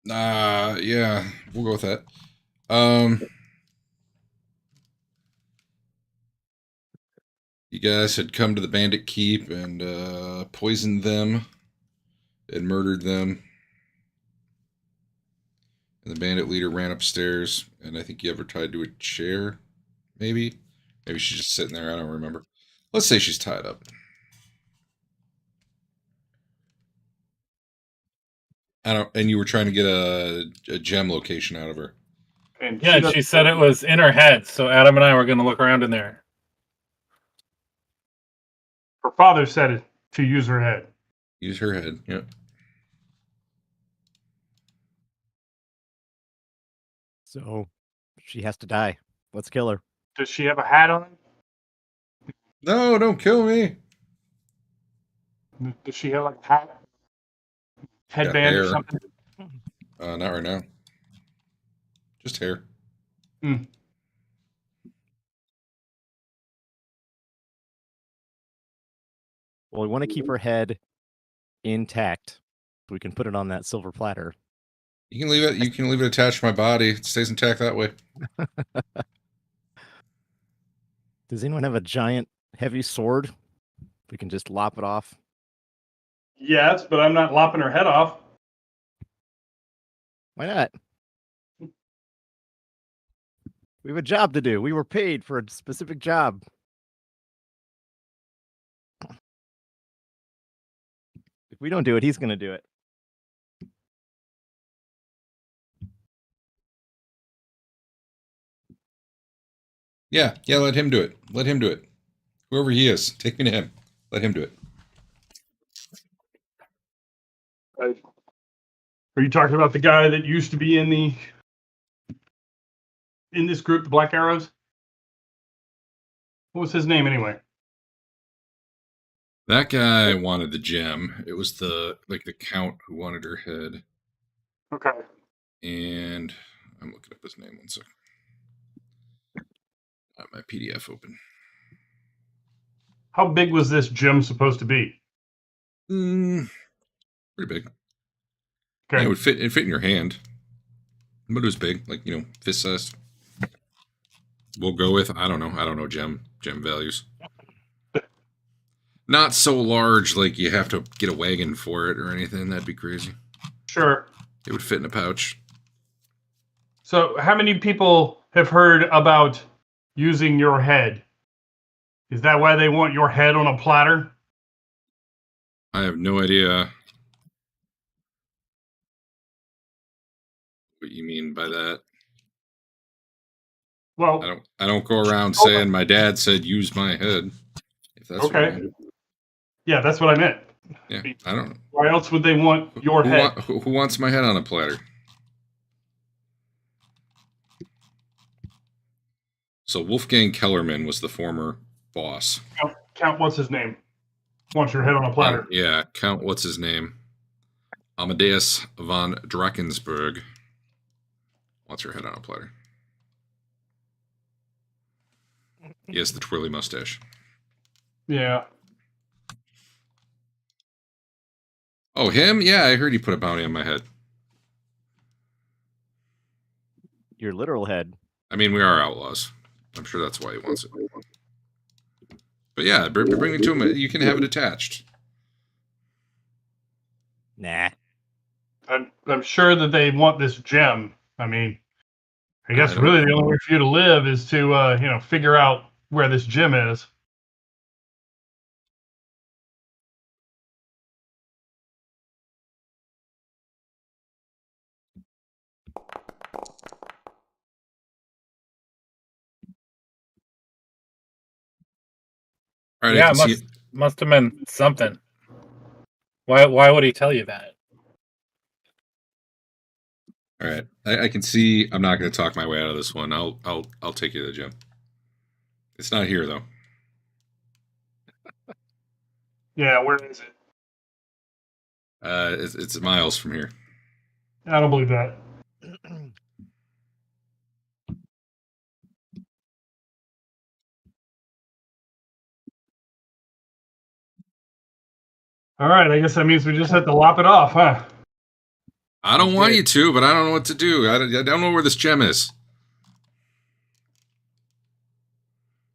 Yeah, we'll go with that. You guys had come to the Bandit Keep and poisoned them and murdered them. And the bandit leader ran upstairs, and I think you ever tied to a chair, maybe? Maybe she's just sitting there, I don't remember. Let's say she's tied up. I don't, and you were trying to get a gem location out of her. And Yeah, she said it was in her head, so Adam and I were going to look around in there. Her father said it to use her head. Use her head, yeah. So she has to die. Let's kill her. Does she have a hat on? No, don't kill me. Does she have like a hat? Headband or something? Not right now. Just hair. Hmm. Well, we want to keep her head intact. So we can put it on that silver platter. You can leave it. You can leave it attached to my body. It stays intact that way. Does anyone have a giant, heavy sword? We can just lop it off. Yes, but I'm not lopping her head off. Why not? We have a job to do. We were paid for a specific job. If we don't do it, he's going to do it. Yeah, let him do it. Let him do it. Whoever he is, take me to him. Let him do it. Are you talking about the guy that used to be in this group, the Black Arrows? What was his name anyway? That guy wanted the gem. It was the count who wanted her head. Okay. And I'm looking up his name 1 second. Got my PDF open. How big was this gem supposed to be? Pretty big. Okay. Yeah, it fit in your hand. But it was big, fist sized. We'll go with I don't know gem values. Not so large like you have to get a wagon for it or anything. That'd be crazy. Sure. It would fit in a pouch. So how many people have heard about using your head? Is that why they want your head on a platter? I have no idea what you mean by that. Well, I don't go around saying my dad said use my head. If that's okay. Yeah, that's what I meant. Yeah, I don't know. Why else would they want your head? Who wants my head on a platter? So Wolfgang Kellerman was the former boss. Count what's his name? Wants your head on a platter. Yeah, Count what's his name? Amadeus von Drakensberg wants her head on a platter. He has the twirly mustache. Yeah. Oh, him? Yeah, I heard he put a bounty on my head. Your literal head. I mean, we are outlaws. I'm sure that's why he wants it. But yeah, bring me to him. You can have it attached. Nah. I'm sure that they want this gem. I mean, I guess really the only way for you to live is to figure out where this gem is. All right, Yeah, must have been something. Why would he tell you that? All right, I can see. I'm not going to talk my way out of this one. I'll take you to the gym. It's not here though. Yeah, where is it? It's miles from here. I don't believe that. All right, I guess that means we just have to lop it off, huh? I don't Sounds want good. you to, but I don't know what to do. I don't know where this gem is.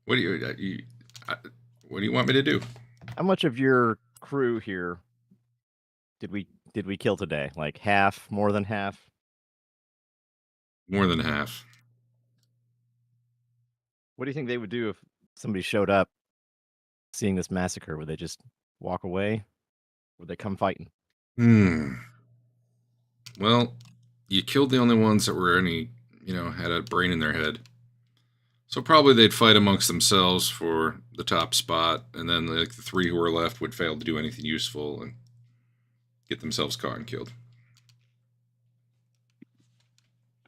What do what do you want me to do? How much of your crew here did we kill today? Like half, more than half? More than half. What do you think they would do if somebody showed up seeing this massacre? Would they just walk away? Would they come fighting? Well, you killed the only ones that were had a brain in their head. So probably they'd fight amongst themselves for the top spot, and then like the 3 who were left would fail to do anything useful and get themselves caught and killed.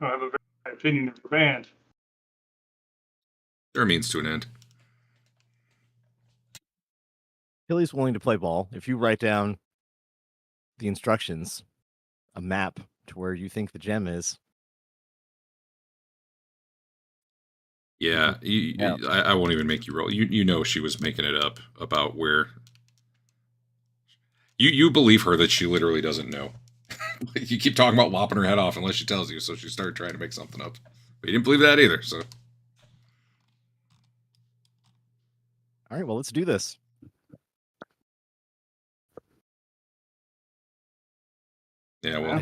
I have a very high opinion of your band. They're a means to an end. Billy's willing to play ball. If you write down the instructions, a map to where you think the gem is. Yeah, I won't even make you roll. You know she was making it up about where. You believe her that she literally doesn't know. You keep talking about lopping her head off unless she tells you, so she started trying to make something up. But you didn't believe that either, so. All right, well, let's do this. Yeah, well,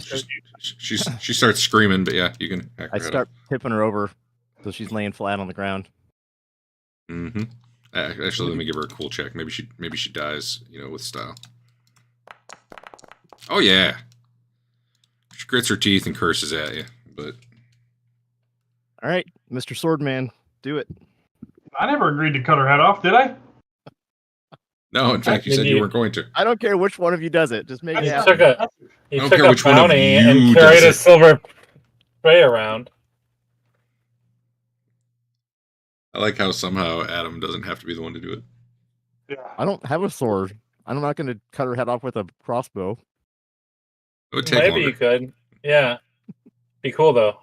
she starts screaming, but yeah, you can hack her I head start off. tipping her over so she's laying flat on the ground. Mm-hmm. Actually, let me give her a cool check. Maybe she dies, with style. Oh yeah. She grits her teeth and curses at you, but. All right, Mr. Swordman, do it. I never agreed to cut her head off, did I? No, in fact, you said you weren't going to. I don't care which one of you does it. Just make it You happen. took don't care which one of bounty you and does carried a it. silver tray around. I like how somehow Adam doesn't have to be the one to do it. Yeah. I don't have a sword. I'm not going to cut her head off with a crossbow. It would take Maybe longer. you could. Yeah. Be cool, though.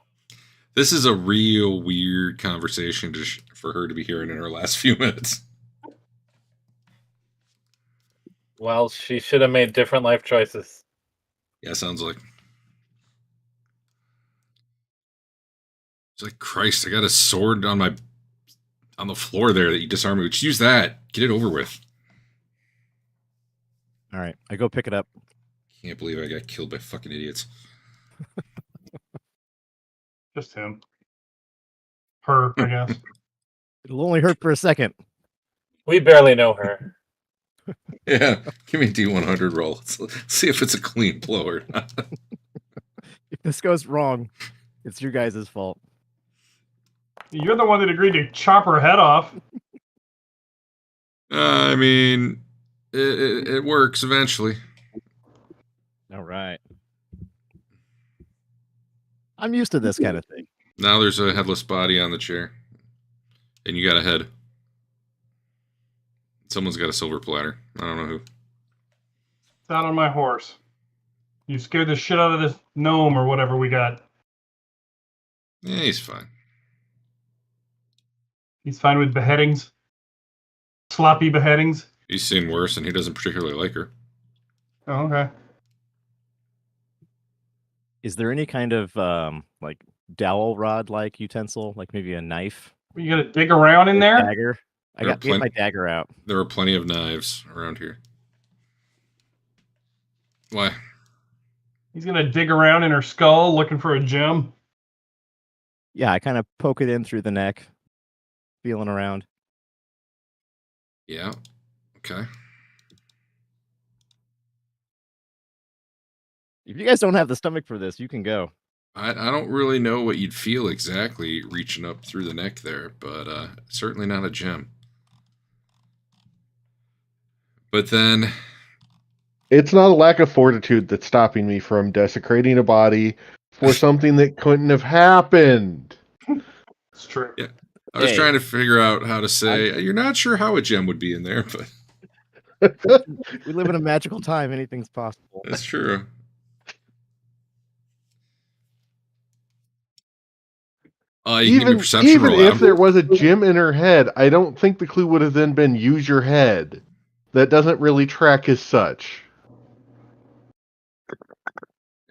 This is a real weird conversation for her to be hearing in her last few minutes. Well, she should have made different life choices. Yeah, sounds like. It's like, Christ, I got a sword on the floor there that you disarmed me. Just use that. Get it over with. All right, I go pick it up. Can't believe I got killed by fucking idiots. Just him. Her, I guess. It'll only hurt for a second. We barely know her. Yeah, give me a D100 roll. Let's see if it's a clean blow or not. If this goes wrong, it's your guys' fault. You're the one that agreed to chop her head off. I mean, it works eventually. All right. I'm used to this kind of thing. Now there's a headless body on the chair. And you got a head. Someone's got a silver platter. I don't know who. It's out on my horse. You scared the shit out of this gnome or whatever we got. Yeah, he's fine. He's fine with beheadings. Sloppy beheadings. He's seen worse, and he doesn't particularly like her. Oh, okay. Is there any kind of like dowel rod like utensil, like maybe a knife? You gonna dig around in Or there? dagger? I got get my dagger out. There are plenty of knives around here. Why? He's gonna dig around in her skull looking for a gem. Yeah, I kind of poke it in through the neck, feeling around. Yeah. Okay. If you guys don't have the stomach for this, you can go. I don't really know what you'd feel exactly reaching up through the neck there, but certainly not a gem. But then... It's not a lack of fortitude that's stopping me from desecrating a body for something that couldn't have happened. It's true. Yeah. I was trying to figure out how to say, you're not sure how a gem would be in there, but... We live in a magical time. Anything's possible. That's true. You can give me a perception roll, if Adam. there was a gem in her head, I don't think the clue would have then been use your head. That doesn't really track as such.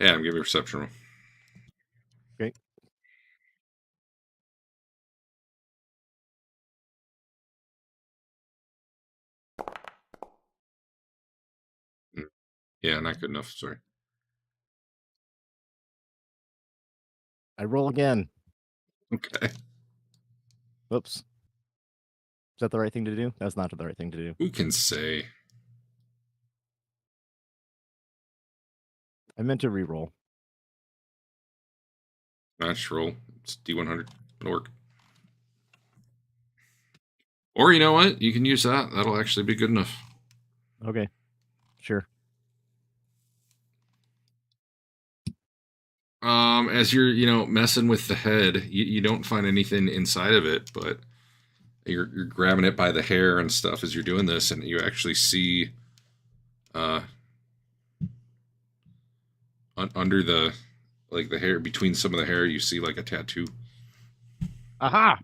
Yeah, I'm giving a perception roll. Okay. Yeah, not good enough. Sorry. I roll again. Okay. Whoops. Is that the right thing to do? That's not the right thing to do. Who can say? I meant to re-roll. Match roll. It's D100. It'll work. Or you know what? You can use that. That'll actually be good enough. Okay. Sure. As you're, messing with the head, you don't find anything inside of it, but you're grabbing it by the hair and stuff as you're doing this, and you actually see under the hair, between some of the hair, you see like a tattoo. Aha!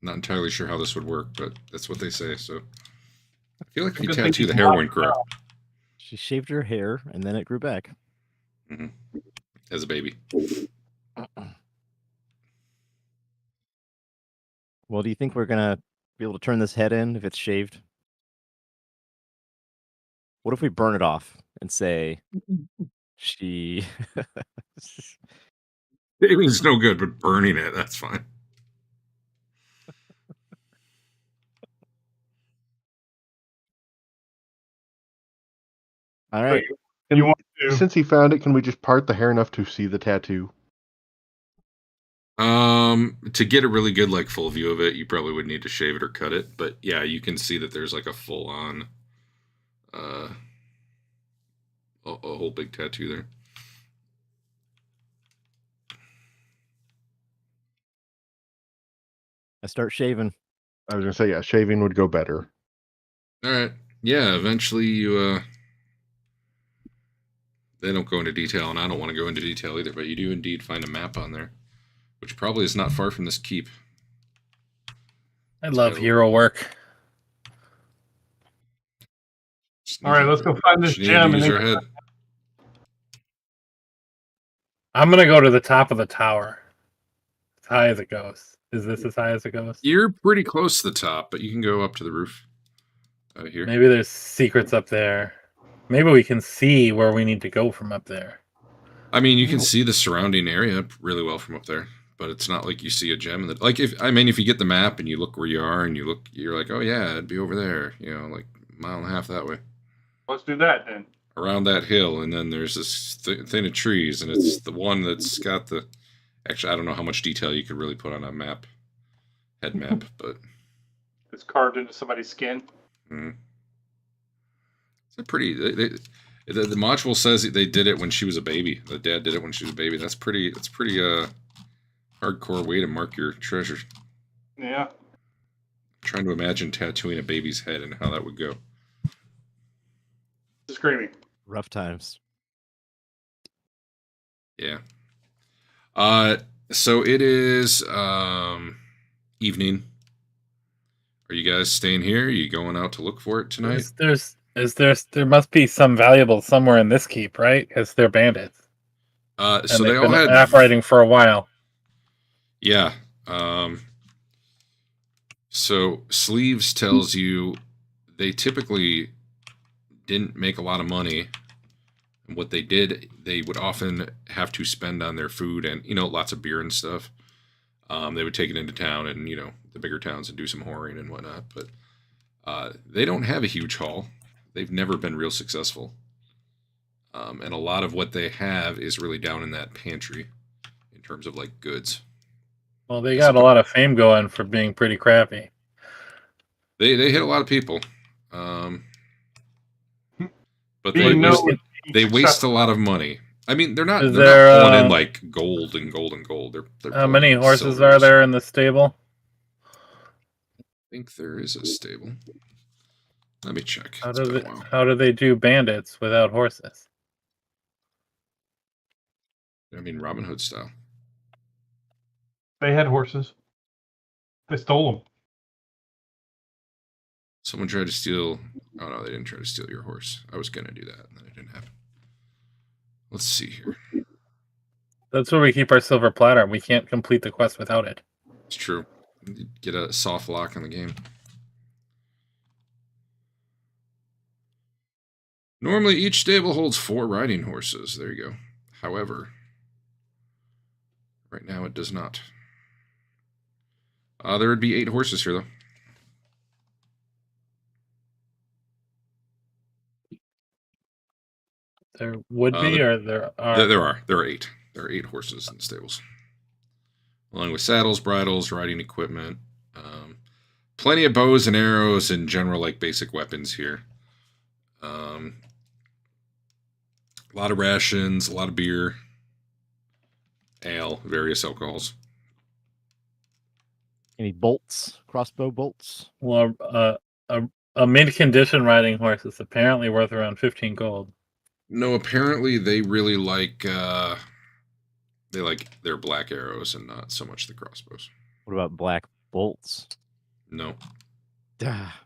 Not entirely sure how this would work, but that's what they say. So I feel like if you Good thing tattoo, the he's hair not wouldn't grow She shaved her hair and then it grew back. as a baby. Well, do you think we're gonna be able to turn this head in if it's shaved? What if we burn it off and say she? Shaving's no good, but burning it, that's fine. All right. You want to? Since he found it, can we just part the hair enough to see the tattoo? To get a really good full view of it, you probably would need to shave it or cut it. But yeah, you can see that there's a full on, a whole big tattoo there. I start shaving. I was gonna say, yeah, shaving would go better. All right. Yeah. Eventually, they don't go into detail, and I don't want to go into detail either. But you do indeed find a map on there, which probably is not far from this keep. I love hero work. All right, let's go find this gem. Use our head. I'm gonna go to the top of the tower, as high as it goes. Is this as high as it goes? You're pretty close to the top, but you can go up to the roof. Here. Maybe there's secrets up there. Maybe we can see where we need to go from up there. I mean, you can see the surrounding area really well from up there, but it's not like you see a gem. If you get the map and you look where you are and you're like, oh yeah, it'd be over there, like a mile and a half that way. Let's do that then. Around that hill, and then there's this thing of trees, and it's the one that's got the. Actually, I don't know how much detail you could really put on a map, head map, but It's carved into somebody's skin. It's a pretty. The module says they did it when she was a baby. The dad did it when she was a baby. That's pretty. It's pretty hardcore way to mark your treasure. Yeah. I'm trying to imagine tattooing a baby's head and how that would go. Screaming. Rough times. Yeah. So it is evening. Are you guys staying here? Are you going out to look for it tonight? There must be some valuable somewhere in this keep, right? Because they're bandits. So they all had operating for a while. Yeah. So Sleeves tells you they typically didn't make a lot of money. And what they did, they would often have to spend on their food and, lots of beer and stuff. They would take it into town and, the bigger towns and do some whoring and whatnot. But they don't have a huge haul. They've never been real successful. And a lot of what they have is really down in that pantry in terms of goods. Well, they got a lot of fame going for being pretty crappy. They hit a lot of people. But they waste a lot of money. I mean, they're not pulling in gold and gold and gold. They're how many horses are there in the stable? I think there is a stable. Let me check. How do they do bandits without horses? I mean, Robin Hood style. They had horses. They stole them. Someone tried to steal. Oh no, they didn't try to steal your horse. I was gonna do that, and then it didn't happen. Let's see here. That's where we keep our silver platter. We can't complete the quest without it. It's true. Get a soft lock on the game. Normally, each stable holds 4 riding horses. There you go. However, right now it does not. There would be 8 horses here, though. There would be, or there are? There are 8. There are 8 horses in the stables, along with saddles, bridles, riding equipment. Plenty of bows and arrows and general like basic weapons here. A lot of rations, a lot of beer, ale, various alcohols. Any bolts? Crossbow bolts? Well, a mid-condition riding horse is apparently worth around 15 gold. No, apparently they really like their black arrows and not so much the crossbows. What about black bolts? No. Ah,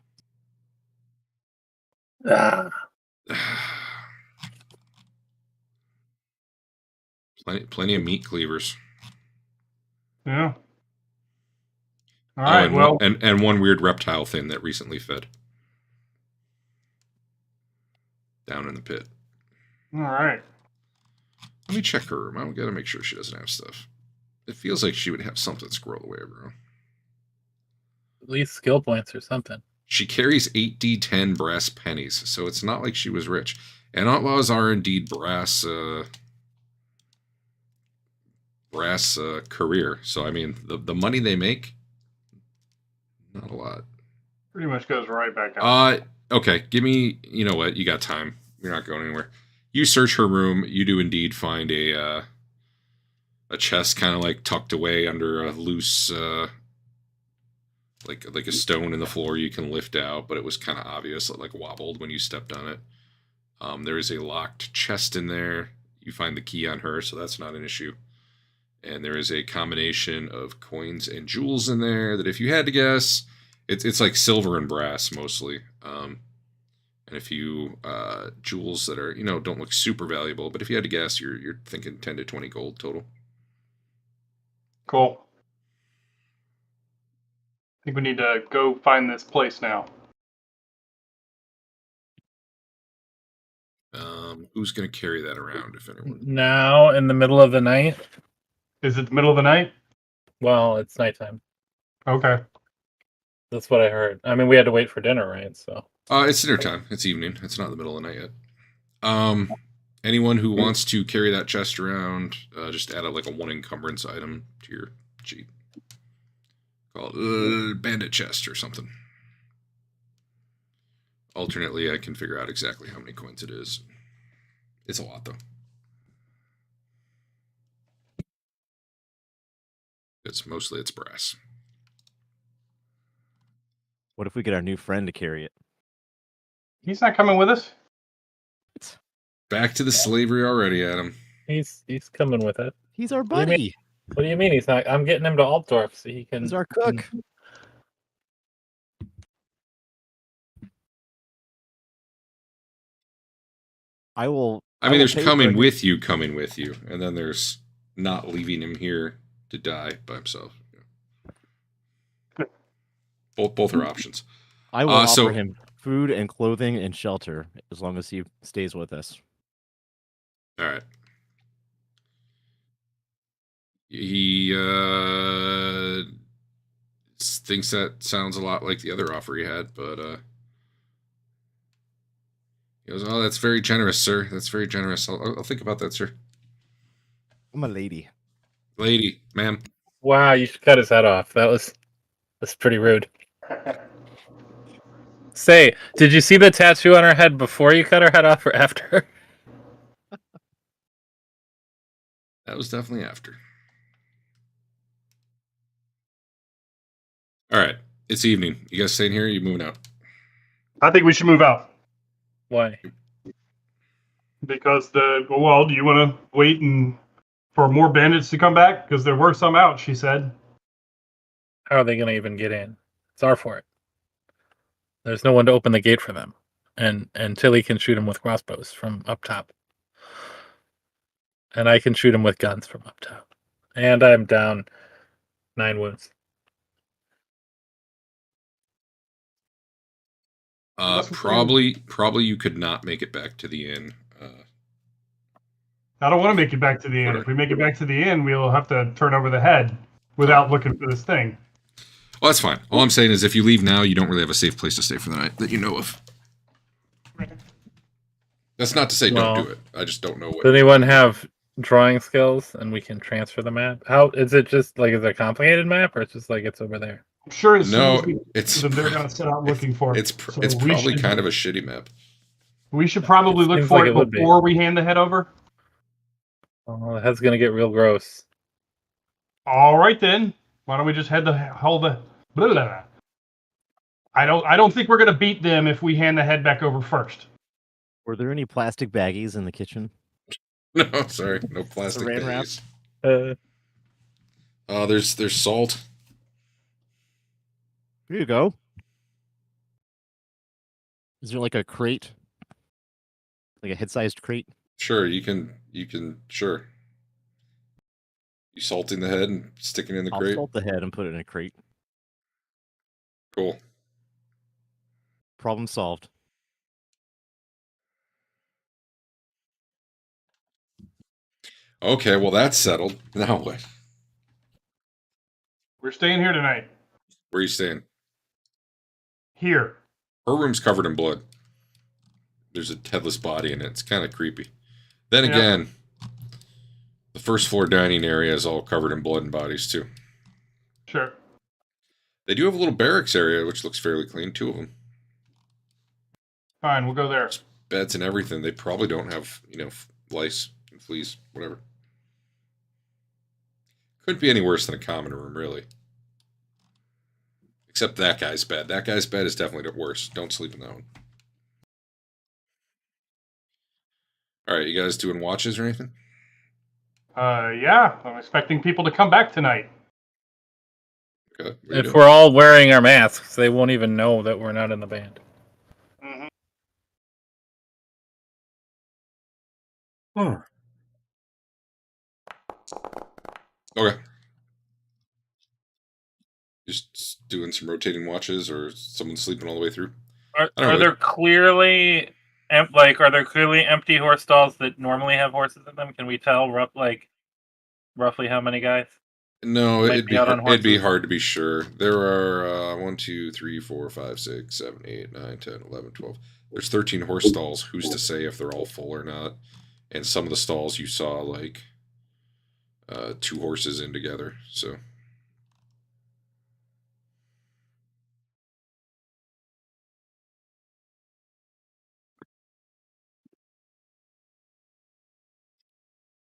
Plenty of meat cleavers. Yeah. All Oh, right. Well, and one weird reptile thing that recently fed down in the pit. all right. Let me check her room. I gotta make sure she doesn't have stuff. It feels like she would have something squirreled away everywhere. At least skill points or something. She carries 8d10 brass pennies, so it's not like she was rich. And outlaws are indeed brass career. So I mean, the money they make, not a lot. Pretty much goes right back out. Okay. Give me. You know what? You got time. You're not going anywhere. You search her room. You do indeed find a chest, kind of like tucked away under a loose, like a stone in the floor you can lift out, but it was kind of obvious, it like wobbled when you stepped on it. There is a locked chest in there. You find the key on her, so that's not an issue. And there is a combination of coins and jewels in there that, if you had to guess, it's like silver and brass mostly. And a few jewels that are, don't look super valuable, but if you had to guess, you're thinking 10 to 20 gold total. Cool. I think we need to go find this place now. Who's going to carry that around, if anyone? Now, in the middle of the night? Is it the middle of the night? Well, it's nighttime. Okay. That's what I heard. I mean, we had to wait for dinner, right? So. It's dinner time. It's evening. It's not the middle of the night yet. Anyone who wants to carry that chest around, just add like a 1 encumbrance item to your sheet. Call it bandit chest or something. Alternately, I can figure out exactly how many coins it is. It's a lot, though. It's brass. what if we get our new friend to carry it? He's not coming with us? Back to the slavery already, Adam. He's coming with it. He's our What do you buddy. What do you mean he's not? I'm getting him to Altdorf so he can. He's our cook. I will. I mean, there's pay coming for with you, and then there's not leaving him here to die by himself. Both are options. I will offer him food and clothing and shelter as long as he stays with us. All right. He thinks that sounds a lot like the other offer he had, but he goes, "Oh, that's very generous, sir. That's very generous. I'll think about that, sir." I'm a lady. Lady, ma'am. Wow, you should cut his head off. That's pretty rude. Say, did you see the tattoo on her head before you cut her head off or after? That was definitely after. All right, it's evening. You guys staying here? Or are you moving out? I think we should move out. Why? Because do you want to wait for more bandits to come back? Because there were some out, she said. How are they going to even get in? It's our fort. There's no one to open the gate for them. And Tilly can shoot them with crossbows from up top. and I can shoot him with guns from up top. And I'm down 9 wounds. Probably you could not make it back to the inn. I don't want to make it back to the inn. If we make it back to the inn, we'll have to turn over the head without looking for this thing. Well, that's fine. All I'm saying is if you leave now, you don't really have a safe place to stay for the night that you know of. That's not to say don't do it. I just don't know what. Does anyone have drawing skills and we can transfer the map? How is it just like, is it a complicated map or it's just like it's over there? I'm sure as No, soon as they're going to set out looking for it. It's probably kind of a shitty map. We should probably look seems for like it it would be. before we hand the head over. Oh, the head's gonna get real gross. All right then. Why don't we just hold the blah, blah, blah. I don't think we're gonna beat them if we hand the head back over first. Were there any plastic baggies in the kitchen? No, sorry, no plastic Saran wrap? bags. There's salt. Here you go. Is there like a crate? Like a head-sized crate? Sure, you can sure. You salting the head and sticking it in the I'll crate. salt the head and put it in a crate. Cool. Problem solved. Okay, well that's settled. Now what? We're staying here tonight. Where are you staying? Here. Her room's covered in blood. There's a headless body in it. It's kind of creepy. Then again, the first floor dining area is all covered in blood and bodies too. Sure. They do have a little barracks area, which looks fairly clean. 2 of them. Fine, we'll go there. There's beds and everything. They probably don't have, lice and fleas, whatever. Couldn't be any worse than a common room, really. Except that guy's bed. That guy's bed is definitely worse. Don't sleep in that one. All right, you guys doing watches or anything? Yeah, I'm expecting people to come back tonight. Okay. What are you If doing? we're all wearing our masks, they won't even know that we're not in the band. Mm-hmm. Okay. Just doing some rotating watches, or someone sleeping all the way through. Are really- there clearly empty horse stalls that normally have horses in them? Can we tell roughly how many guys? No, Might it'd be out on it'd be horses. hard to be sure. There are 1, 2, 3, 4, 5, 6, 7, 8, 9, 10, 11, 12. There's 13 horse stalls. Who's to say if they're all full or not? And some of the stalls you saw 2 horses in together. So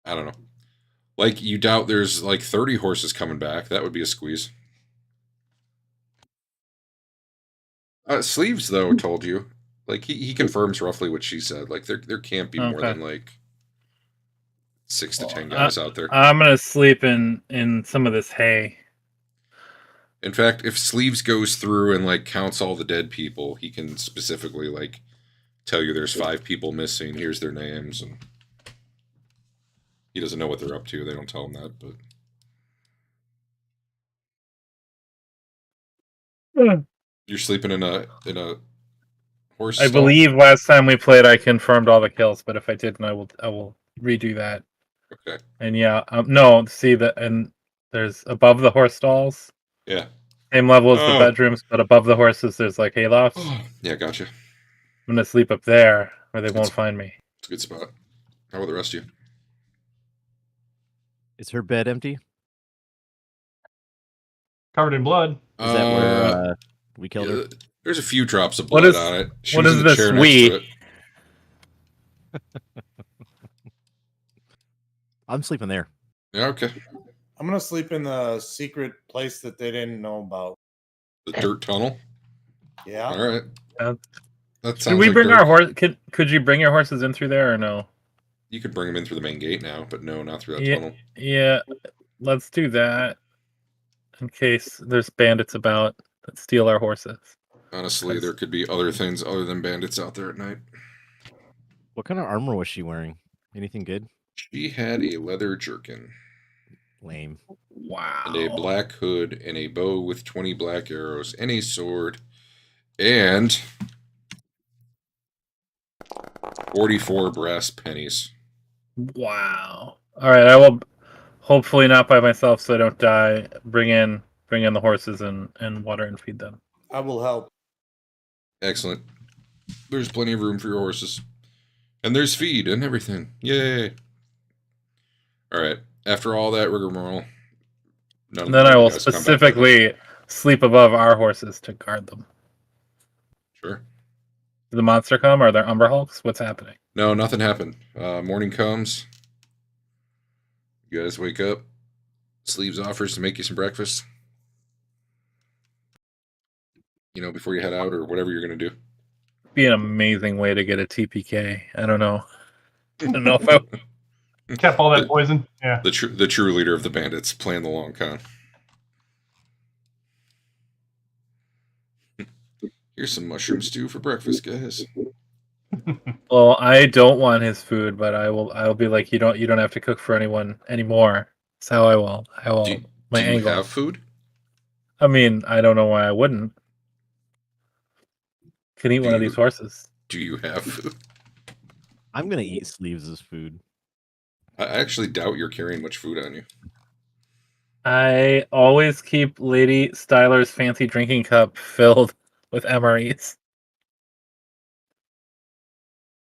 I don't know. You doubt there's 30 horses coming back. That would be a squeeze. Sleeves though told you. He confirms roughly what she said. There can't be more Okay. than 6 to 10 guys out there. I'm gonna sleep in some of this hay. In fact, if Sleeves goes through and counts all the dead people, he can specifically tell you there's 5 people missing. Here's their names, and he doesn't know what they're up to. They don't tell him that, but you're sleeping in a horse. I stall? believe last time we played, I confirmed all the kills, but if I didn't, I will redo that. Okay. And no, see that, and there's above the horse stalls. Yeah. Same level as the Oh. bedrooms, but above the horses, there's haylofts. Yeah, gotcha. I'm gonna sleep up there where they won't find me. It's a good spot. How about the rest of you? Is her bed empty? Covered in blood. Is that where we killed her? There's a few drops of What blood is- on it. She what was is in the this chair next we? to it. I'm sleeping there. Yeah, okay. I'm gonna sleep in the secret place that they didn't know about. The dirt tunnel. Yeah. All right. Uh, That Did sounds we like bring dirt. our horse? Could you bring your horses in through there or no? You could bring them in through the main gate now, but no, not through that Yeah. tunnel. Yeah, let's do that. In case there's bandits about that steal our horses. Honestly, That's- there could be other things other than bandits out there at night. What kind of armor was she wearing? Anything good? She had a leather jerkin Lame. Wow. and a black hood and a bow with 20 black arrows and a sword and 44 brass pennies. Wow. All right, I will hopefully not by myself so I don't die. Bring in the horses and water and feed them. I will help. Excellent. There's plenty of room for your horses. And there's feed and everything. Yay. All right. After all that rigmarole, And then I will specifically sleep above our horses to guard them. Sure. Did the monster come? Are there Umber Hulks? What's happening? No, nothing happened. Morning comes. You guys wake up. Sleeves offers to make you some breakfast. You know, before you head out or whatever you're going to do. Be an amazing way to get a TPK. I don't know. I don't know if I... Kept all that poison. Yeah. The true leader of the bandits playing the long con. Here's some mushroom stew for breakfast, guys. Well, I don't want his food, but I'll be like, you don't have to cook for anyone anymore. That's how I will. Do my you angle. have food? I mean, I don't know why I wouldn't. Can eat one of these horses. Do you have food? I'm gonna eat Sleeves as food. I actually doubt you're carrying much food on you. I always keep Lady Styler's fancy drinking cup filled with MREs.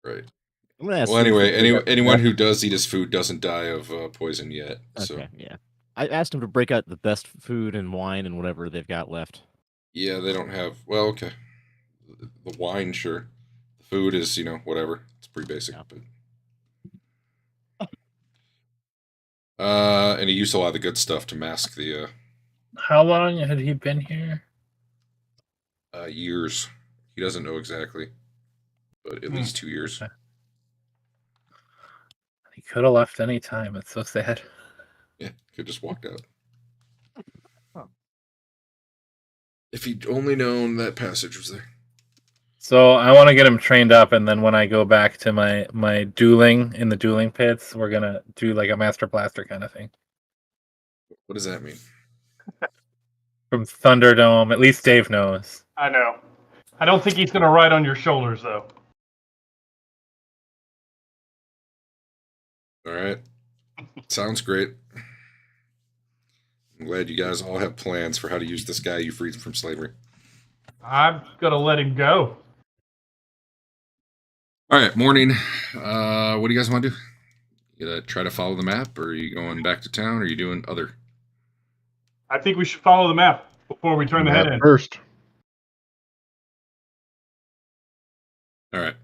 Right. I'm gonna ask Well, Sleeves anyway, to break out the anyone best- who does eat his food doesn't die of poison yet. So Okay, yeah. I asked him to break out the best food and wine and whatever they've got left. yeah, they don't have. Well, okay. The wine, sure. The food is, whatever. It's pretty basic, Yeah. but. And he used a lot of the good stuff to mask the How long had he been here? years. He doesn't know exactly, but at least 2 years. Okay. He could have left any time. It's so sad. Yeah, could just walked out. Huh. If he'd only known that passage was there. So I want to get him trained up, and then when I go back to my dueling in the dueling pits, we're gonna do like a Master Blaster kind of thing What does that mean? from Thunderdome. At least Dave knows. I know. I don't think he's going to ride on your shoulders, though. All right. Sounds great. I'm glad you guys all have plans for how to use this guy you freed from slavery. I'm going to let him go. All right, morning. What do you guys want to do? You gonna try to follow the map, or are you going back to town, or are you doing other? I think we should follow the map before we turn the head in. First. All right.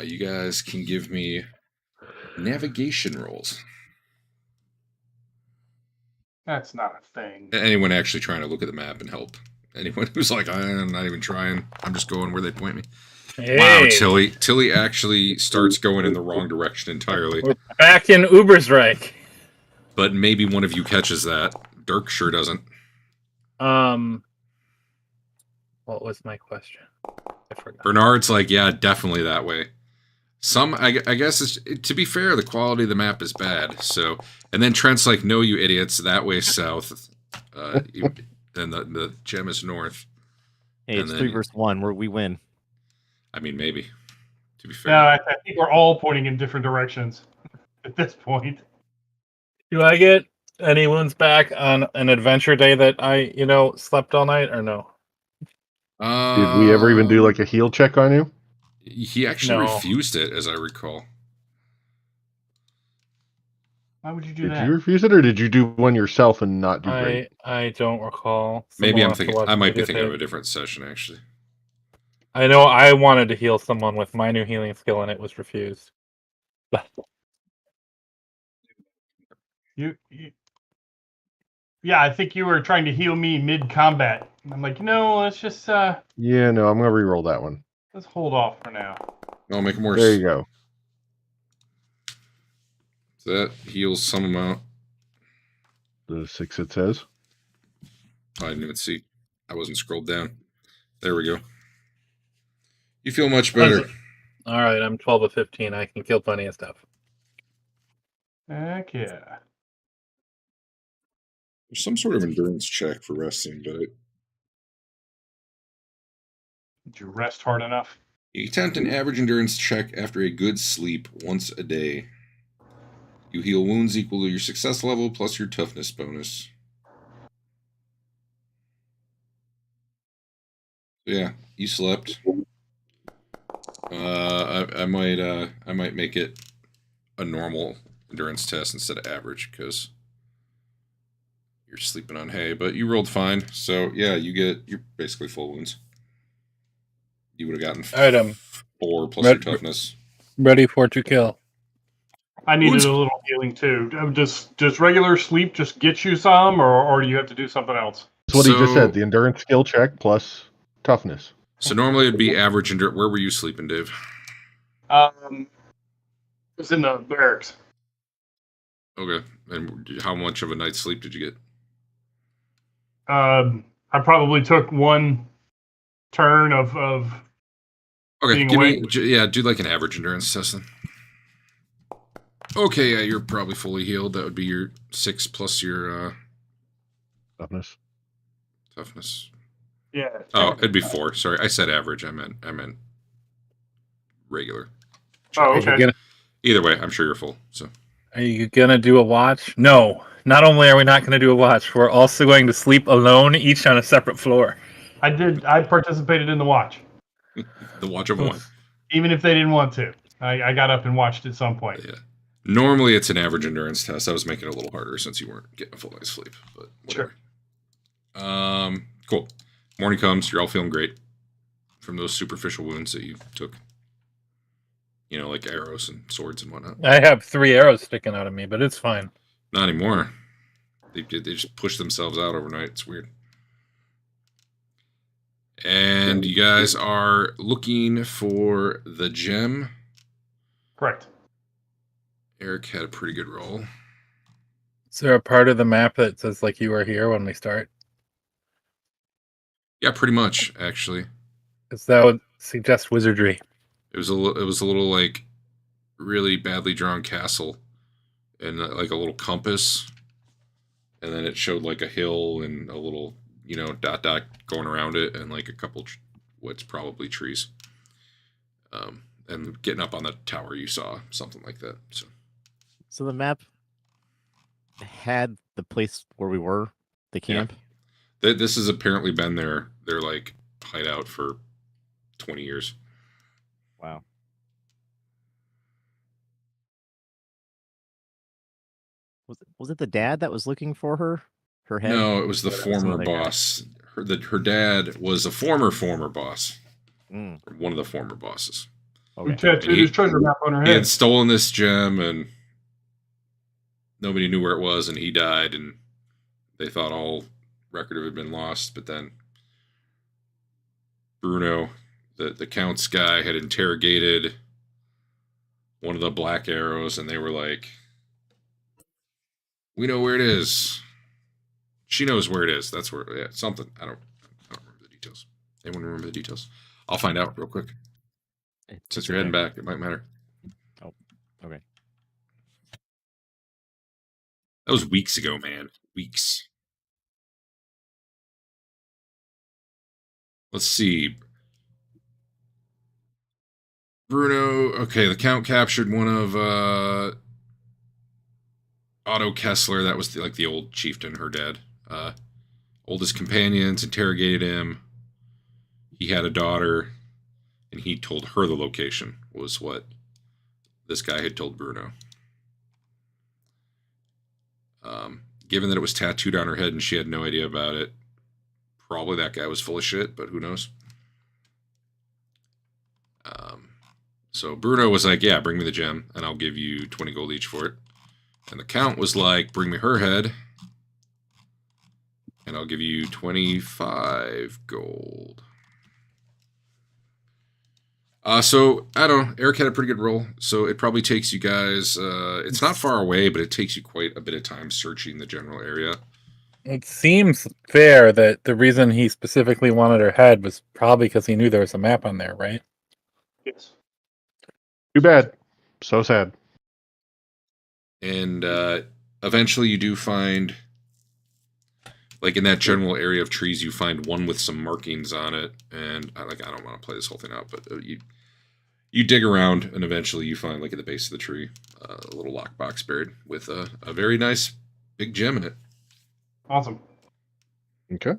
You guys can give me navigation rolls. That's not a thing. Anyone actually trying to look at the map and help? Anyone who's like, I'm not even trying. I'm just going where they point me. Hey, Wow, Tilly. Tilly actually starts going in the wrong direction entirely. we're back in Ubersreich. But maybe one of you catches that. Dirk sure doesn't. What was my question? I forgot. Bernard's like, yeah, definitely that way. I guess, to be fair, the quality of the map is bad. So, and then Trent's like, no, you idiots, that way south. And the gem is north. Hey, And it's then- 3 versus 1. We win. I mean, maybe. To be fair. No, I think we're all pointing in different directions at this point. Do I get any wounds back on an adventure day that I, slept all night or no? Did we ever even do like a heal check on you? He actually No. refused it, as I recall. Why would you do Did that? you refuse it, or did you do one yourself and not do great? I don't recall. Maybe Someone I'm has to thinking. watch I might be the thinking of videotape. a different session, actually. I know I wanted to heal someone with my new healing skill and it was refused. You, yeah, I think you were trying to heal me mid-combat. I'm like, let's just Yeah, no, I'm gonna re-roll that one. let's hold off for now. I'll make him worse. There you go. So that heals some amount. The 6 it says. I didn't even see. I wasn't scrolled down. There we go. You feel much better. All right, I'm 12 of 15. I can kill plenty of stuff. Heck yeah. There's some sort of endurance check for resting, but Did you rest hard enough? you attempt an average endurance check after a good sleep once a day. You heal wounds equal to your success level plus your toughness bonus. So yeah, you slept. I might make it a normal endurance test instead of average because you're sleeping on hay, but you rolled fine. So yeah, you're basically full wounds. You would have gotten All right, 4 plus your toughness. ready for to kill. I needed a little healing too. Does regular sleep just get you some, or do you have to do something else? That's what he just said. The endurance skill check plus toughness. So normally it'd be average endurance. Where were you sleeping, Dave? It was in the barracks. Okay. And how much of a night's sleep did you get? I probably took one turn of Okay, being give awake. me do like an average endurance test then. Okay, yeah, you're probably fully healed. That would be your 6 plus your Toughness. toughness. Yeah. Oh, it'd be 4. Sorry, I said average. I meant regular. Oh, okay. Either way, I'm sure you're full. So Are you gonna do a watch? No. Not only are we not gonna do a watch, we're also going to sleep alone, each on a separate floor. I participated in the watch. the watch of one. Even if they didn't want to. I got up and watched at some point. Yeah. Normally it's an average endurance test. I was making it a little harder since you weren't getting a full night's sleep, but whatever. Sure. Cool. Morning comes, you're all feeling great from those superficial wounds that you took. You know, like arrows and swords and whatnot. I have 3 arrows sticking out of me, but it's fine. Not anymore. They just push themselves out overnight. It's weird. And you guys are looking for the gem. Correct. Eric had a pretty good roll. Is there a part of the map that says like you are here when we start? Yeah, pretty much actually. Because that would suggest wizardry. It was a little like really badly drawn castle, and like a little compass, and then it showed like a hill and a little dot going around it, and like a couple what's probably trees. And getting up on the tower, you saw something like that. So the map had the place where we were, the camp. Yeah. This has apparently been their like hideout for 20 years. Wow. Was it the dad that was looking for her head? No, it was the former boss. Her dad was a former boss. Or one of the former bosses. Okay. Who tattooed his treasure map on her head. He had stolen this gem, and nobody knew where it was, and he died, and they thought all record of it had been lost. But then Bruno, the Count's guy, had interrogated one of the Black Arrows, and they were like, "We know where it is. She knows where it is. That's where something. I don't remember the details. Anyone remember the details? I'll find out real quick. Since you're heading back, it might matter. Oh, okay. That was weeks ago, man. Weeks. Let's see. Bruno. Okay, the Count captured one of Otto Kessler. That was the old chieftain, her dad. Oldest companions, interrogated him. He had a daughter, and he told her the location, was what this guy had told Bruno. Given that it was tattooed on her head and she had no idea about it, probably that guy was full of shit, but who knows? So Bruno was like, yeah, bring me the gem, and I'll give you 20 gold each for it. And the Count was like, bring me her head, and I'll give you 25 gold. So, I don't know. Eric had a pretty good roll, so it probably takes you guys... it's not far away, but it takes you quite a bit of time searching the general area. It seems fair that the reason he specifically wanted her head was probably because he knew there was a map on there, right? Yes. Too bad. So sad. And eventually you do find, like in that general area of trees, you find one with some markings on it. And I don't want to play this whole thing out, but you dig around and eventually you find, like at the base of the tree, a little lockbox buried with a very nice big gem in it. Awesome. Okay.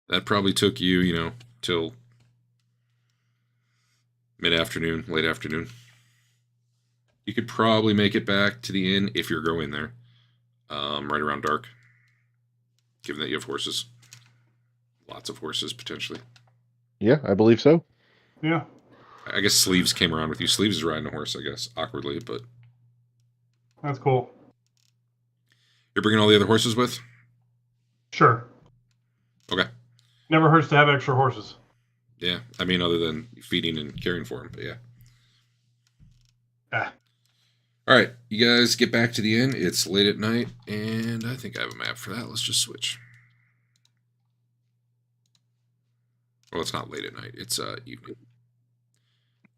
That probably took you, till mid-afternoon, late afternoon. You could probably make it back to the inn if you're going there, right around dark, given that you have horses. Lots of horses, potentially. Yeah, I believe so. Yeah. I guess Sleeves came around with you. Sleeves is riding a horse, I guess, awkwardly, but... That's cool. You're bringing all the other horses with? Sure. Okay. Never hurts to have extra horses. Yeah, I mean, other than feeding and caring for them, but yeah. Ah. All right, you guys get back to the inn. It's late at night, and I think I have a map for that. Let's just switch. Well, it's not late at night. It's evening.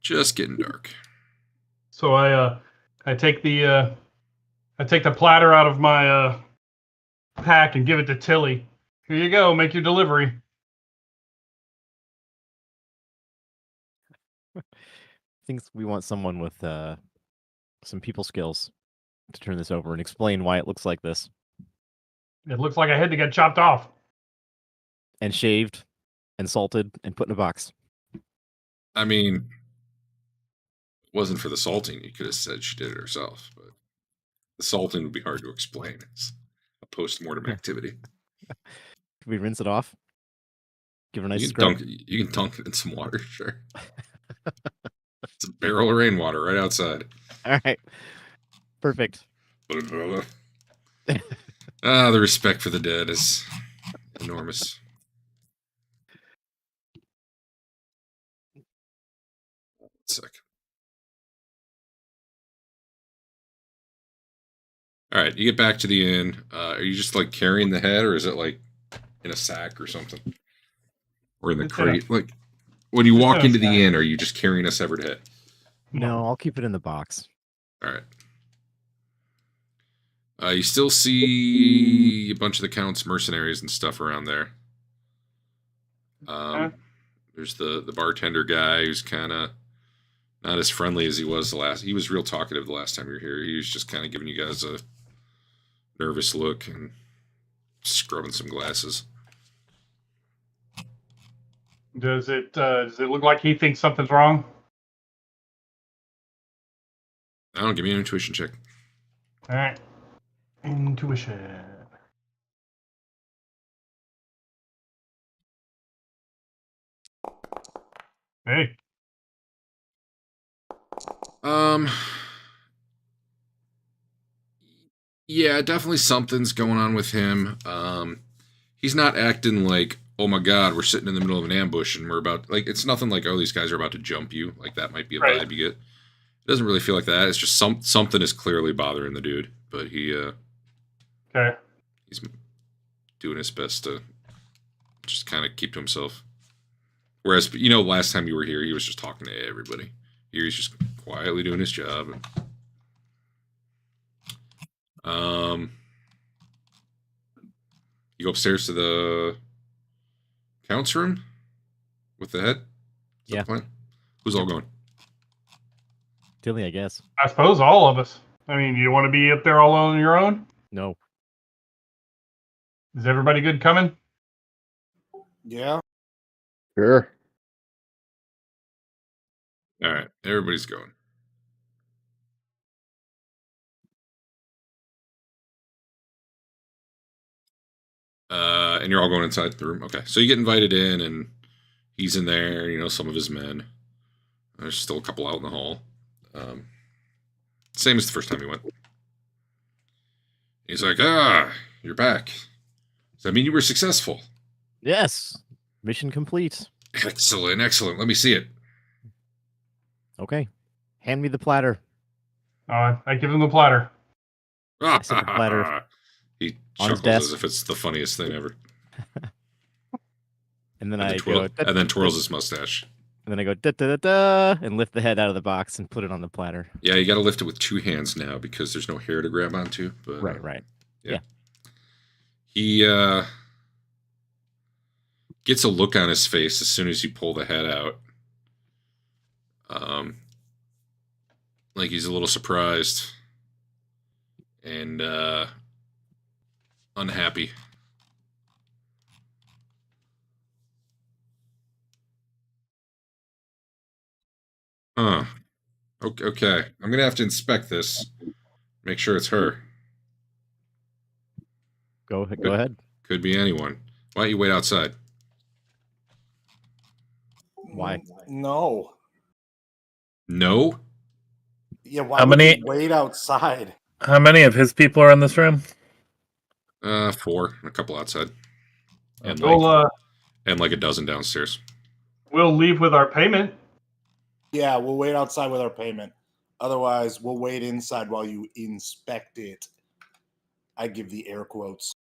Just getting dark. So I take the platter out of my pack and give it to Tilly. Here you go. Make your delivery. I think we want someone with some people skills to turn this over and explain why it looks like this. It looks like a head that got chopped off. And shaved and salted and put in a box. I mean, it wasn't for the salting. You could have said she did it herself, but the salting would be hard to explain. It's a post-mortem activity. Can we rinse it off? Give her a nice You scrub. can dunk it in some water, sure. It's a barrel of rainwater right outside. All right. Perfect. The respect for the dead is enormous. One sec. All right, you get back to the inn. Are you just like carrying the head, or is it like in a sack or something, or in the It's crate? Like when you walk in a into the sack. inn, are you just carrying a severed head? No, I'll keep it in the box. All right. You still see a bunch of the Count's mercenaries and stuff around there. There's the bartender guy who's kind of not as friendly as he was the last. He was real talkative the last time you were here. He was just kind of giving you guys a nervous look and scrubbing some glasses. Does it look like he thinks something's wrong? I don't give me an intuition check. All right. Intuition. Hey. Yeah, definitely something's going on with him. He's not acting like, oh my god, we're sitting in the middle of an ambush and we're about, like, it's nothing like, oh, these guys are about to jump you. Like, that might be a Right. vibe you get. It doesn't really feel like that. It's just something is clearly bothering the dude, but he's doing his best to just kind of keep to himself. Whereas, last time you were here, he was just talking to everybody. Here he's just quietly doing his job. You go upstairs to the Count's room with the head? Is that Yeah. the plan? Who's all going? Tilly, I guess. I suppose all of us. I mean, you want to be up there all on your own? No. Is everybody good coming? Yeah. Sure. All right, everybody's going. And you're all going inside the room. Okay, so you get invited in, and he's in there. Some of his men. There's still a couple out in the hall. Same as the first time you went. He's like, you're back. Does that mean you were successful? Yes. Mission complete. Excellent. Let me see it. Okay. Hand me the platter. I give him the platter. set the platter He on his chuckles desk. as if it's the funniest thing ever. And then And I then, go, and then twirls his mustache. And then I go da da da da and lift the head out of the box and put it on the platter. Yeah, you got to lift it with 2 hands now because there's no hair to grab onto. But Right. he gets a look on his face as soon as you pull the head out. Like he's a little surprised and unhappy. Huh. Okay. I'm gonna have to inspect this. Make sure it's her. Go ahead. Could be anyone. Why don't you wait outside? Why? No. No? Yeah, why How would many- you wait outside? How many of his people are in this room? 4. A couple outside. And like a dozen downstairs. We'll leave with our payment. Yeah, we'll wait outside with our payment. Otherwise, we'll wait inside while you inspect it. I give the air quotes.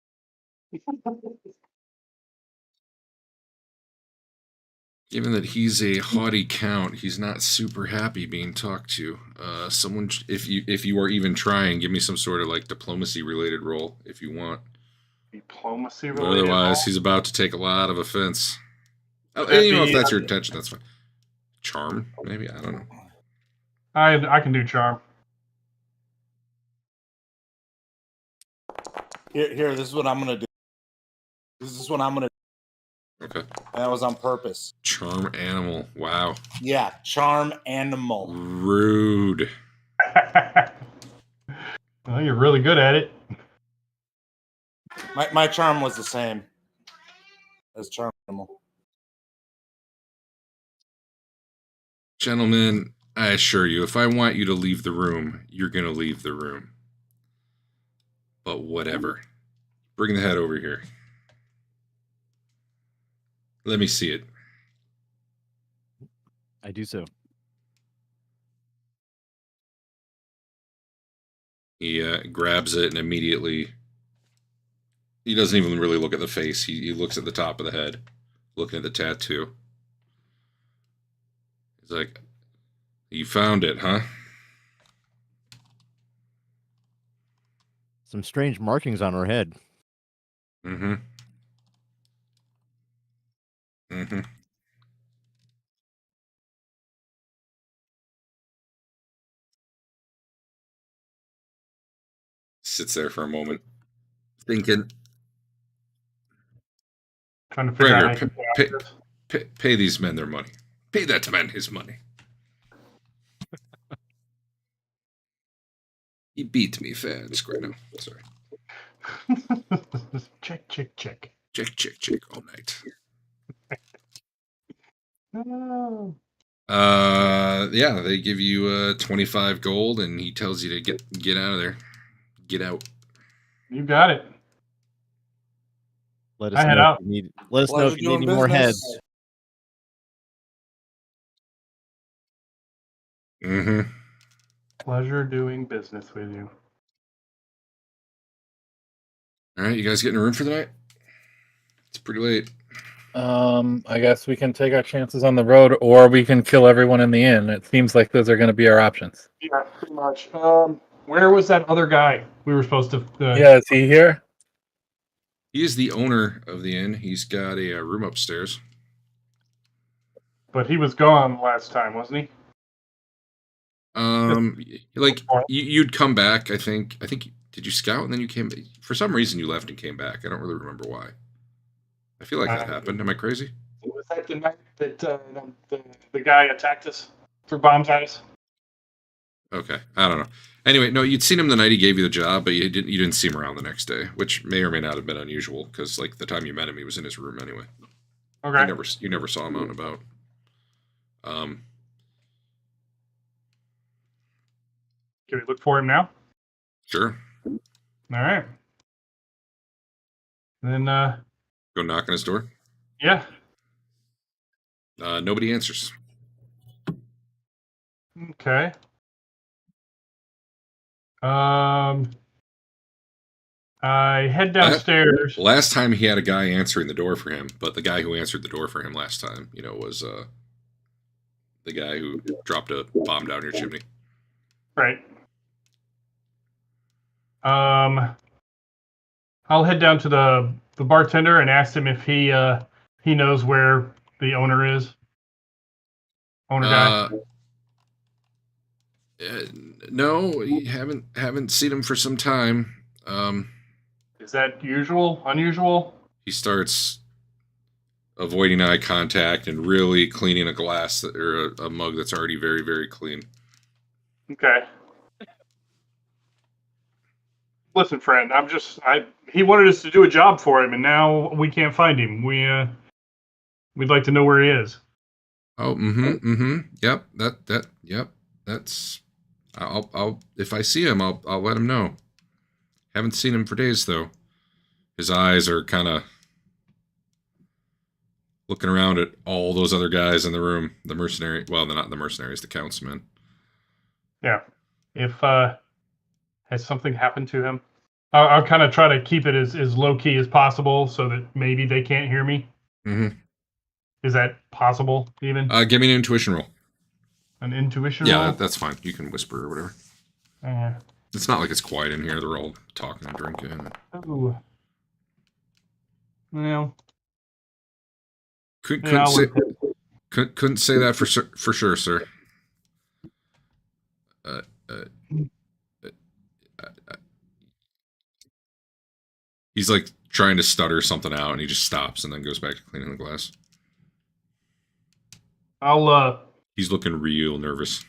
Given that he's a haughty count, he's not super happy being talked to. Someone, if you are even trying, give me some sort of like diplomacy related role if you want. Diplomacy But related. otherwise, he's about to take a lot of offense. Oh, That'd you know, if be, that's your intention, that's fine. Charm, maybe, I don't know. I can do charm. Here, this is what I'm gonna do. This is what I'm gonna do. Okay. And that was on purpose. Charm animal. Wow. Yeah, charm animal. Rude. Well, you're really good at it. My charm was the same as charm animal. Gentlemen, I assure you, if I want you to leave the room, you're going to leave the room. But whatever. Bring the head over here. Let me see it. I do so. He grabs it and immediately... He doesn't even really look at the face. He looks at the top of the head, looking at the tattoo. He's like, you found it, huh? Some strange markings on her head. Mm-hmm. Mm-hmm. Sits there for a moment, thinking, Trying to figure out how Gregor, you can get out of this. pay these men their money. Pay that man his money. He beat me fair and square now. Sorry. Check. Check all night. Oh. Yeah, they give you 25 gold, and he tells you to get out of there. Get out. You got it. Let I us head know out. if you need. Let us know Pleasure if you need doing any more business. heads. Mm-hmm. Pleasure doing business with you. All right, you guys getting a room for the night? It's pretty late. I guess we can take our chances on the road, or we can kill everyone in the inn. It seems like those are going to be our options. Yeah, pretty much. Where was that other guy we were supposed to? Yeah, is he here? He is the owner of the inn. He's got a room upstairs. But he was gone last time, wasn't he? Like you'd come back. I think. Did you scout and then you came? For some reason, you left and came back. I don't really remember why. I feel like that happened. Am I crazy? Was that the night that the guy attacked us, threw bombs at us? Okay, I don't know. Anyway, no, you'd seen him the night he gave you the job, but you didn't see him around the next day, which may or may not have been unusual because like the time you met him, he was in his room anyway. Okay. You never saw him out and about. Can we look for him now? Sure. All right. Then, Go knock on his door. yeah. Nobody answers. Okay. I head downstairs. Last time he had a guy answering the door for him, but the guy who answered the door for him last time, was the guy who dropped a bomb down your chimney. Right. I'll head down to the bartender and ask him if he knows where the owner is. Owner guy. No, you haven't seen him for some time. Is that usual? Unusual? He starts avoiding eye contact and really cleaning a glass or a mug that's already very, very clean. Okay. Listen, friend, he wanted us to do a job for him, and now we can't find him. We'd like to know where he is. Oh, Yep, yep. That's. I'll if I see him, I'll let him know. Haven't seen him for days though. His eyes are kind of looking around at all those other guys in the room. The mercenary. Well, they're not the mercenaries. The councilmen. Yeah. If has something happened to him, I'll kind of try to keep it as low key as possible, so that maybe they can't hear me. Mm-hmm. Is that possible? Even give me an intuition roll. an intuition Yeah, roll? that's fine. You can whisper or whatever. It's not like it's quiet in here. They're all talking and drinking. Ooh. Well, Couldn't say that for sure, sir. He's like trying to stutter something out, and he just stops and then goes back to cleaning the glass. He's looking real nervous.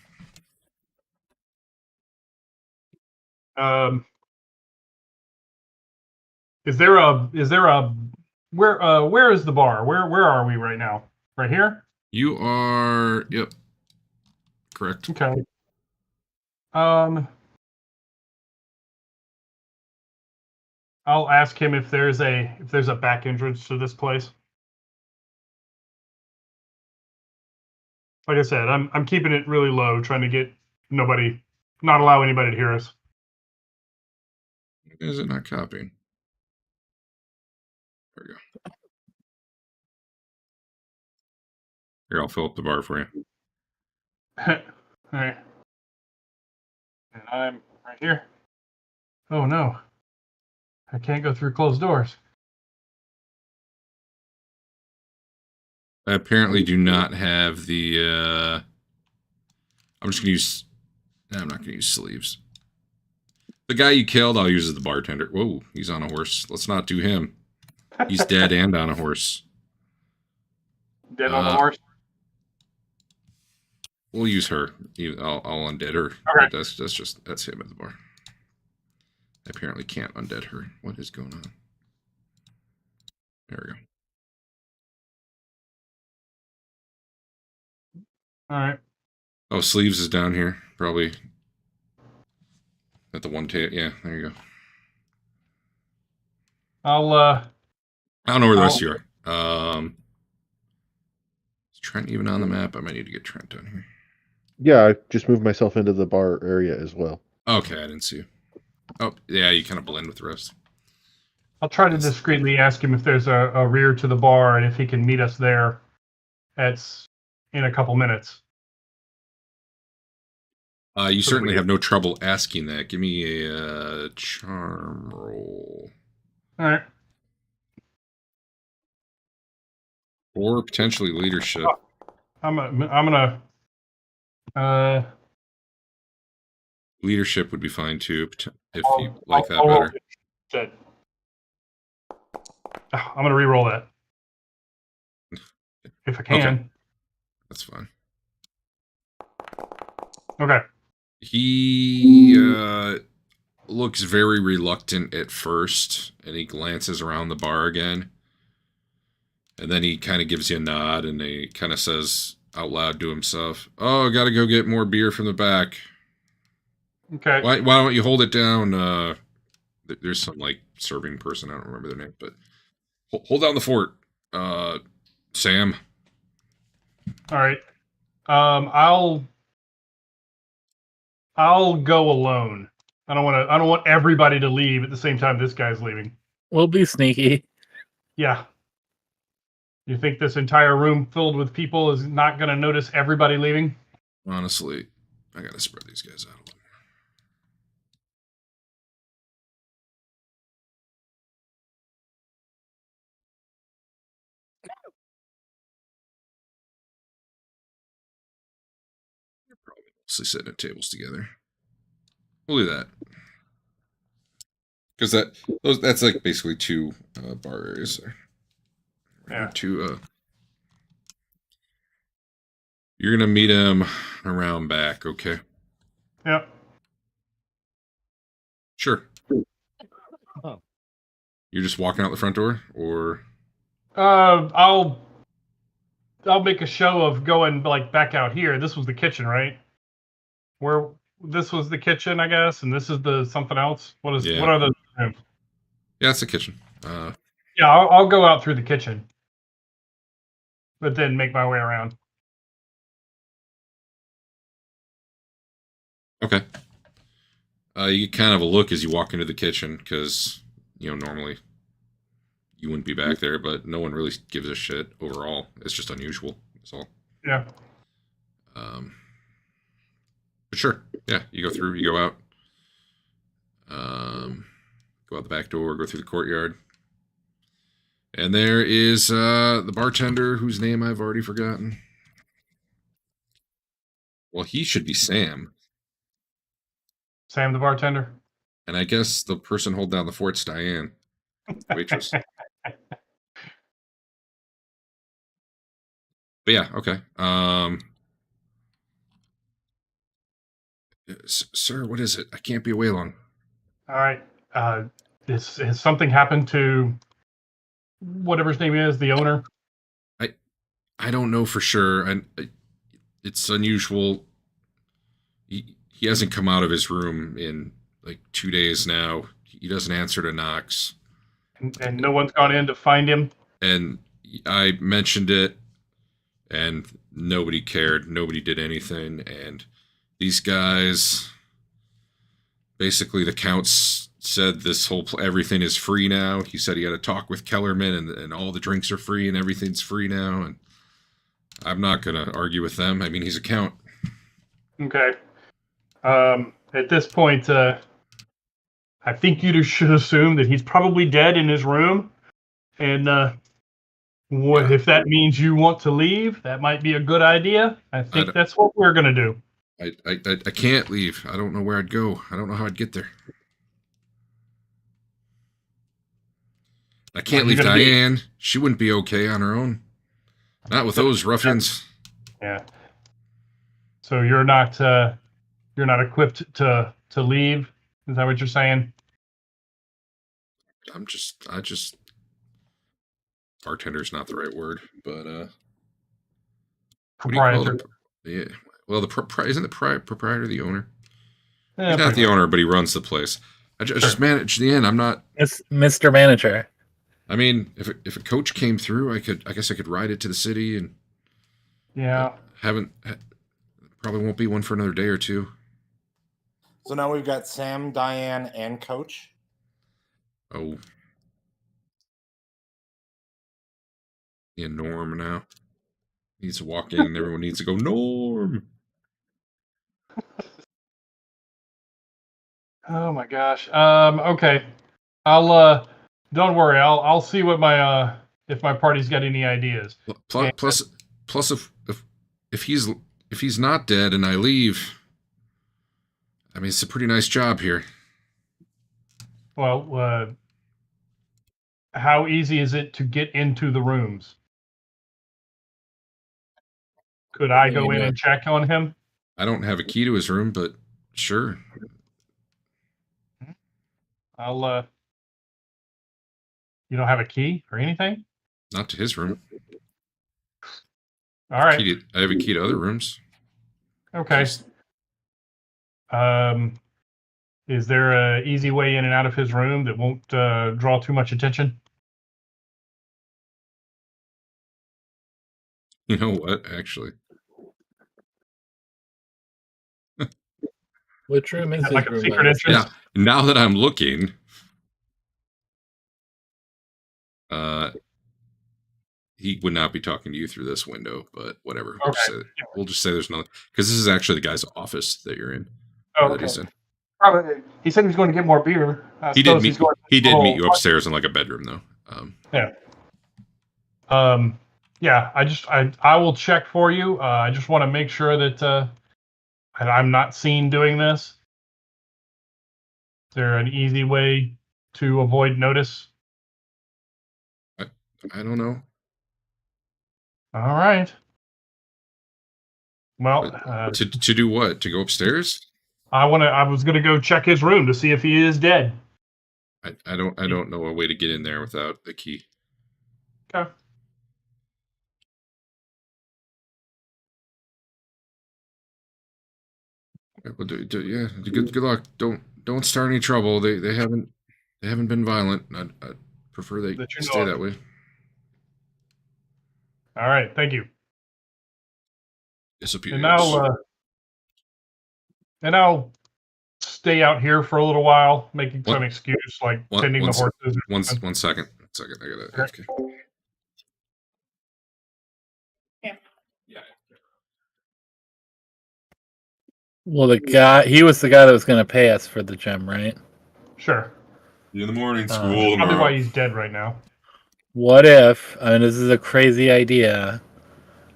Is there a where is the bar? Where are we right now? Right here? You are, yep. Correct. Okay. I'll ask him if there's a back entrance to this place. Like I said, I'm keeping it really low, trying to get not allow anybody to hear us. Is it not copying? There we go. Here, I'll fill up the bar for you. All right. And I'm right here. Oh no. I can't go through closed doors. I apparently do not have the, I'm just going to use, I'm not going to use sleeves. The guy you killed, I'll use as the bartender. Whoa, he's on a horse. Let's not do him. He's dead and on a horse. Dead on the horse? We'll use her. I'll undead her. Okay. That's him at the bar. I apparently can't undead her. What is going on? There we go. All right. Oh, sleeves is down here. Probably at the one table. Yeah, there you go. I don't know where the rest of you are. Is Trent even on the map? I might need to get Trent down here. Yeah, I just moved myself into the bar area as well. Okay, I didn't see you. Oh, yeah, you kind of blend with the rest. I'll try to discreetly ask him if there's a rear to the bar and if he can meet us there. In a couple minutes. You certainly have no trouble asking that. Give me a charm roll. All right. Or potentially leadership. I'm gonna. Leadership would be fine too, if you like that better. I'm gonna re-roll that if I can. Okay. That's fine. Okay. He looks very reluctant at first, and he glances around the bar again. And then he kind of gives you a nod, and he kind of says out loud to himself, "Oh, I got to go get more beer from the back." Okay. Why don't you hold it down? There's some like serving person, I don't remember their name, but hold down the fort, Sam. All right. I'll go alone. I don't want everybody to leave at the same time this guy's leaving. We'll be sneaky. Yeah. You think this entire room filled with people is not going to notice everybody leaving? Honestly, I gotta spread these guys out a little. You're probably mostly sitting at tables together. We'll do that. Because that's like basically two bar areas there. Yeah. Two. You're gonna meet him around back, okay? Yep. Sure. Oh. You're just walking out the front door, or I'll make a show of going like back out here. This was the kitchen, right? Where this was the kitchen, I guess, and this is the something else. What is? Yeah. What are those rooms? yeah, it's the kitchen. Yeah, I'll go out through the kitchen, but then make my way around. Okay. You get kind of a look as you walk into the kitchen because normally you wouldn't be back there, but no one really gives a shit overall. It's just unusual. That's all. Yeah. But sure, yeah, you go through, you go out, go out the back door, go through the courtyard, and there is the bartender whose name I've already forgotten. Well, he should be Sam, Sam the bartender. and I guess the person holding down the fort's Diane, waitress. But yeah, okay. Sir, what is it? I can't be away long. All right. Has something happened to whatever his name is, the owner? I don't know for sure, and it's unusual. He hasn't come out of his room in like 2 days now. He doesn't answer to knocks, And no one's gone in to find him. and I mentioned it, and nobody cared. Nobody did anything, and these guys, basically, the Count's said this whole everything is free now. He said he had a talk with Kellerman, and all the drinks are free and everything's free now. And I'm not gonna argue with them. I mean, he's a Count. Okay. At this point, I think you should assume that he's probably dead in his room. And if that means you want to leave, that might be a good idea. I think that's what we're gonna do. I can't leave. I don't know where I'd go. I don't know how I'd get there. I can't leave Diane. She wouldn't be okay on her own. Not with those ruffians. Yeah. So you're not equipped to leave. Is that what you're saying? I just bartender's not the right word, but what do you call Proprietor. it? Yeah. Well, isn't the proprietor the owner? Yeah, He's not pretty the much. owner, but he runs the place. I just manage the inn. I'm not. It's Mr. Manager. I mean, if a coach came through, I guess I could ride it to the city, and Yeah. probably won't be one for another day or two. So now we've got Sam, Diane, and Coach. Oh, yeah, Norm now needs to walk in, and everyone needs to go Norm. Oh my gosh. Okay. I'll don't worry. I'll see what my if my party's got any ideas. Plus, if he's not dead and I leave, I mean, it's a pretty nice job here. Well, how easy is it to get into the rooms? Could I go in and check on him? I don't have a key to his room, but sure. I'll you don't have a key or anything? Not to his room. All right. I have a key to other rooms. Okay. Is there a easy way in and out of his room that won't draw too much attention? You know what? Actually, Which room is Like his a room? secret entrance? yeah. Now that I'm looking, he would not be talking to you through this window, but whatever. Okay. We'll just say there's no, because this is actually the guy's office that you're in. Oh, or that okay. he's in. Probably. He said he was going to get more beer. I He suppose did he's going. meet you upstairs in like a bedroom though. Yeah. Yeah. I will check for you. I just want to make sure that I'm not seen doing this. Is there an easy way to avoid notice? I don't know. All right. Well, To do what? To go upstairs? I was gonna go check his room to see if he is dead. I don't know a way to get in there without the key. Okay. Well, good luck. Don't start any trouble. They haven't been violent. I'd prefer they That you know stay of. that way. All right. Thank you. Disappears. And I'll stay out here for a little while, making some excuse like tending the horses. One second. I gotta. Okay. Yeah. Well, he was the guy that was going to pay us for the gem, right? Sure. In the morning, school Probably tomorrow. why he's dead right now. What if, I mean, this is a crazy idea,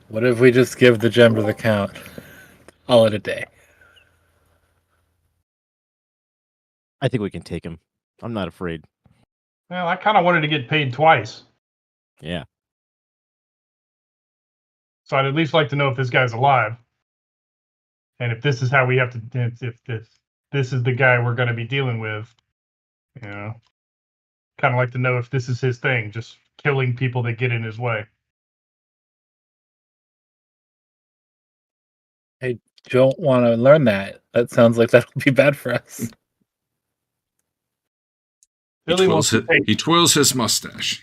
what if we just give the gem to the Count? Call it a day. I think we can take him. I'm not afraid. Well, I kind of wanted to get paid twice. Yeah. So I'd at least like to know if this guy's alive. And if this is how we have to, if this is the guy we're going to be dealing with, you know, kind of like to know if this is his thing, just killing people that get in his way. I don't want to learn that. That sounds like that'll be bad for us. He twirls his mustache.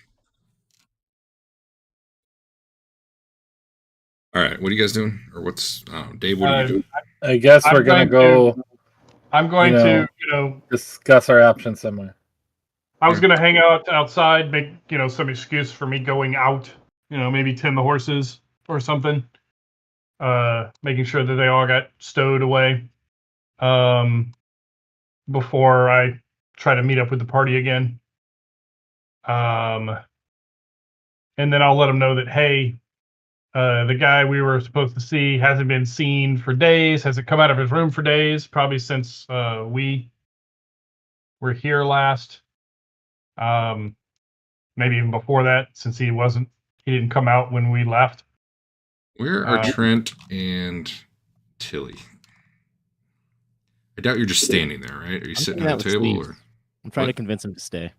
All right, what are you guys doing? Or what's Dave? What are you doing? I guess we're going to go. I'm going to discuss our options somewhere. I was going to hang out outside, make some excuse for me going out. Maybe tend the horses or something. Making sure that they all got stowed away. Before I try to meet up with the party again. And then I'll let them know that, hey, the guy we were supposed to see hasn't been seen for days, hasn't come out of his room for days, probably since we were here last. Maybe even before that, since he didn't come out when we left. Where are Trent and Tilly? I doubt you're just standing there, right? Are you sitting at the table? Or? I'm trying to convince him to stay.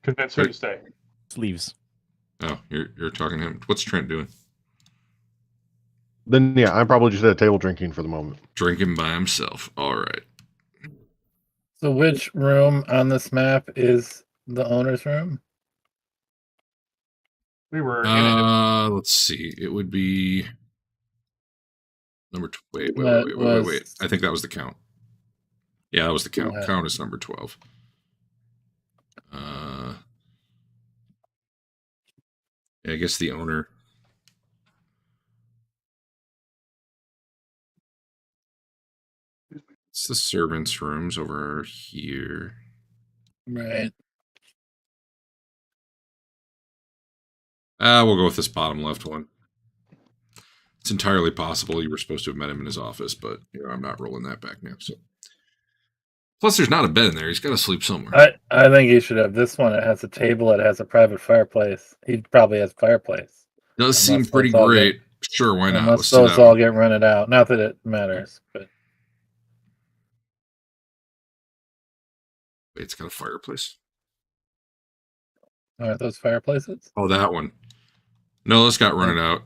Convince her to stay. Sleeves. Oh, you're talking to him. What's Trent doing? Then yeah, I'm probably just at a table drinking for the moment. Drinking by himself. All right. So which room on this map is the owner's room? We were in it. Let's see. It would be number wait. I think that was the Count. Yeah, that was the Count. Count is number 12. I guess the owner. It's the servants' rooms over here. Right. We'll go with this bottom left one. It's entirely possible you were supposed to have met him in his office, but I'm not rolling that back now. So, plus, there's not a bed in there. He's got to sleep somewhere. I think he should have this one. It has a table. It has a private fireplace. He probably has fireplace. Does seem pretty great. Sure, why not? Unless those all get rented out. Not that it matters, but wait, it's got a fireplace. Aren't those fireplaces? Oh, that one. No, this got rented out.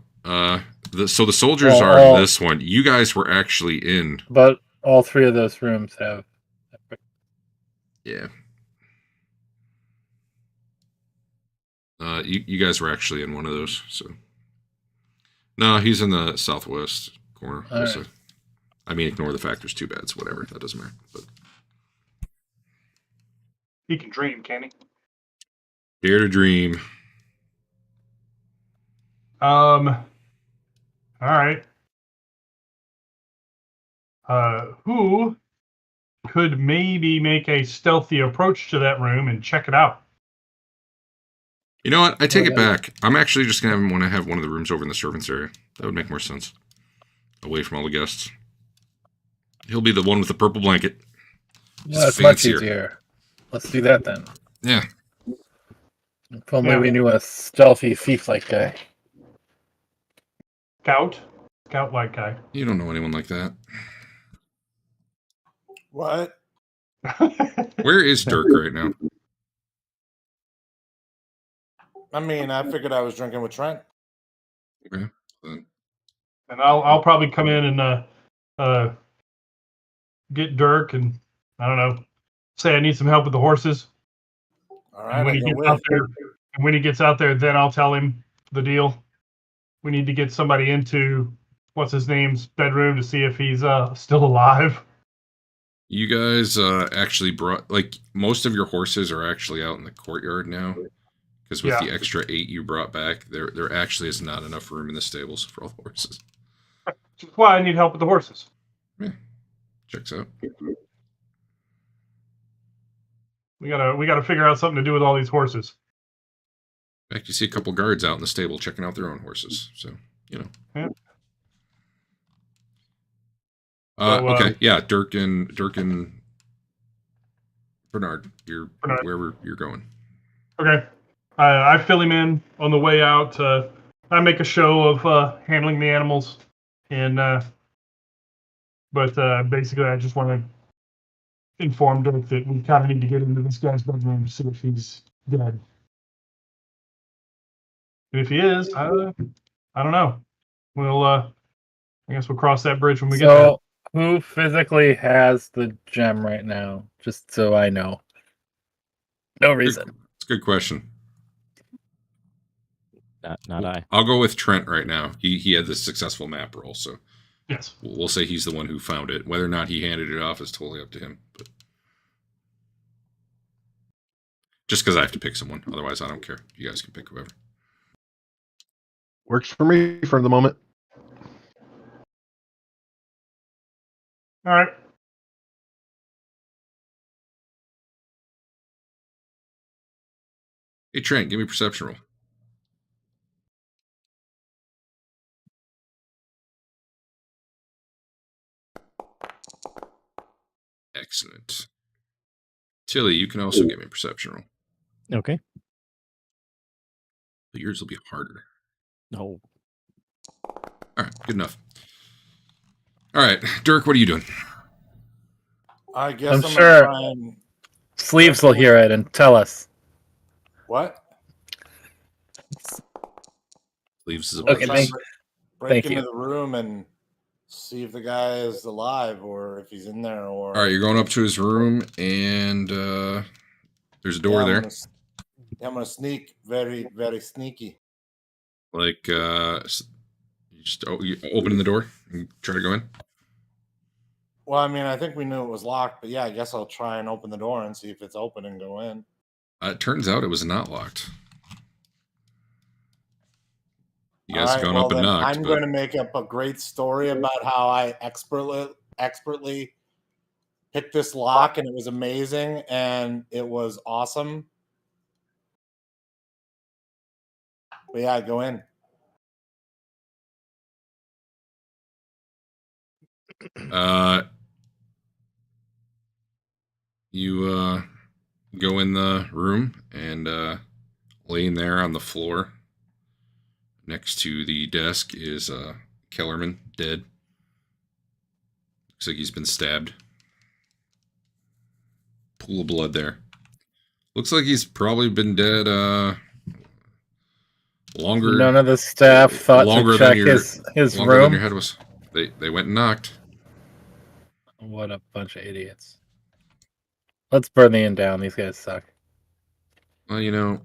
So the soldiers are in this one. You guys were actually in. But all three of those rooms have. Yeah. You guys were actually in one of those. So. No, he's in the southwest corner. Right. I mean, ignore the fact there's two beds. Whatever, that doesn't matter. But he can dream, can he? Dare to dream. All right. Who could maybe make a stealthy approach to that room and check it out? You know what? I take it back. I'm actually just gonna want to have one of the rooms over in the servants area. That would make more sense. Away from all the guests. He'll be the one with the purple blanket. Well, that's much fancier. easier. Let's do that then. Yeah. If only Yeah. we knew a stealthy thief-like guy. Scout-like guy. You don't know anyone like that. What? Where is Dirk right now? I mean, I figured I was drinking with Trent. Okay. Then And I'll probably come in and get Dirk and I don't know, say I need some help with the horses. All And right, when I he go gets with. out there, and when he gets out there, then I'll tell him the deal. We need to get somebody into what's his name's bedroom to see if he's still alive. you guys actually brought most of your horses are actually out in the courtyard now. Because with Yeah. the extra 8 you brought back, there actually is not enough room in the stables for all the horses. Which is why I need help with the horses. Yeah. Checks out. We gotta figure out something to do with all these horses. In fact, you see a couple guards out in the stable checking out their own horses. So, you know. Yeah. Okay, yeah, Dirk and Bernard, you're Bernard. wherever you're going. Okay. I fill him in on the way out. I make a show of handling the animals, and but basically, I just want to inform Dirk that we kind of need to get into this guy's bedroom to see if he's dead. And if he is, I don't know. We'll I guess we'll cross that bridge when we get there. So, who physically has the gem right now? Just so I know. No reason. It's a good question. Not I. I'll go with Trent right now. He had the successful map roll, so Yes. we'll say he's the one who found it. Whether or not he handed it off is totally up to him. But just because I have to pick someone, otherwise I don't care. You guys can pick whoever. Works for me for the moment. All right. Hey Trent, give me a perception roll. Excellent. Tilly, you can also give me a perception roll. Okay. But yours will be harder. No. All right, good enough. All right, Dirk, what are you doing? I guess I'm I'm sure- gonna try and Sleeves will hear it and tell us. what? Leaves is a Okay, buzz. Break Thank into you. the room and see if the guy is alive or if he's in there or. All right, you're going up to his room, and there's a door I'm there. I'm gonna sneak, very, very sneaky. Like, you you open the door and try to go in. Well, I mean, I think we knew it was locked, but yeah, I guess I'll try and open the door and see if it's open and go in. It turns out it was not locked. You guys All have right, gone well, up and then knocked. I'm but going to make up a great story about how I expertly picked this lock, and it was amazing, and it was awesome. But yeah, go in. You go in the room, and laying there on the floor next to the desk is Kellerman, dead. Looks like he's been stabbed. Pool of blood there. Looks like he's probably been dead longer. None of the staff thought longer to than check your- his longer than room. your head was. They went and knocked. What a bunch of idiots. Let's burn the inn down. These guys suck. Well, you know,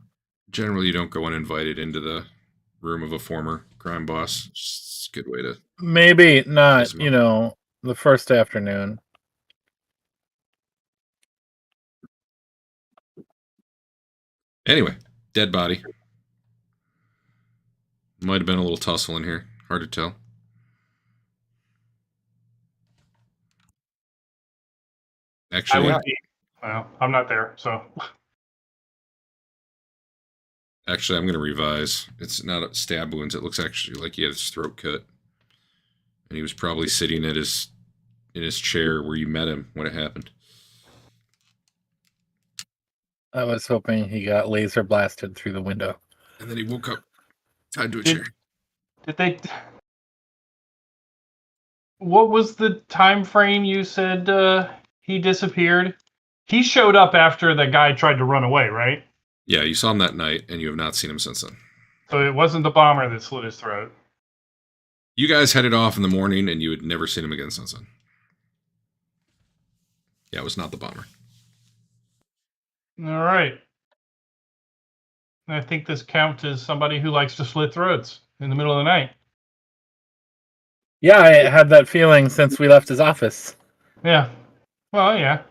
generally you don't go uninvited into the room of a former crime boss. It's a good way to. Maybe not, Yes, Mom. you know, the first afternoon. Anyway, dead body. Might have been a little tussle in here. Hard to tell. I Actually, would be. Well, I'm not there, so I'm going to revise. It's not a stab wounds. It looks actually like he had his throat cut, and he was probably sitting in his chair where you met him when it happened. I was hoping he got laser blasted through the window. And then he woke up tied to a chair. did they? What was the time frame you said he disappeared? He showed up after the guy tried to run away, right? Yeah, you saw him that night, and you have not seen him since then. So it wasn't the bomber that slit his throat. You guys headed off in the morning, and you had never seen him again since then. Yeah, it was not the bomber. All right. I think this count is somebody who likes to slit throats in the middle of the night. Yeah, I had that feeling since we left his office. Yeah. Well, yeah.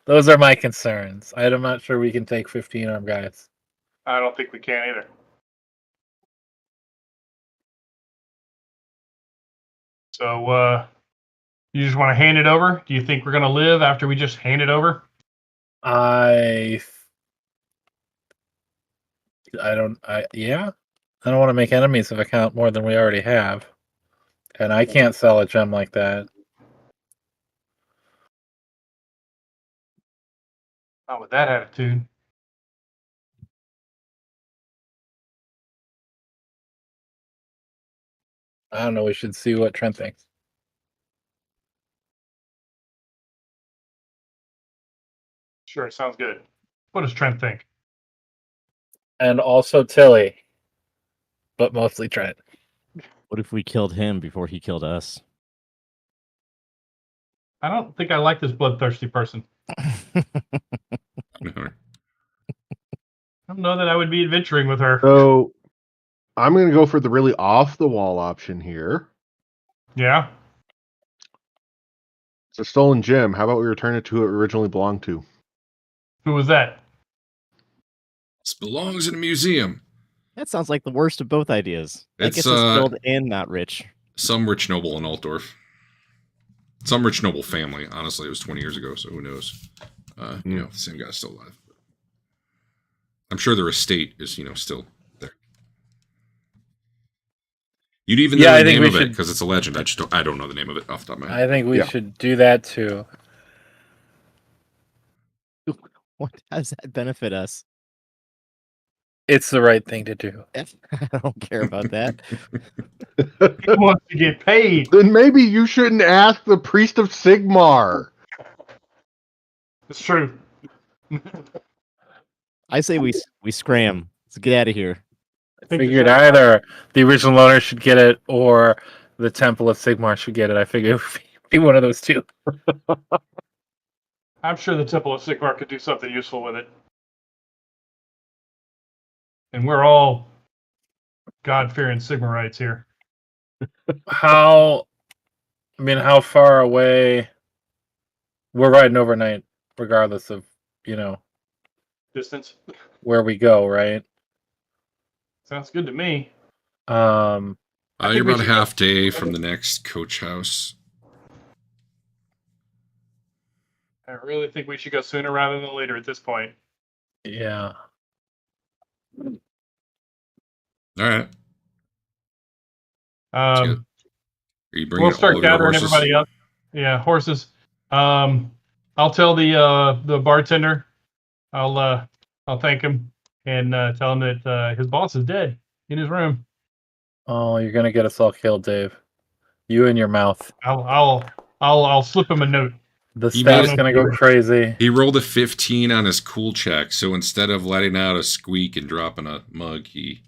Those are my concerns. I'm not sure we can take 15 armed guys. I don't think we can either. So, you just want to hand it over? Do you think we're going to live after we just hand it over? I don't want to make enemies of a count more than we already have. And I can't sell a gem like that. Not with that attitude. I don't know. We should see what Trent thinks. Sure, sounds good. What does Trent think? And also Tilly. But mostly Trent. What if we killed him before he killed us? I don't think I like this bloodthirsty person. I don't know that I would be adventuring with her. So I'm going to go for the really off the wall option here. Yeah. It's a stolen gem. How about we return it to who it originally belonged to? Who was that? This belongs in a museum. That sounds like the worst of both ideas. That It's, gets us killed and not rich. Some rich noble in Altdorf. Some rich noble family. Honestly, it was 20 years ago, so who knows? You know, the same guy's still alive. I'm sure their estate is, still there. You'd even know the name of it because it's a legend. I don't know the name of it off the top of my head. I think we should do that too. How does that benefit us? It's the right thing to do. I don't care about that. He wants to get paid. Then maybe you shouldn't ask the priest of Sigmar. It's true. I say we scram. Let's get out of here. I figured either the original owner should get it or the Temple of Sigmar should get it. I figured it would be one of those two. I'm sure the Temple of Sigmar could do something useful with it. And we're all God-fearing Sigmarites here. How far away? We're riding overnight, regardless of, Distance. where we go, right? Sounds good to me. You're about a half day from the next coach house. I really think we should go sooner rather than later at this point. Yeah. All right. Are you bringing We'll start all of your gathering horses? everybody up. Yeah, horses. I'll tell the bartender. I'll thank him and tell him that his boss is dead in his room. Oh, you're gonna get us all killed, Dave. You and your mouth. I'll slip him a note. The staff's gonna go crazy. He rolled a 15 on his cool check, so instead of letting out a squeak and dropping a mug, he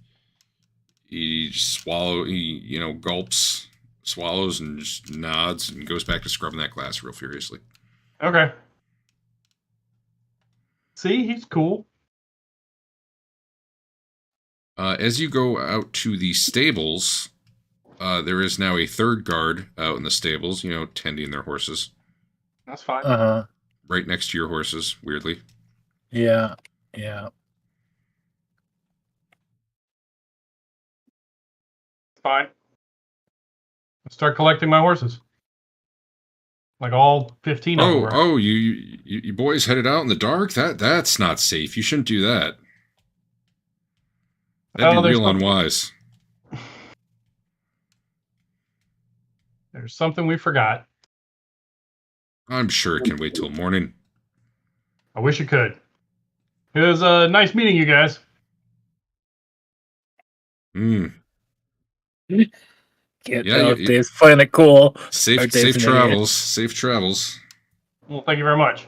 gulps, swallows, and just nods and goes back to scrubbing that glass real furiously. Okay. See, he's cool. As you go out to the stables, there is now a third guard out in the stables, tending their horses. That's fine. Right next to your horses, weirdly. Yeah. fine. Let's start collecting my horses. Like all 15 of them. Oh, Are. oh, you boys headed out in the dark? That's not safe. You shouldn't do that. That'd be real unwise. There's something we forgot. I'm sure it can wait till morning. I wish it could. It was nice meeting you guys. Hmm. Can't Yeah, tell you- if Dave's playing it cool. Or Safe Dave's an travels. Safe travels. Well, thank you very much.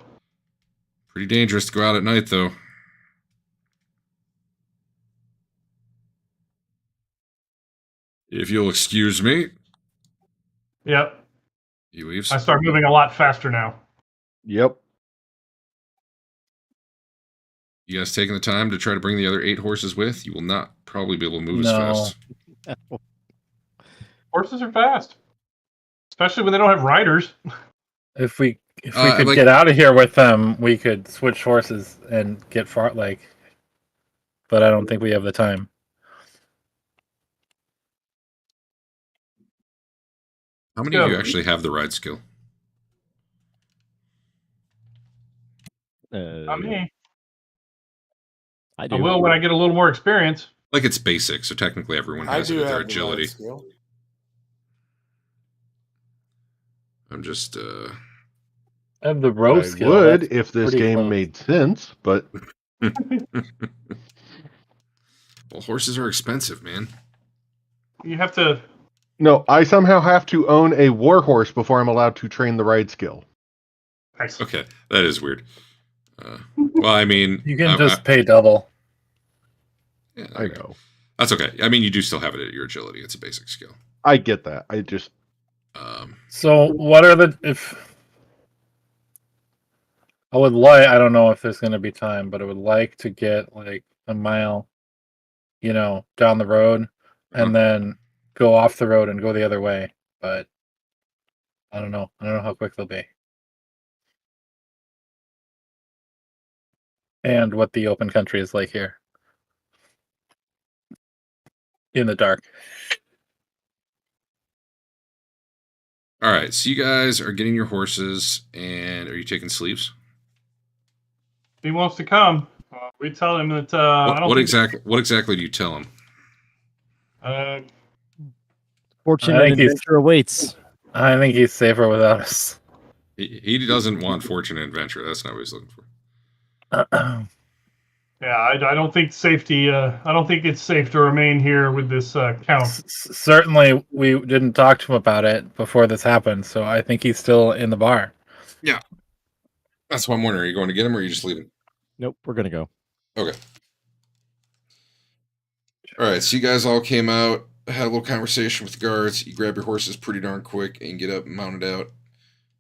Pretty dangerous to go out at night, though. If you'll excuse me. Yep. He leaves. I start moving a lot faster now. Yep. You guys taking the time to try to bring the other 8 horses with? You will not probably be able to move as No. fast. Horses are fast, especially when they don't have riders. If we could like- get out of here with them, we could switch horses and get far. But I don't think we have the time. How many of you go. actually have the ride skill? Not me. I do. I will when I get a little more experience. Like it's basic, so technically everyone I has it do with their have the agility. right skill. I'm just I have the I row skill. would That's if this pretty game close. made sense, but well, horses are expensive, man. You have to. no, I somehow have to own a war horse before I'm allowed to train the ride skill. Nice. Okay, that is weird. Well, I mean, You can just pay double. yeah, I know. That's okay. I mean, you do still have it at your agility. It's a basic skill. I get that. I just So what are if I would like, I don't know if there's going to be time, but I would like to get like a mile, down the road and then go off the road and go the other way. But I don't know. I don't know how quick they'll be. And what the open country is like here. In the dark. all right. So you guys are getting your horses, and are you taking sleeves? If he wants to come, we tell him that. I don't What think- exactly do you tell him? Fortune I and think he's- adventure awaits. I think he's safer without us. He doesn't want fortune and adventure. That's not what he's looking for. Yeah, I don't think safety. I don't think it's safe to remain here with this count. Certainly, we didn't talk to him about it before this happened, so I think he's still in the bar. That's what I'm wondering. Are you going to get him, or are you just leaving? Nope, we're gonna go. Okay. All right. So you guys all came out, had a little conversation with the guards. You grab your horses pretty darn quick and get up and mount it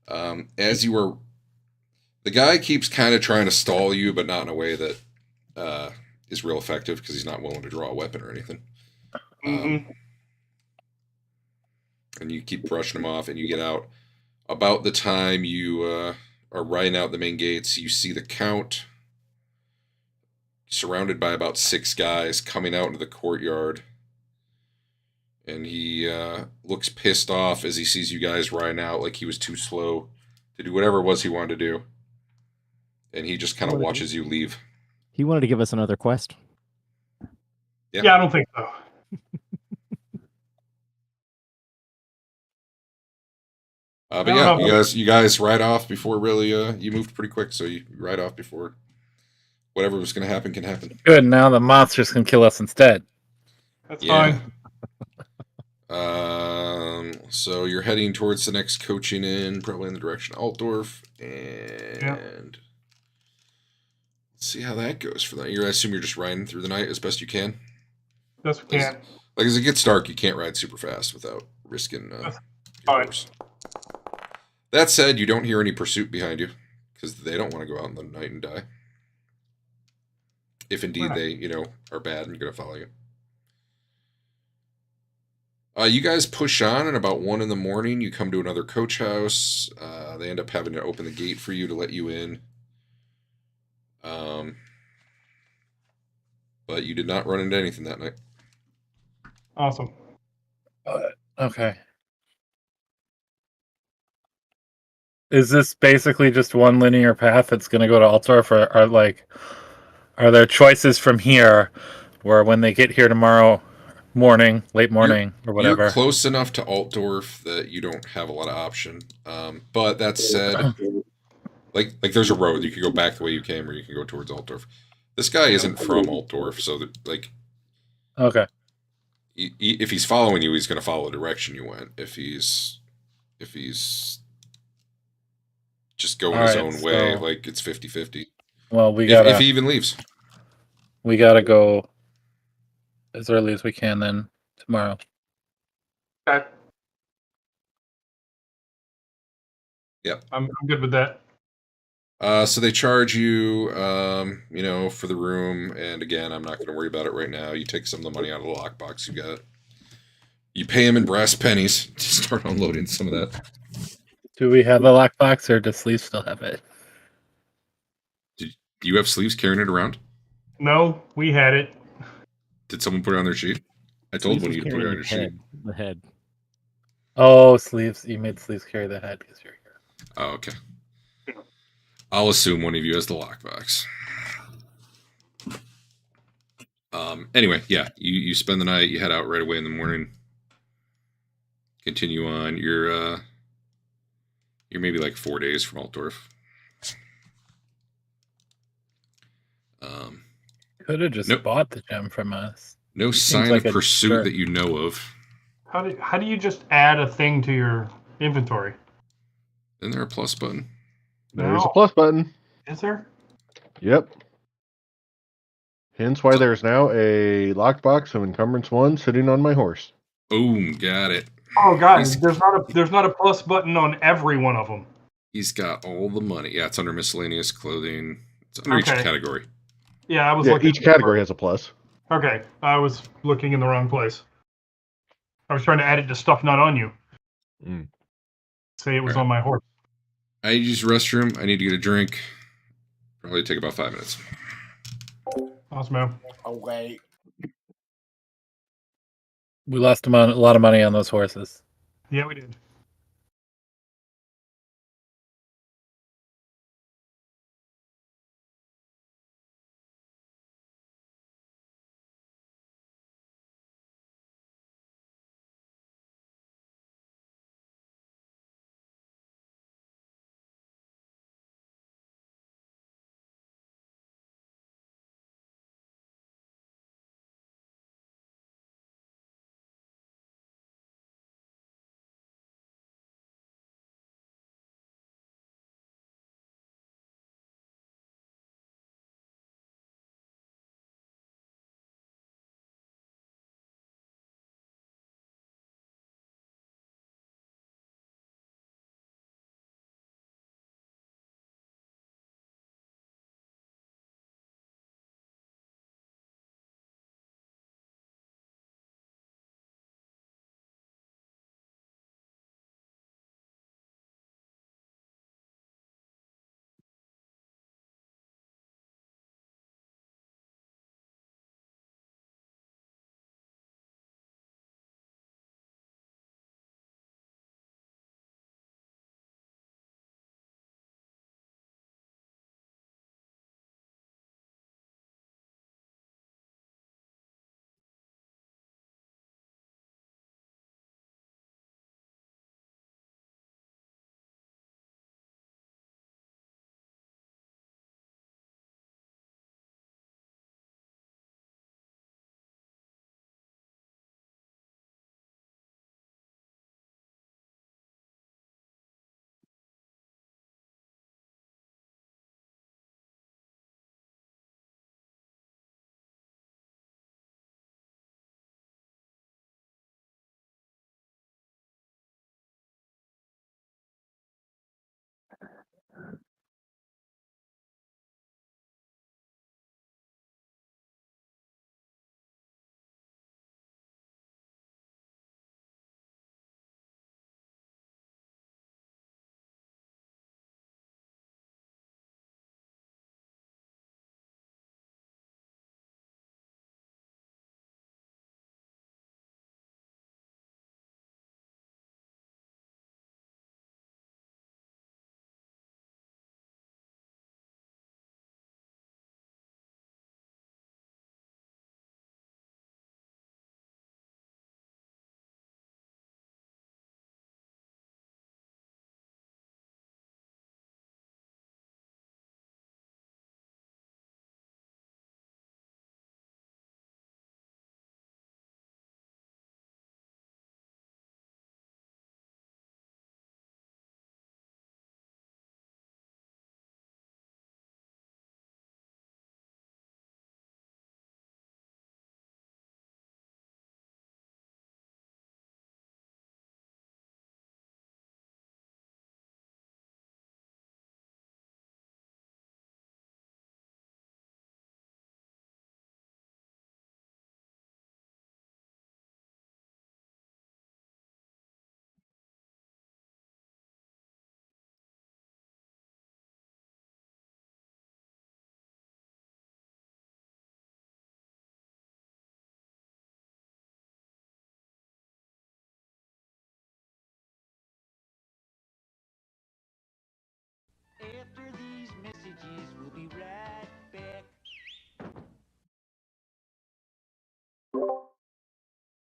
out. As you were, the guy keeps kind of trying to stall you, but not in a way that is real effective because he's not willing to draw a weapon or anything. Mhm. And you keep brushing him off, and you get out. About the time you are riding out the main gates, you see the Count surrounded by about 6 guys coming out into the courtyard. And he looks pissed off as he sees you guys riding out like he was too slow to do whatever it was he wanted to do. And he just kind of watches you leave. He wanted to give us another quest. Yeah, I don't think so. But I yeah, don't know. you guys ride off before really you moved pretty quick, so you ride off before whatever was going to happen can happen. Good, now the monsters can kill us instead. That's Yeah. fine. So you're heading towards the next coaching in, probably in the direction of Altdorf, and let's see how that goes for that. I assume you're just riding through the night as best you can. Yes, we can. Like as it gets dark, you can't ride super fast without risking your fine. horse. That said, you don't hear any pursuit behind you because they don't want to go out in the night and die. If indeed Right. they, are bad and you're going to follow you. You guys push on, and about 1 a.m, you come to another coach house. They end up having to open the gate for you to let you in. But you did not run into anything that night. Awesome. Okay. Is this basically just one linear path that's going to go to Altdorf, or are there choices from here where when they get here tomorrow morning, late morning, or You're whatever? close enough to Altdorf that you don't have a lot of option. But that said, like there's a road you could go back the way you came, or you can go towards Altdorf. This guy isn't from Altdorf, so that, like, Okay. if he's following you, he's going to follow the direction you went. If he's just going All his right, own way, so like it's 50-50. well, we If he gotta even leaves. go as early as we can then tomorrow. Okay. Yep. I'm good with that. So they charge you, for the room, and again, I'm not going to worry about it right now. You take some of the money out of the lockbox you got. You pay him in brass pennies to start unloading some of that. Do we have the lockbox, or does Sleeve still have it? Do you have sleeves carrying it around? No, we had it. Did someone put it on their sheet? I told Sleeves one was of you to put it on carrying your sheet. the head. Oh, Sleeves. You made Sleeves carry the head because you're here. Oh, okay. I'll assume one of you has the lockbox. Anyway, yeah, you spend the night, you head out right away in the morning. Continue on. You're maybe like 4 days from Altdorf. Could have just Nope. bought the gem from us. No He seems sign like of a pursuit jerk. that you know of. How do you just add a thing to your inventory? Isn't there a plus button? There's a No. plus button. Is there? Yep. Hence why there's now a lockbox of encumbrance 1 sitting on my horse. Boom, got it. Oh god, He's- there's not a plus button on every one of them. He's got all the money. Yeah, it's under miscellaneous clothing. It's under each Okay. category. Yeah, I was Yeah, looking. each category has a plus. Okay, I was looking in the wrong place. I was trying to add it to stuff not on you. Mm. Say it was All right. on my horse. I need to use the restroom. I need to get a drink. Probably take about 5 minutes. Awesome, man. Okay. We lost a lot of money on those horses. Yeah, we did.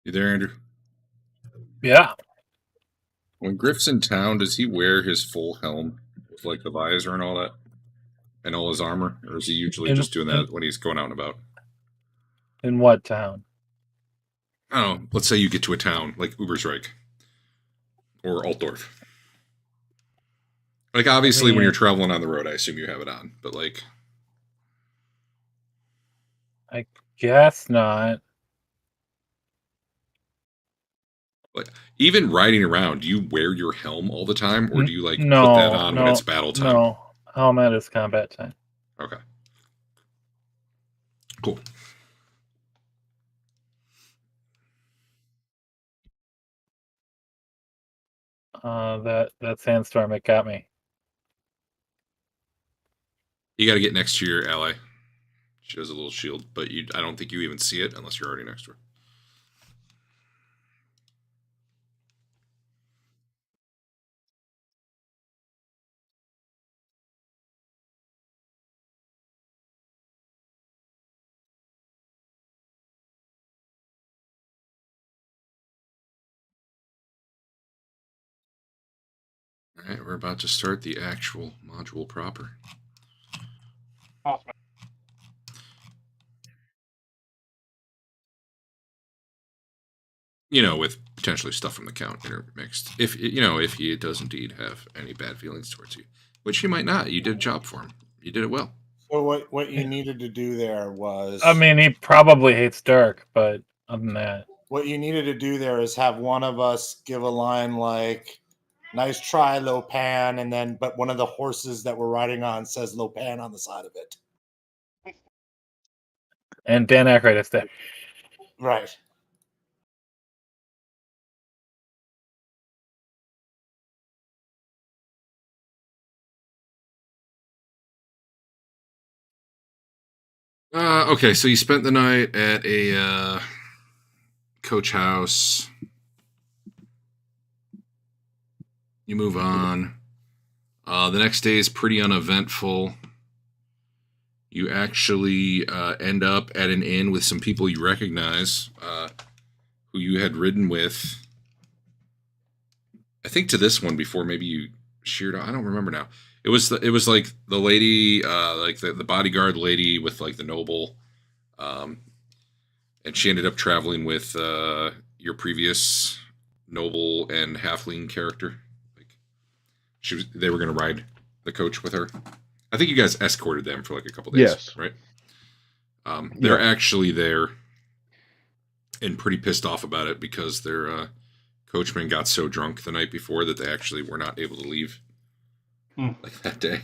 You there, Andrew? Yeah. When Griff's in town, does he wear his full helm with like the visor and all that, and all his armor, or is he usually just doing that when he's going out and about? In what town? Oh, let's say you get to a town like Ubersreich or Altdorf. Like obviously, when you're traveling on the road, I assume you have it on, but like, I guess not. like even riding around, do you wear your helm all the time, or do you like No, put that on when no, it's battle time? No, helmet is combat time. Okay. Cool. That sandstorm, it got me. You got to get next to your ally. She has a little shield, but I don't think you even see it unless you're already next to her. All right, we're about to start the actual module proper. Awesome. You know, with potentially stuff from the count intermixed. If if he does indeed have any bad feelings towards you, which he might not. You did a job for him. You did it well. So what you needed to do there was, I mean, he probably hates Dirk, but other than that, what you needed to do there is have one of us give a line like, "Nice try, Lopan," and then but one of the horses that we're riding on says Lopan on the side of it. and Dan Aykroyd is there. Right. Okay, so you spent the night at a coach house. You move on. The next day is pretty uneventful. You actually end up at an inn with some people you recognize, who you had ridden with. I think to this one before. Maybe you sheared. I don't remember now. It was like the lady, like the bodyguard lady with like the noble, and she ended up traveling with your previous noble and halfling character. Like they were going to ride the coach with her. I think you guys escorted them for like a couple days, Yes. right? They're actually there and pretty pissed off about it because their coachman got so drunk the night before that they actually were not able to leave like that day.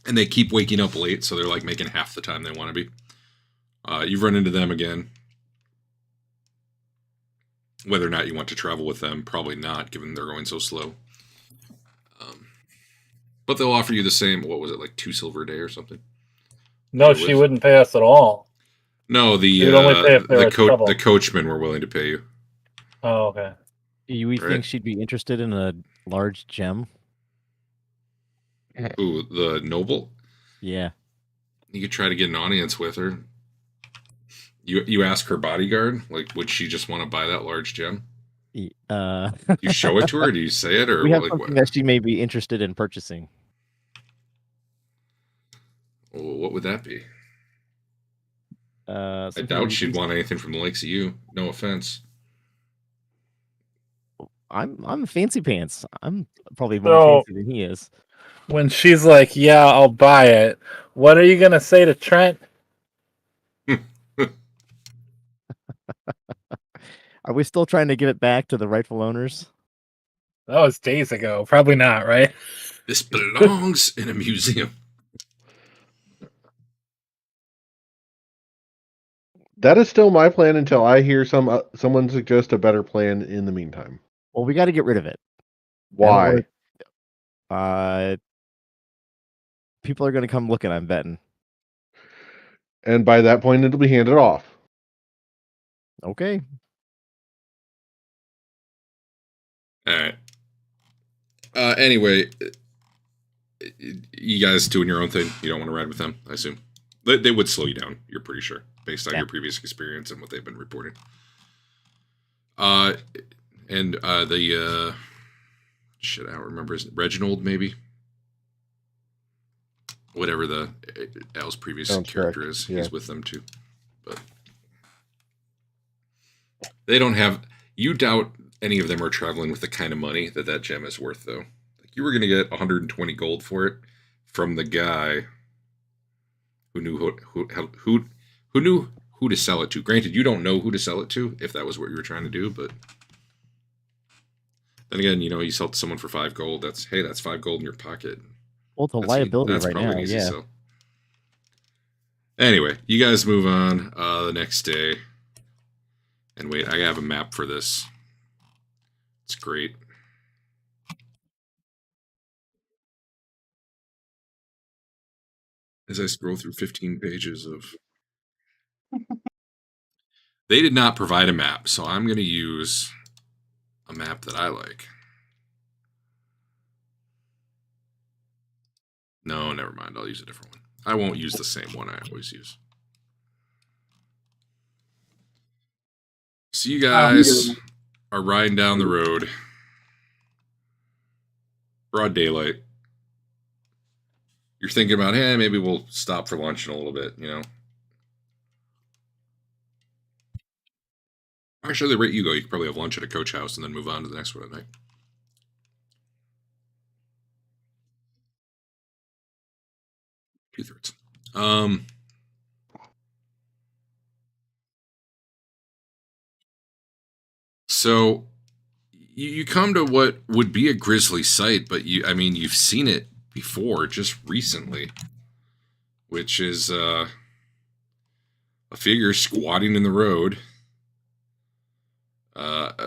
And they keep waking up late, so they're like making half the time they want to be. You've run into them again. Whether or not you want to travel with them, probably not, given they're going so slow. But they'll offer you the same, what was it, like 2 silver a day or something? No, she wouldn't pay us at all. No, the coachmen were willing to pay you. Oh, okay. You think she'd be interested in a large gem? Ooh, the noble? Yeah. You could try to get an audience with her. You ask her bodyguard, like, would she just want to buy that large gem? You show it to her? Do you say it, or we have like, something that she may be interested in purchasing? Well, what would that be? I doubt she'd want anything from the likes of you. No offense. I'm fancy pants. I'm probably more fancy than he is. When she's like, "Yeah, I'll buy it," what are you gonna say to Trent? Are we still trying to give it back to the rightful owners? That was days ago. Probably not, right? This belongs in a museum. That is still my plan until I hear someone suggest a better plan in the meantime. Well, we got to get rid of it. Why? People are going to come looking, I'm betting. And by that point, it'll be handed off. Okay. All right. Anyway, you guys doing your own thing. You don't want to ride with them, I assume. They would slow you down, you're pretty sure, based on your previous experience and what they've been reporting. And the shit, I don't remember his Reginald, maybe. Whatever the Al's previous Sounds character correct, is, yeah. he's with them too. But they don't have. You doubt any of them are traveling with the kind of money that gem is worth, though. Like you were going to get 120 gold for it from the guy who knew who knew who to sell it to. Granted, you don't know who to sell it to if that was what you were trying to do, but then again, you sell it to someone for 5 gold. That's 5 gold in your pocket. Well, it's a That's liability that's right probably now. an easy Yeah. sell. Anyway, you guys move on the next day. And wait, I have a map for this. It's great. As I scroll through 15 pages of... They did not provide a map, so I'm going to use a map that I like. No, never mind. I'll use a different one. I won't use the same one I always use. So you guys are riding down the road. Broad daylight. You're thinking about, hey, maybe we'll stop for lunch in a little bit, Actually, the rate you go, you could probably have lunch at a coach house and then move on to the next one at night. Two-thirds. So you come to what would be a grisly sight, but you've seen it before just recently, which is a figure squatting in the road,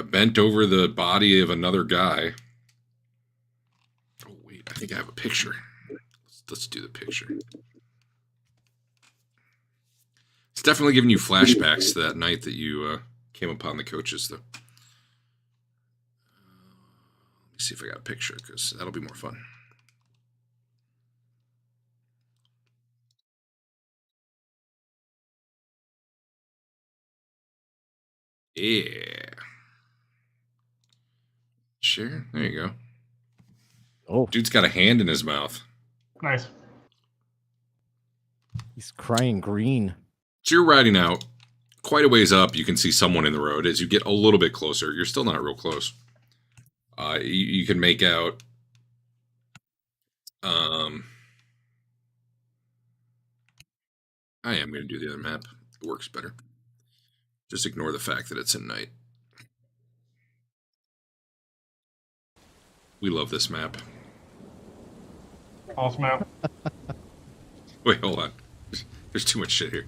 bent over the body of another guy. Oh wait, I think I have a picture. Let's do the picture. It's definitely giving you flashbacks to that night that you came upon the coaches, though. Let me see if I got a picture, because that'll be more fun. Yeah. Share. There you go. Oh, Dude's got a hand in his mouth. Nice. he's crying green. So you're riding out. Quite a ways up, you can see someone in the road. As you get a little bit closer, you're still not real close. You can make out I am going to do the other map. It works better. Just ignore the fact that it's at night. We love this map. Awesome map. Wait, hold on. There's too much shit here.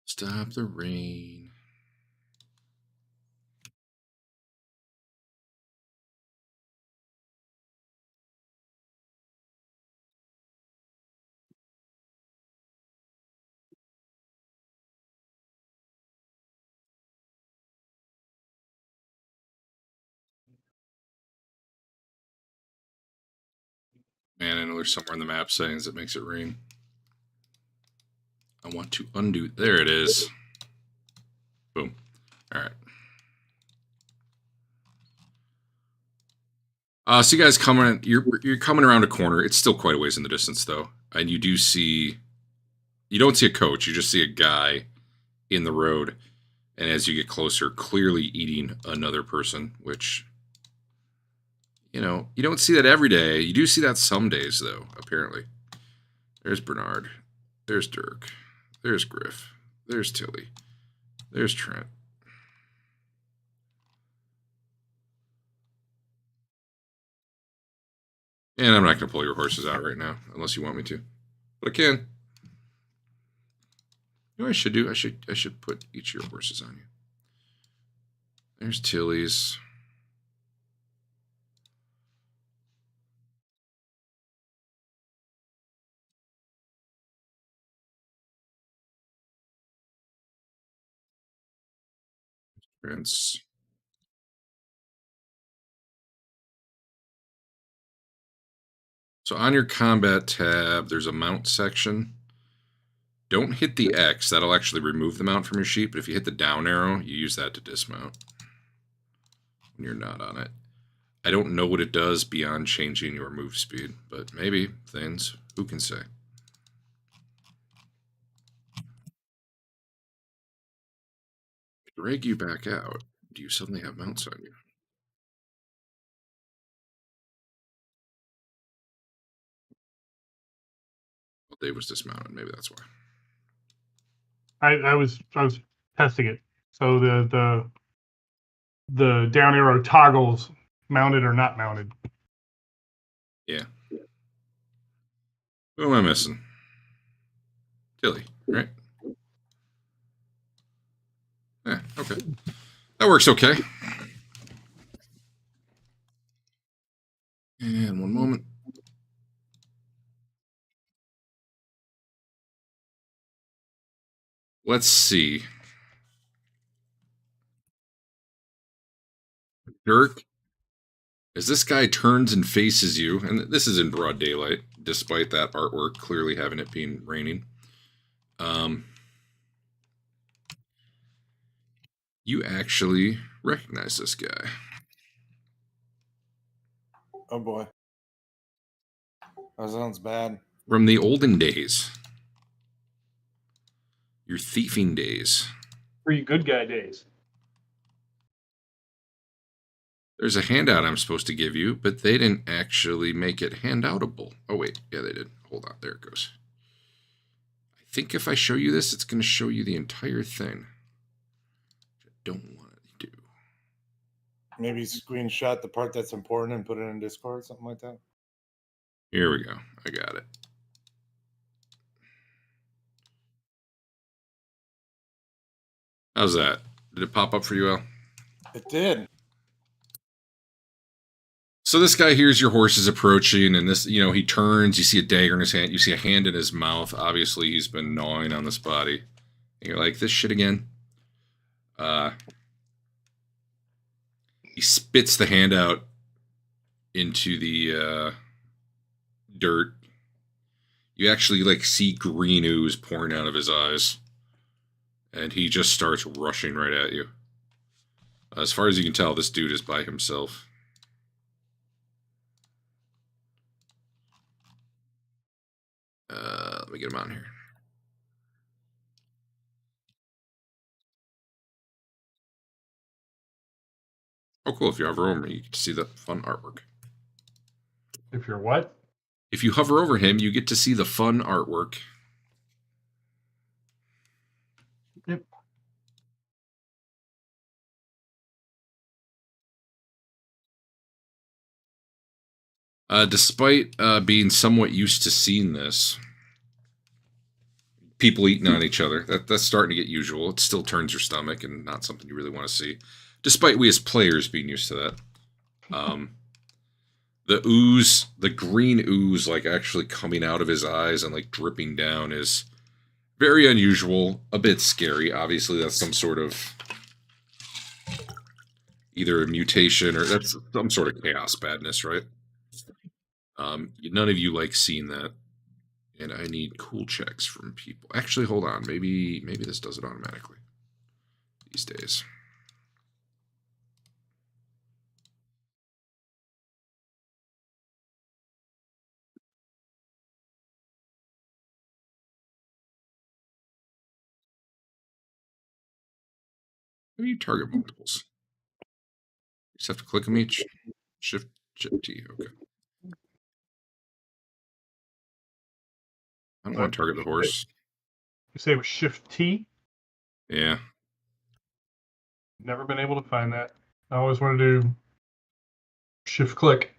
Stop the rain. Man, I know there's somewhere in the map settings that makes it rain. I want to undo. There it is. Boom. All right. So you guys coming? You're coming around a corner. It's still quite a ways in the distance, though, and you do see. You don't see a coach. You just see a guy in the road, and as you get closer, clearly eating another person. Which, you don't see that every day. You do see that some days, though. Apparently, there's Bernard. There's Dirk. There's Griff. There's Tilly. There's Trent. And I'm not going to pull your horses out right now, unless you want me to. But I can. You know what I should do? I should put each of your horses on you. There's Tilly's. Rinse. So on your combat tab, there's a mount section. Don't hit the X. That'll actually remove the mount from your sheet, but if you hit the down arrow, you use that to dismount when you're not on it. I don't know what it does beyond changing your move speed, but maybe things. Who can say? Drag you back out. Do you suddenly have mounts on you? Well, Dave was dismounted. Maybe that's why. I was testing it. So the down arrow toggles mounted or not mounted. Yeah. Who am I missing? Tilly, right? Yeah, okay. That works okay. And one moment. Let's see. Dirk, as this guy turns and faces you, and this is in broad daylight, despite that artwork clearly having it being raining. You actually recognize this guy. Oh boy. That sounds bad. From the olden days. Your thieving days. Pretty good guy days. There's a handout I'm supposed to give you, but they didn't actually make it handoutable. Oh, wait. Yeah, they did. Hold on. There it goes. I think if I show you this, it's going to show you the entire thing. Which I don't want to do. Maybe screenshot the part that's important and put it in Discord, something like that. Here we go. I got it. How's that? Did it pop up for you, Al? It did. So this guy hears your horses approaching, and this, he turns, you see a dagger in his hand, you see a hand in his mouth. Obviously, he's been gnawing on this body. And you're like, this shit again? He spits the hand out into the dirt. You actually, see green ooze pouring out of his eyes. And he just starts rushing right at you. As far as you can tell, this dude is by himself. Let me get him on here. Oh, cool. If you hover over him, you get to see the fun artwork. If you're what? If you hover over him, you get to see the fun artwork. Yep. Despite being somewhat used to seeing this, people eating on each other, that's starting to get usual. It still turns your stomach and not something you really want to see, despite we as players being used to that. The ooze, the green ooze, actually coming out of his eyes and dripping down is very unusual, a bit scary. Obviously, that's some sort of either a mutation or that's some sort of chaos badness, right? None of you like seeing that. And I need cool checks from people. Actually, hold on. Maybe this does it automatically these days. How do you target multiples? You just have to click them each. Shift T. Okay. I don't want to target the horse. You say it was Shift T? Yeah. Never been able to find that. I always want to do Shift click.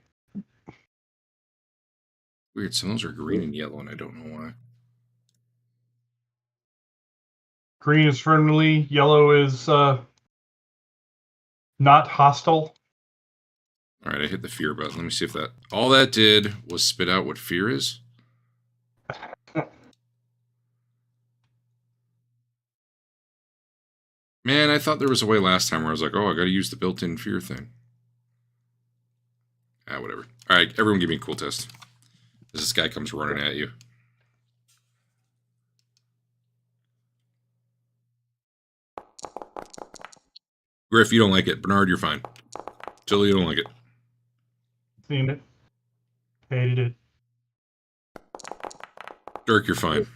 Weird. Some of those are green and yellow, and I don't know why. Green is friendly. Yellow is not hostile. All right, I hit the fear button. Let me see if that... All that did was spit out what fear is. Man, I thought there was a way last time where I was like, oh, I got to use the built-in fear thing. Ah, whatever. All right, everyone give me a cool test. As this guy comes running at you. Griff, you don't like it. Bernard, you're fine. Tilly, you don't like it. Seen it. Hated it. Dirk, you're fine.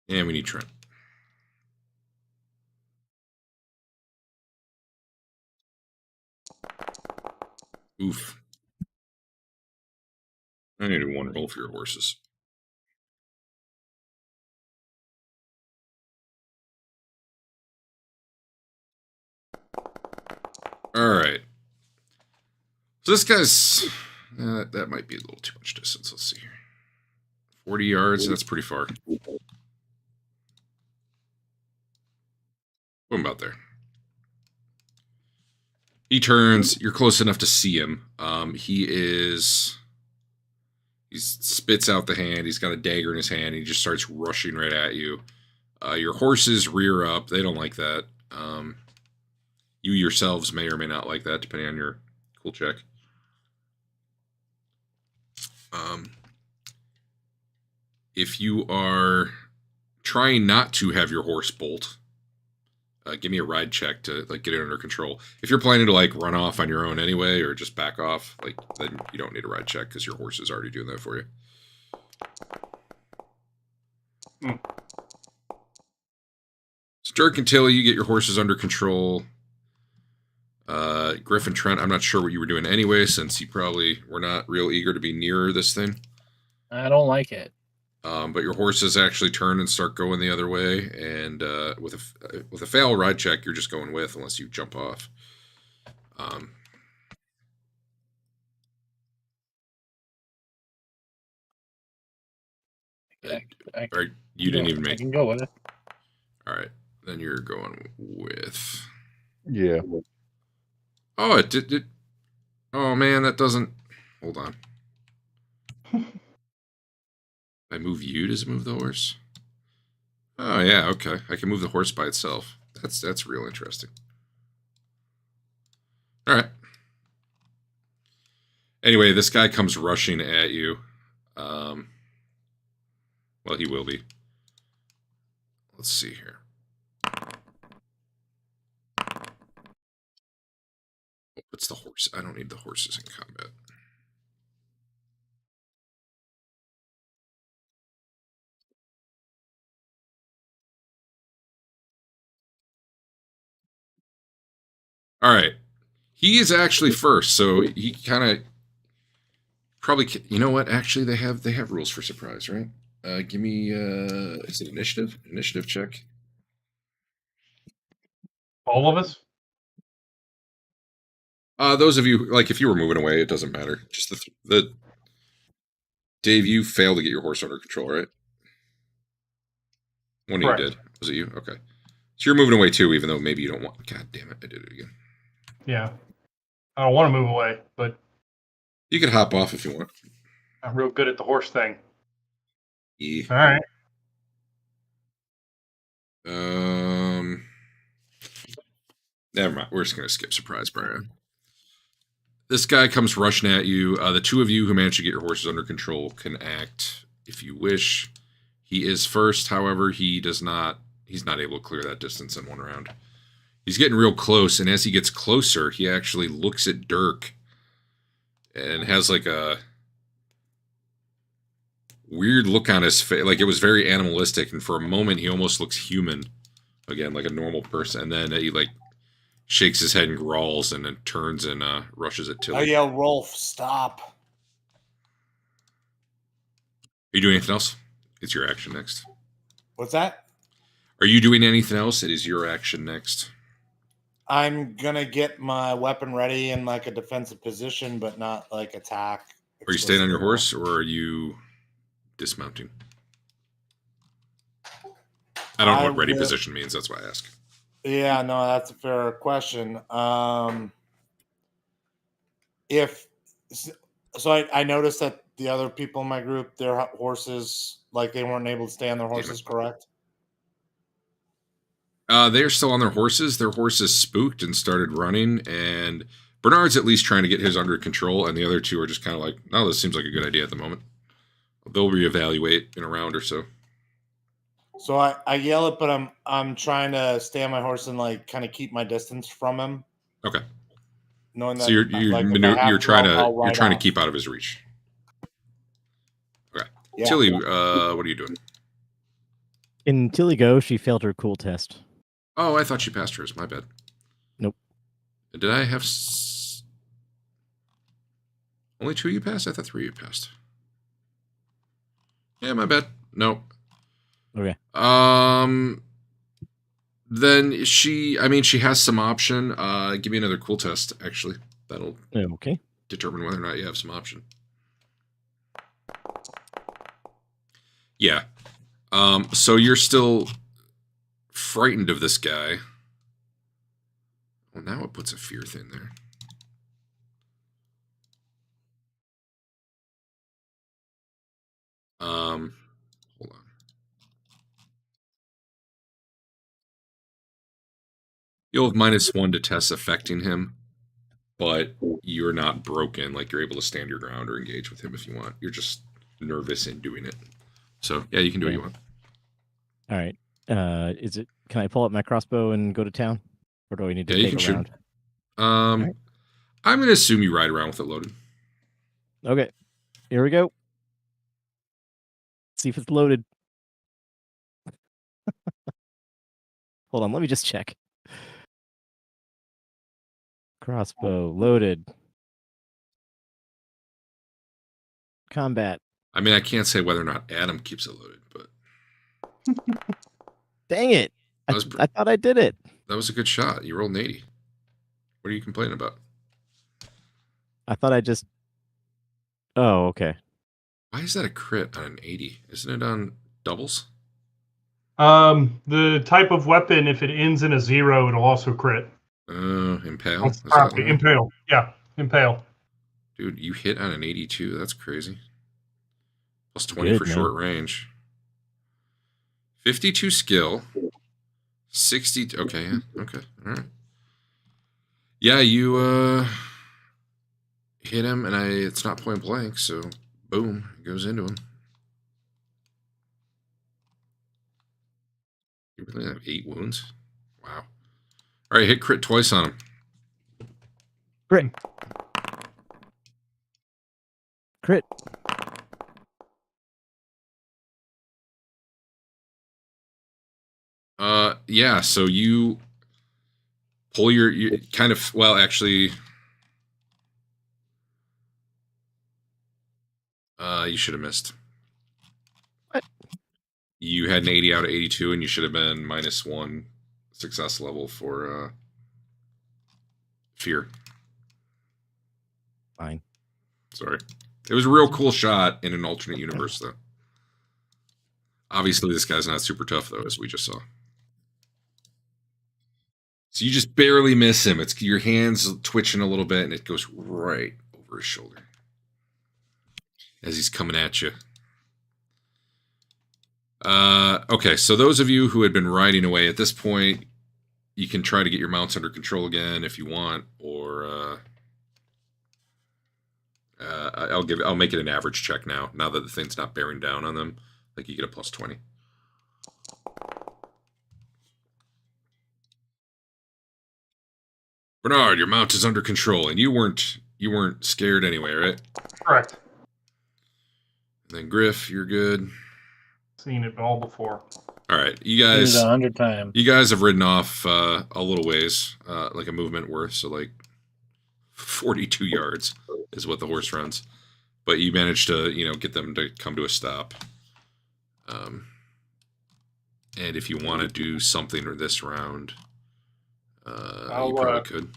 And we need Trent. Oof. I need one roll for your horses. All right. So this guy's... that might be a little too much distance. Let's see here. 40 yards, that's pretty far. Boom, about there. He turns. You're close enough to see him. He spits out the hand. He's got a dagger in his hand. He just starts rushing right at you. Your horses rear up. They don't like that. You yourselves may or may not like that, depending on your cool check. If you are trying not to have your horse bolt, give me a ride check to like get it under control. If you're planning to like run off on your own anyway, or just back off, like then you don't need a ride check because your horse is already doing that for you. So Dirk and Tilly, you get your horses under control. Griff and Trent, I'm not sure what you were doing anyway, since you probably were not real eager to be near this thing. I don't like it. But your horses actually turn and start going the other way, and with a fail ride check, you're just going with unless you jump off. Right, you didn't even I make. can go with it. All right, then you're going with. Yeah. Oh, it did. Oh man, that doesn't. Hold on. I move you. Does it move the horse? Oh yeah, okay. I can move the horse by itself. That's real interesting. All right. Anyway, this guy comes rushing at you. Well, he will be. Let's see here. What's the horse? I don't need the horses in combat. All right. He is actually first, so he kind of probably. You know what? Actually, they have rules for surprise, right? Give me. Is it initiative? Initiative check. All of us? Those of you like if you were moving away, it doesn't matter. Just the Dave, you failed to get your horse under control, right? One of you did. Was it you? Okay. So you're moving away too, even though maybe you don't want. God damn it! I did it again. Yeah. I don't want to move away, but You could hop off if you want. I'm real good at the horse thing. Yeah. All right. Never mind. We're just gonna skip surprise, Brian. This guy comes rushing at you. The two of you who managed to get your horses under control can act if you wish. He is first, however, he does not. He's not able to clear that distance in one round. He's getting real close, and as he gets closer, he actually looks at Dirk and has like a weird look on his face. Like it was very animalistic, and for a moment, he almost looks human again, like a normal person. And then he like shakes his head and growls, and then turns and rushes at Tilly. I yell, Rolf, stop. Are you doing anything else? It's your action next. What's that? Are you doing anything else? It is your action next. I'm gonna get my weapon ready in like a defensive position, but not like attack. Are you staying on your horse, or are you dismounting? I don't know what ready position means. That's why I ask. Yeah, no, that's a fair question. If So I noticed that the other people in my group, their horses, like they weren't able to stay on their horses, correct? They're still on their horses. Their horses spooked and started running, and Bernard's at least trying to get his under control, and the other two are just kind of like, no, this seems like a good idea at the moment. They'll reevaluate in a round or so. So I yell it, but I'm trying to stay on my horse and like kind of keep my distance from him. Okay. Knowing that, So you're like, if I have you're trying I'll to you're ride trying to off. keep out of his reach. Okay. Yeah. Tilly, what are you doing? In Tilly go, she failed her cool test. Oh, I thought she passed hers. My bad. Nope. Did I have only 2 of you passed? I thought 3 of you passed. Yeah, my bad. Nope. Okay. Then she has some option. Give me another cool test, actually. That'll Okay. determine whether or not you have some option. Yeah. So you're still frightened of this guy. Well, now it puts a fear thing there. Hold on. You'll have -1 to tests affecting him, but you're not broken. Like, you're able to stand your ground or engage with him if you want. You're just nervous in doing it. So yeah, you can do what you want. All right. Can I pull up my crossbow and go to town? Or do we need to Yeah, you take can a round? shoot. right. I'm gonna assume you ride around with it loaded. Okay. Here we go. See if it's loaded. Hold on, let me just check. Crossbow loaded. Combat. I mean, I can't say whether or not Adam keeps it loaded, but Dang it. That was I thought I did it. that was a good shot. You rolled an 80. What are you complaining about? I thought I just. Oh, okay. Why is that a crit on an 80? Isn't it on doubles? The type of weapon, if it ends in a 0, it'll also crit. Impale? That's Is that property. one? Impale. Yeah, impale. Dude, you hit on an 82. That's crazy. Plus 20 Good, for man. short range. 52 skill. 60. Okay, yeah. Okay. All right. Yeah, you hit him, and it's not point blank, so boom, it goes into him. You really have 8 wounds? Wow. All right, hit crit twice on him. Crit. Crit. Yeah, so you pull your kind of, well, actually, you should have missed. What? You had an 80 out of 82, and you should have been -1 success level for fear. Fine. Sorry. It was a real cool shot in an alternate universe, though. Obviously, this guy's not super tough, though, as we just saw. So you just barely miss him. It's your hands twitching a little bit, and it goes right over his shoulder as he's coming at you. Okay, so those of you who had been riding away at this point, you can try to get your mounts under control again if you want, or I'll make it an average check now that the thing's not bearing down on them. Like, you get a +20. Bernard, your mount is under control, and you weren't scared anyway, right? Correct. And then Griff, you're good. Seen it all before. All right, you Did guys. it 100 times. You guys have ridden off a little ways, like a movement worth, so like 42 yards is what the horse runs. But you managed to, get them to come to a stop. And if you want to do something this round, you probably could.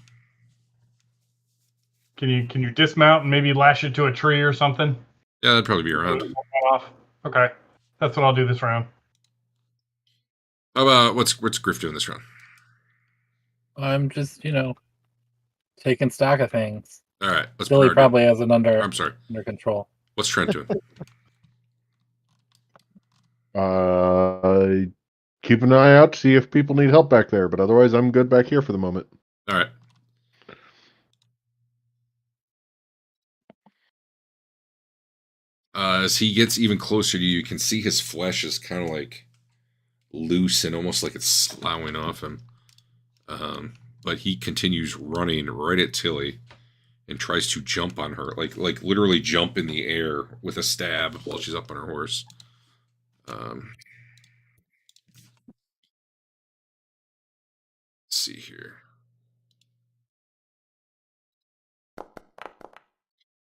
Can you dismount and maybe lash it to a tree or something? Yeah, that'd probably be around. Off. Okay, that's what I'll do this round. How about what's Griff doing this round? I'm just, taking stock of things. All right, let's Billy put our probably has it under I'm sorry. control. What's Trent doing? Keep an eye out to see if people need help back there, but otherwise I'm good back here for the moment. All right. As he gets even closer to you, you can see his flesh is kind of like loose and almost like it's sloughing off him. But he continues running right at Tilly and tries to jump on her, like literally jump in the air with a stab while she's up on her horse. Let's see here.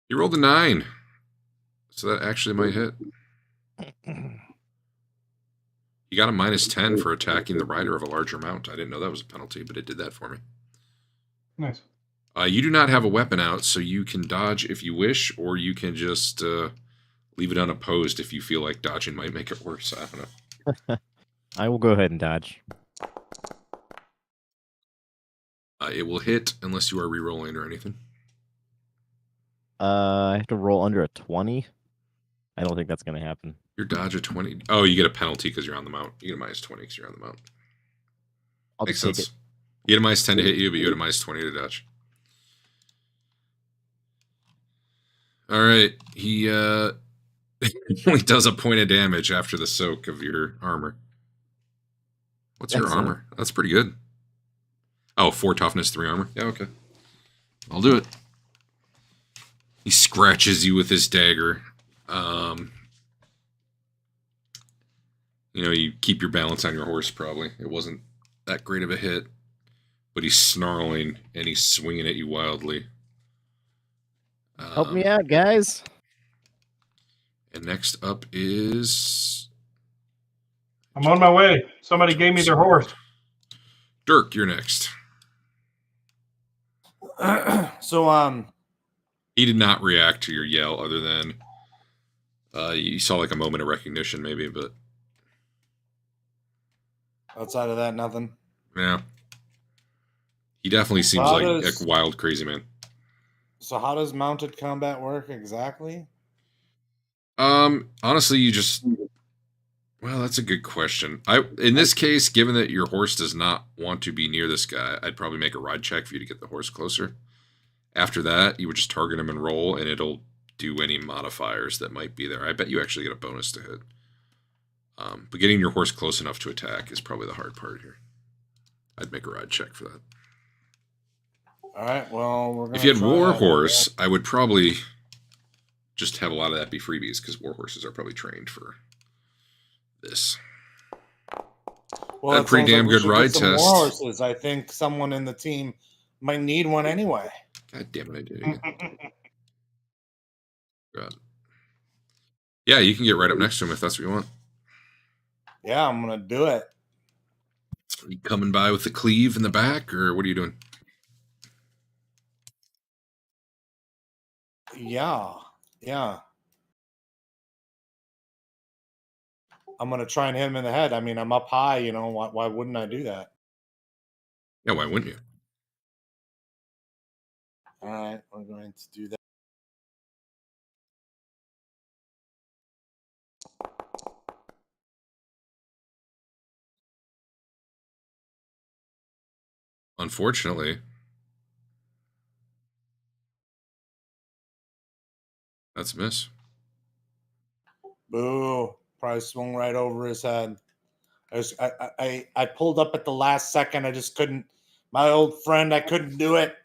You rolled a 9, so that actually might hit. You got a -10 for attacking the rider of a larger mount. I didn't know that was a penalty, but it did that for me. Nice. You do not have a weapon out, so you can dodge if you wish, or you can just leave it unopposed if you feel like dodging might make it worse. I don't know. I will go ahead and dodge. It will hit unless you are re-rolling or anything. I have to roll under a 20. I don't think that's going to happen. Your dodge of 20. Oh, you get a penalty because you're on the mount. You get a -20 because you're on the mount. I'll Makes just take sense. it. You get a -10 to hit you, but you get a -20 to dodge. All right. He only does a point of damage after the soak of your armor. What's your Excellent. armor? That's pretty good. Oh, 4 toughness, 3 armor. Yeah, okay. I'll do it. He scratches you with his dagger. You keep your balance on your horse, probably. It wasn't that great of a hit. But he's snarling, and he's swinging at you wildly. Help me out, guys. And next up is... I'm on my way. Somebody gave me their horse. Dirk, you're next. So, He did not react to your yell other than you saw like a moment of recognition maybe, but outside of that, nothing. yeah. He definitely seems How like does- a wild, crazy man. So how does mounted combat work exactly? Honestly, you just... Well, that's a good question. In this case, given that your horse does not want to be near this guy, I'd probably make a ride check for you to get the horse closer. After that, you would just target him and roll, and it'll do any modifiers that might be there. I bet you actually get a bonus to hit. But getting your horse close enough to attack is probably the hard part here. I'd make a ride check for that. All right. Well, we're gonna If you had try War that. Horse, I would probably just have a lot of that be freebies, because War Horses are probably trained for this. Well, Had a pretty it sounds damn we good should get ride some more test. horses. I think someone in the team might need one anyway. God damn it, I did it again. God. Yeah, you can get right up next to him if that's what you want. Yeah, I'm gonna do it. Are you coming by with the cleave in the back, or what are you doing? Yeah. I'm gonna try and hit him in the head. I mean, I'm up high. Why wouldn't I do that? Yeah, why wouldn't you? All right, we're going to do that. Unfortunately, that's a miss. Boo! Probably swung right over his head. I pulled up at the last second. I just couldn't. My old friend, I couldn't do it.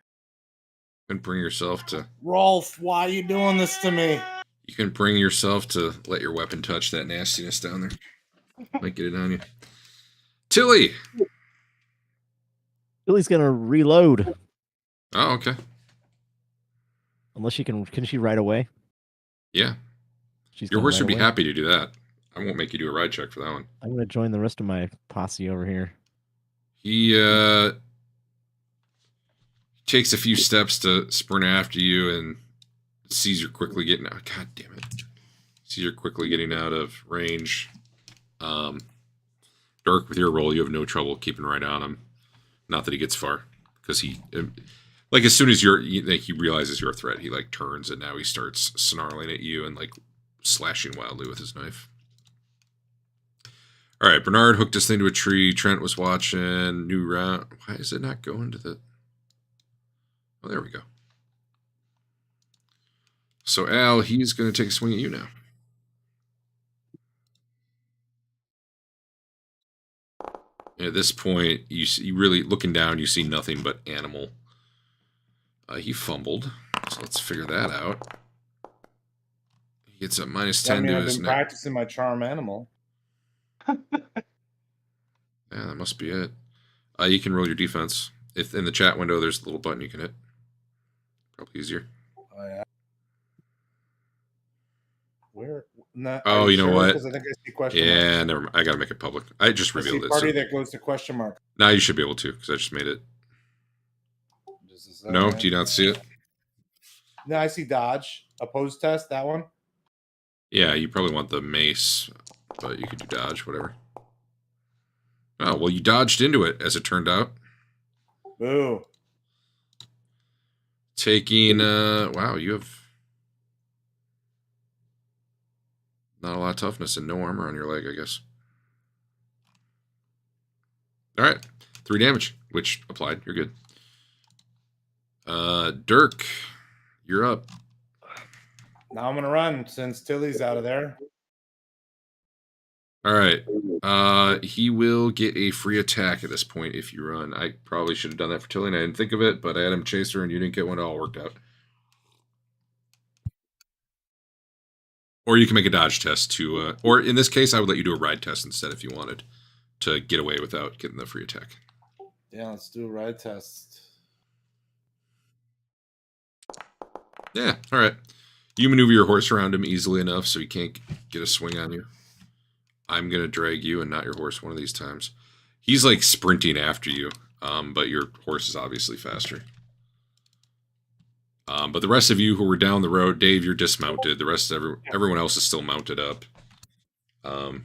You can bring yourself to... Rolf, why are you doing this to me? You can bring yourself to let your weapon touch that nastiness down there. Might get it on you. Tilly! Billy's going to reload. Oh, okay. Unless she can she ride away? Yeah. She's Your gonna horse ride would be away? happy to do that. I won't make you do a ride check for that one. I'm going to join the rest of my posse over here. He takes a few steps to sprint after you and sees you're quickly getting out. God damn it. Sees you're quickly getting out of range. Dirk, with your roll, you have no trouble keeping right on him. Not that he gets far, because Like as soon as he realizes you're a threat, he like turns and now he starts snarling at you and like slashing wildly with his knife. All right, Bernard hooked this thing to a tree. Trent was watching. New round. Why is it not going to the... Oh, there we go. So, Al, he's going to take a swing at you now. At this point, you really, looking down, you see nothing but animal. He fumbled, so let's figure that out. He gets a minus 10 to I've his been neck. practicing my charm animal. Yeah, that must be it. You can roll your defense. If in the chat window there's a little button you can hit. Probably easier. Oh yeah. Where? Not, Oh, you know what? Because I think I see question mark. Yeah, never mind. I gotta make it public. I just I see revealed it. party So. that goes to question mark. Now you should be able to, because I just made it. No, do you not see it? No, I see dodge. Oppose test, that one. Yeah, you probably want the mace, but you could do dodge, whatever. Oh, well, you dodged into it, as it turned out. Boo. Taking, wow, you have not a lot of toughness and no armor on your leg, I guess. All right, 3 damage, which applied. You're good. Dirk, you're up. Now I'm gonna run since Tilly's out of there. All right. He will get a free attack at this point if you run. I probably should have done that for Tilly, and I didn't think of it, but I had him chase her, and you didn't get one. It all worked out. Or you can make a dodge test to, or in this case, I would let you do a ride test instead if you wanted to get away without getting the free attack. Yeah, let's do a ride test. Yeah, all right. You maneuver your horse around him easily enough so he can't get a swing on you. I'm going to drag you and not your horse one of these times. He's like sprinting after you, but your horse is obviously faster. But the rest of you who were down the road, Dave, you're dismounted. The rest of everyone else is still mounted up. What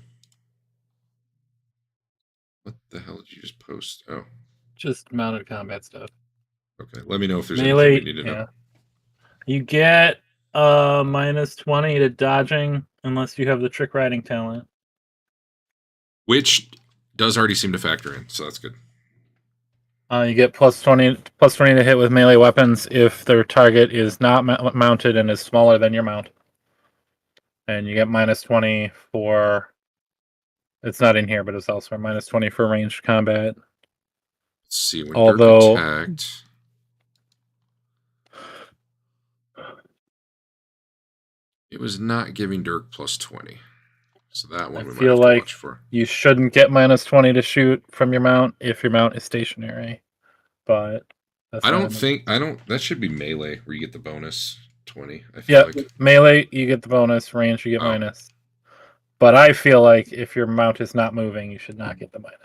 the hell did you just post? Oh. Just mounted combat stuff. Okay, let me know if there's Melee, anything we need to know. You get minus 20 to dodging unless you have the trick riding talent. Which does already seem to factor in, so that's good. You get plus 20 to hit with melee weapons if their target is not mounted and is smaller than your mount. And you get minus 20 for... It's not in here, but it's elsewhere. Minus 20 for ranged combat. Let's see, when Although, Dirk attacked... It was not giving Dirk plus 20. So that one we might have to watch for. You shouldn't get minus 20 to shoot from your mount if your mount is stationary. But that's that should be melee where you get the bonus 20. I feel like melee you get the bonus, range you get minus. But I feel like if your mount is not moving, you should not get the minus.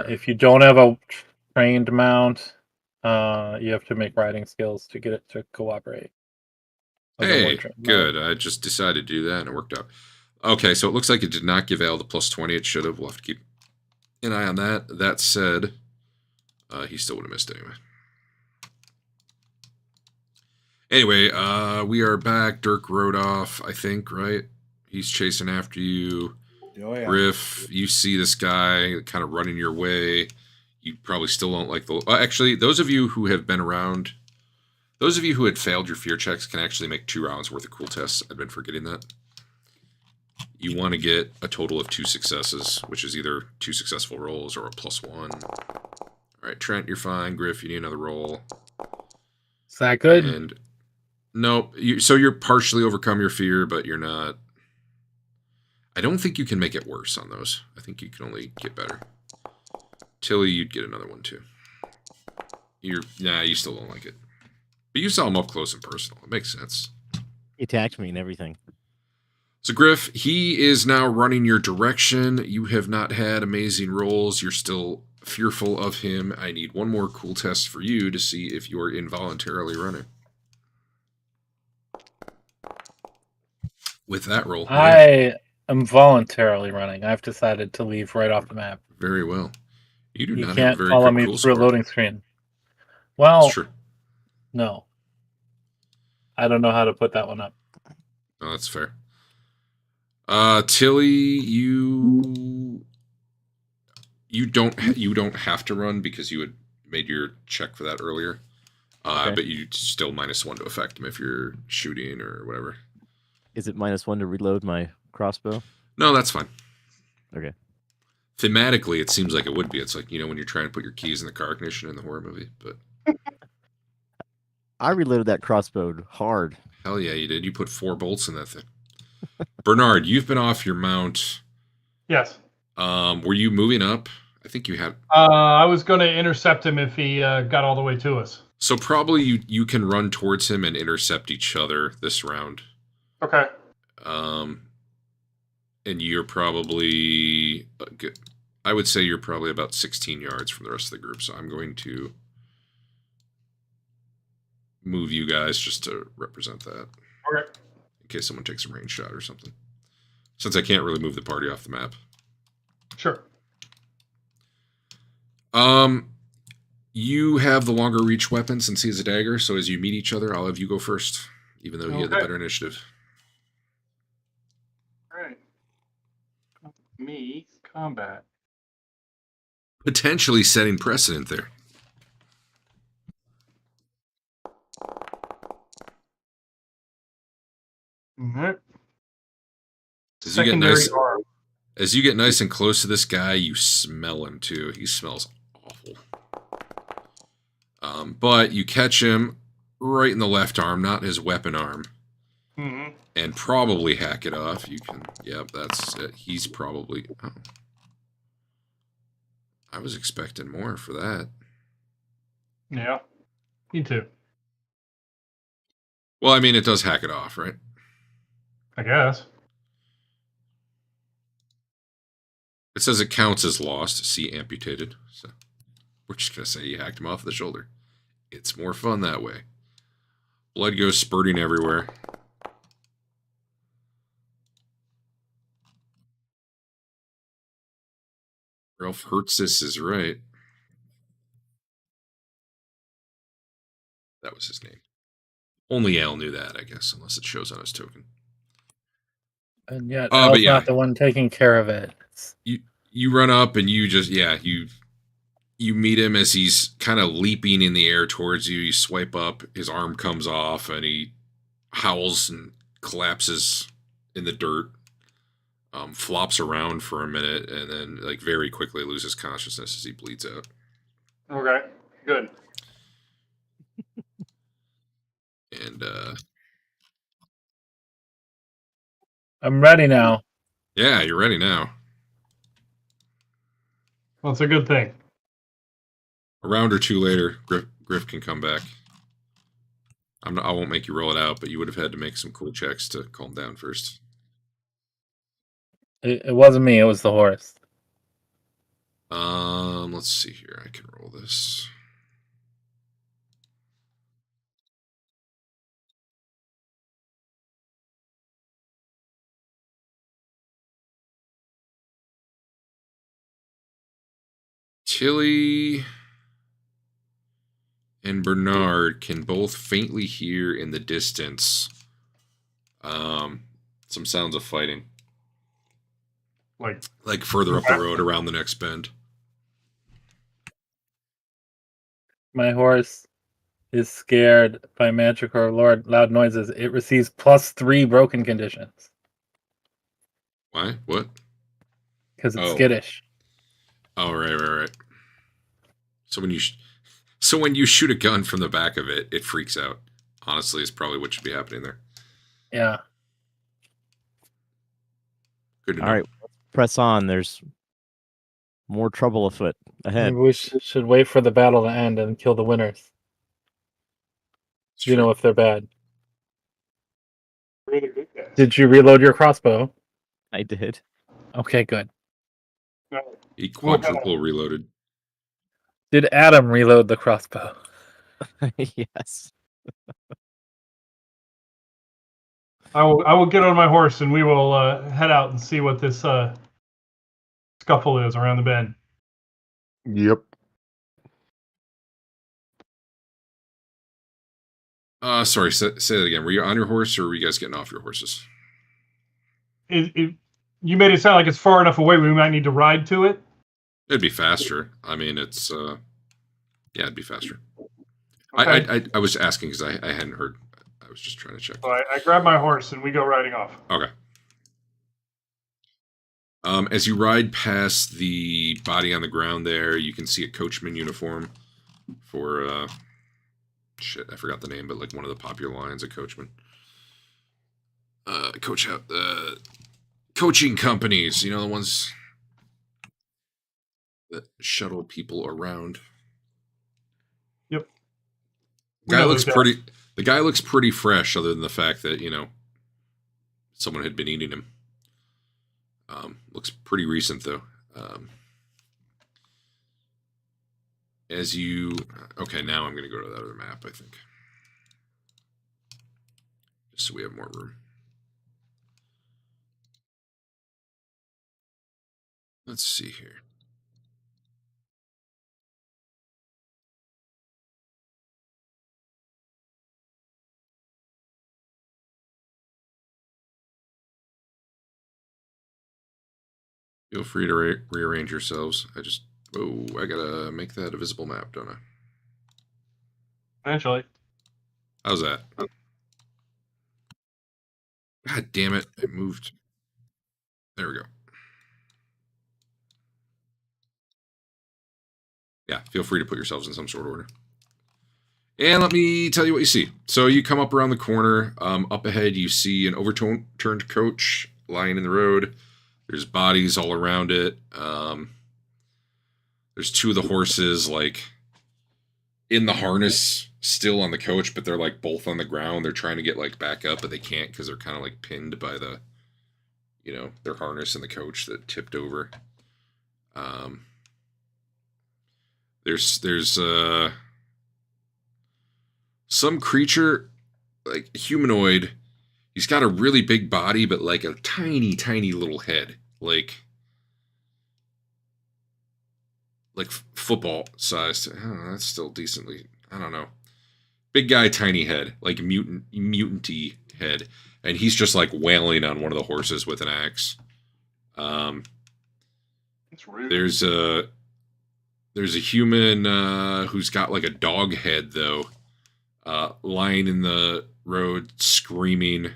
If you don't have a trained mount, you have to make riding skills to get it to cooperate. Hey, good. I just decided to do that and it worked out. Okay, so it looks like it did not give Al the plus 20. It should have. We'll have to keep an eye on that. That said, he still would have missed anyway. Anyway, we are back. Dirk rode off, I think, right? He's chasing after you. Oh, yeah. Griff, you see this guy kind of running your way. You probably still don't like the... actually, those of you who have been around... Those of you who had failed your fear checks can actually make 2 rounds worth of cool tests. I've been forgetting that. You want to get a total of 2 successes, which is either 2 successful rolls or a +1. All right, Trent, you're fine. Griff, you need another roll. Is that good? And nope. So you're partially overcome your fear, but you're not... I don't think you can make it worse on those. I think you can only get better. Tilly, you'd get another one too. Nah, you still don't like it. But you saw him up close and personal. It makes sense. He attacked me and everything. So, Griff, he is now running your direction. You have not had amazing rolls. You're still fearful of him. I need one more cool test for you to see if you're involuntarily running. With that roll. I am voluntarily running. I've decided to leave right off the map. Very well. You do not can't have a very follow good me cool through score. a loading screen. Well, It's true. no. I don't know how to put that one up. Oh, that's fair. Tilly, you don't have to run because you had made your check for that earlier. Okay. But you still -1 to affect him if you're shooting or whatever. Is it -1 to reload my crossbow? No, that's fine. Okay. Thematically, it seems like it would be. It's like, when you're trying to put your keys in the car ignition in the horror movie. But I reloaded that crossbow hard. hell yeah, you did. You put 4 bolts in that thing. Bernard, you've been off your mount. Yes. Were you moving up? I think you had. I was going to intercept him if he got all the way to us. So probably you can run towards him and intercept each other this round. Okay. And you're probably, I would say you're probably about 16 yards from the rest of the group. So I'm going to move you guys just to represent that. Okay. In case someone takes a range shot or something. Since I can't really move the party off the map. Sure. You have the longer reach weapon since he has a dagger. So as you meet each other, I'll have you go first, even though he had the better initiative. All right. Me, combat. Potentially setting precedent there. Mm-hmm. As you get Secondary nice, arm. as you get nice and close to this guy, you smell him too. He smells awful. But you catch him right in the left arm, not his weapon arm, and probably hack it off. You can, yep, that's it. He's probably. Oh. I was expecting more for that. Yeah, me too. Well, I mean, it does hack it off, right? I guess. It says it counts as lost. See amputated. So we're just gonna say you hacked him off the shoulder. It's more fun that way. Blood goes spurting everywhere. Ralph Hertzis is right. That was his name. Only Al knew that, I guess, unless it shows on his token. And yet, but Al's yeah. not the one taking care of it. You run up and you just, you meet him as he's kind of leaping in the air towards you. You swipe up, his arm comes off, and he howls and collapses in the dirt. Flops around for a minute, and then like very quickly loses consciousness as he bleeds out. Okay, good. And I'm ready now. yeah, you're ready now. Well, it's a good thing. A round or two later, Griff can come back. I won't make you roll it out, but you would have had to make some cool checks to calm down first. It wasn't me. It was the horse. Let's see here. I can roll this. Tilly and Bernard can both faintly hear in the distance some sounds of fighting. Like further up the road around the next bend. My horse is scared by magic or loud noises. It receives +3 broken conditions. Why? What? Because it's skittish. Oh, right. So when you shoot a gun from the back of it, it freaks out. Honestly, is probably what should be happening there. Yeah. Good to know. All right, press on. There's more trouble afoot ahead. Maybe we should wait for the battle to end and kill the winners. You know if they're bad. Really good guys. Did you reload your crossbow? I did. Okay, good. He quadruple reloaded. Did Adam reload the crossbow? Yes. I will get on my horse and we will head out and see what this scuffle is around the bend. Yep. Sorry, say that again. Were you on your horse, or were you guys getting off your horses? You made it sound like it's far enough away we might need to ride to it. It'd be faster. I mean, it's yeah, it'd be faster. Okay. I was asking because I hadn't heard. I was just trying to check. So I grab my horse and we go riding off. Okay. As you ride past the body on the ground there, you can see a coachman uniform for shit, I forgot the name, but like one of the popular lines of coachman. Coach out the coaching companies, you know, the ones that shuttle people around. Yep. The guy looks pretty fresh, other than the fact that, you know, someone had been eating him. Looks pretty recent though. Okay, now I'm gonna go to that other map, I think, just so we have more room. Let's see here. Feel free to rearrange yourselves. I gotta make that a visible map, don't I? Eventually. How's that? God damn it, it moved. There we go. Yeah, feel free to put yourselves in some sort of order. And let me tell you what you see. So you come up around the corner. Up ahead, you see an overturned coach lying in the road. There's bodies all around it. There's two of the horses, like, in the harness still on the coach, but they're, like, both on the ground. They're trying to get, like, back up, but they can't because they're kind of, like, pinned by the, you know, their harness in the coach that tipped over. There's some creature, like humanoid. He's got a really big body, but like a tiny, tiny little head, like football sized. I don't know, that's still decently. I don't know. Big guy, tiny head, like mutanty head, and he's just like wailing on one of the horses with an axe. It's rude. There's a human who's got like a dog head though, lying in the road screaming,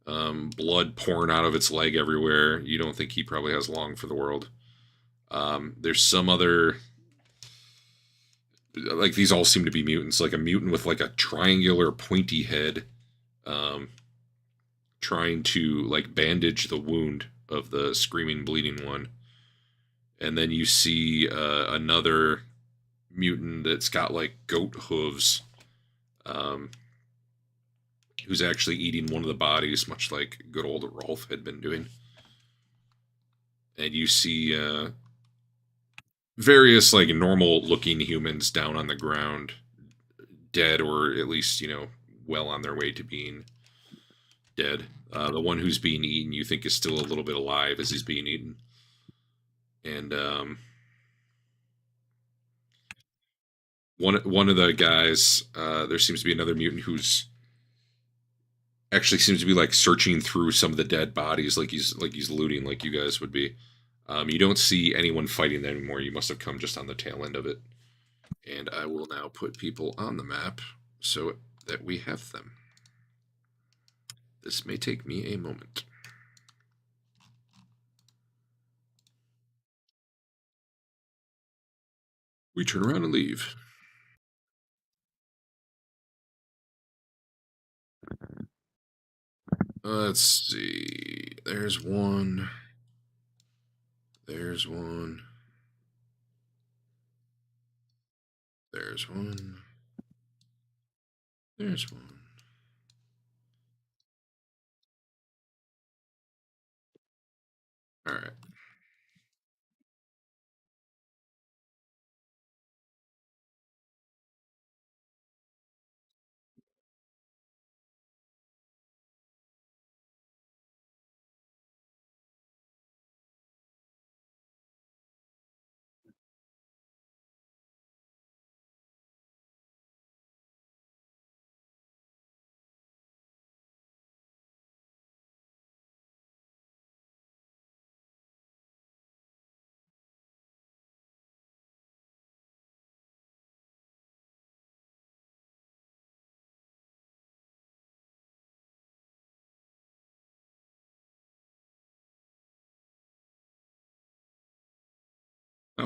blood pouring out of its leg everywhere. You don't think he probably has long for the world. There's some other, like, these all seem to be mutants, like a mutant with like a triangular pointy head, trying to like bandage the wound of the screaming bleeding one. And then you see another mutant that's got like goat hooves, who's actually eating one of the bodies, much like good old Rolf had been doing. And you see various like normal looking humans down on the ground, dead, or at least, you know, well on their way to being dead. The one who's being eaten you think is still a little bit alive as he's being eaten. And one of the guys, there seems to be another mutant who's actually seems to be like searching through some of the dead bodies, like he's looting, like you guys would be. You don't see anyone fighting them anymore. You must have come just on the tail end of it. And I will now put people on the map so that we have them. This may take me a moment. We turn around and leave. Let's see. There's one. There's one. There's one. There's one. All right.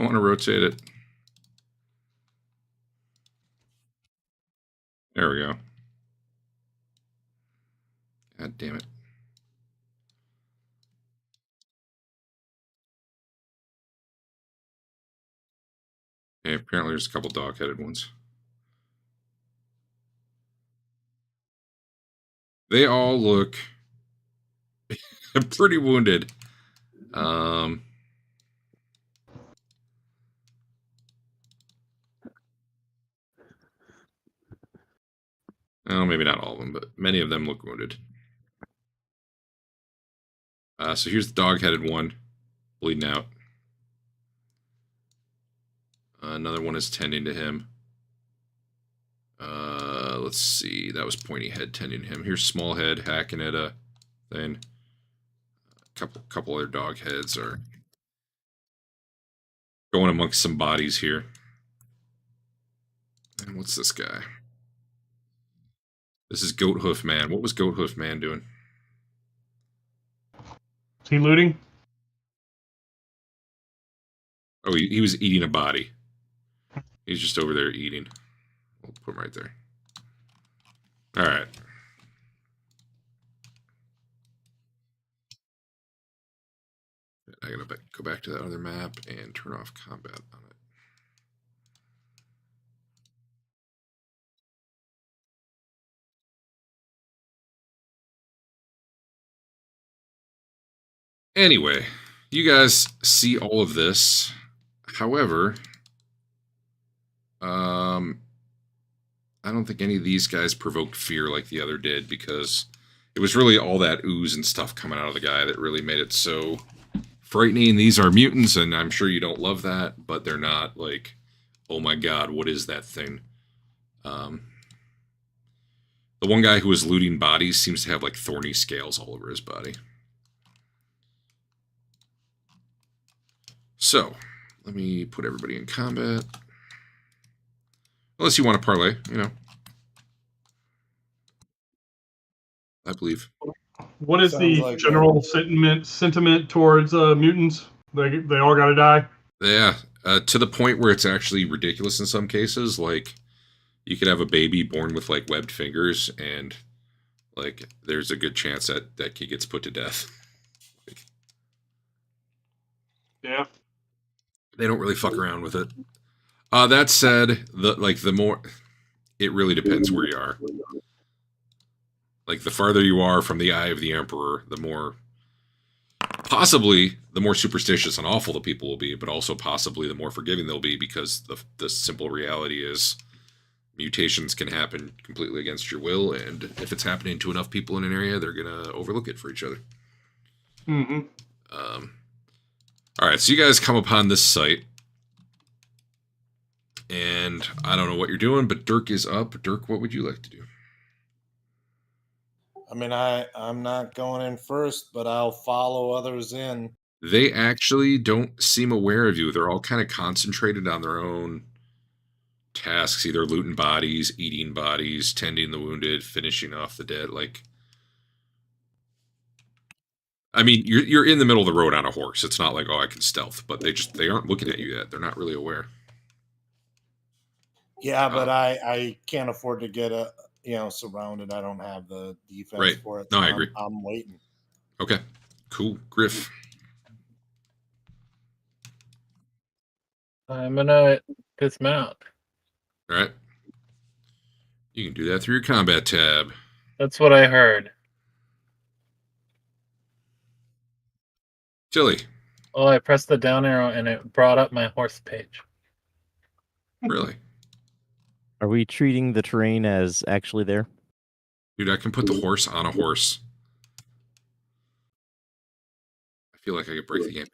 want to rotate it. There we go. God damn it. Okay, apparently there's a couple dog-headed ones. They all look pretty wounded. Oh, maybe not all of them, but many of them look wounded. So here's the dog-headed one, bleeding out. Another one is tending to him. Let's see. That was pointy head tending to him. Here's small head hacking at a thing. Couple other dog heads are going amongst some bodies here. And what's this guy? This is Goat Hoof Man. What was Goat Hoof Man doing? Is he looting? Oh, he was eating a body. He's just over there eating. We'll put him right there. All right. I gotta go back to that other map and turn off combat on it. Anyway, you guys see all of this. However, I don't think any of these guys provoked fear like the other did, because it was really all that ooze and stuff coming out of the guy that really made it so frightening. These are mutants, and I'm sure you don't love that, but they're not like, oh my god, what is that thing? The one guy who was looting bodies seems to have like thorny scales all over his body. So, let me put everybody in combat. Unless you want to parlay, you know. I believe. What is Sounds the like general sentiment towards mutants? They all got to die. Yeah, to the point where it's actually ridiculous in some cases. Like, you could have a baby born with like webbed fingers, and like there's a good chance that that kid gets put to death. Like, Yeah. they don't really fuck around with it. That said, the more, it really depends where you are. Like, the farther you are from the eye of the Emperor, the more, possibly, the more superstitious and awful the people will be, but also possibly the more forgiving they'll be, because the simple reality is mutations can happen completely against your will, and if it's happening to enough people in an area, they're going to overlook it for each other. Mm-hmm. All right, so you guys come upon this site, and I don't know what you're doing, but Dirk is up. Dirk, what would you like to do? I mean, I'm not going in first, but I'll follow others in. They actually don't seem aware of you. They're all kind of concentrated on their own tasks, either looting bodies, eating bodies, tending the wounded, finishing off the dead. Like, I mean, you're in the middle of the road on a horse. It's not like, oh, I can stealth, but they aren't looking at you yet. They're not really aware. Yeah, but I can't afford to get surrounded. I don't have the defense Right. for it. No, so I agree. I'm waiting. Okay, cool. Griff. I'm gonna dismount. All right. You can do that through your combat tab. That's what I heard. Tilly. Oh, I pressed the down arrow and it brought up my horse page. Really? Are we treating the terrain as actually there? Dude, I can put the horse on a horse. I feel like I could break the game.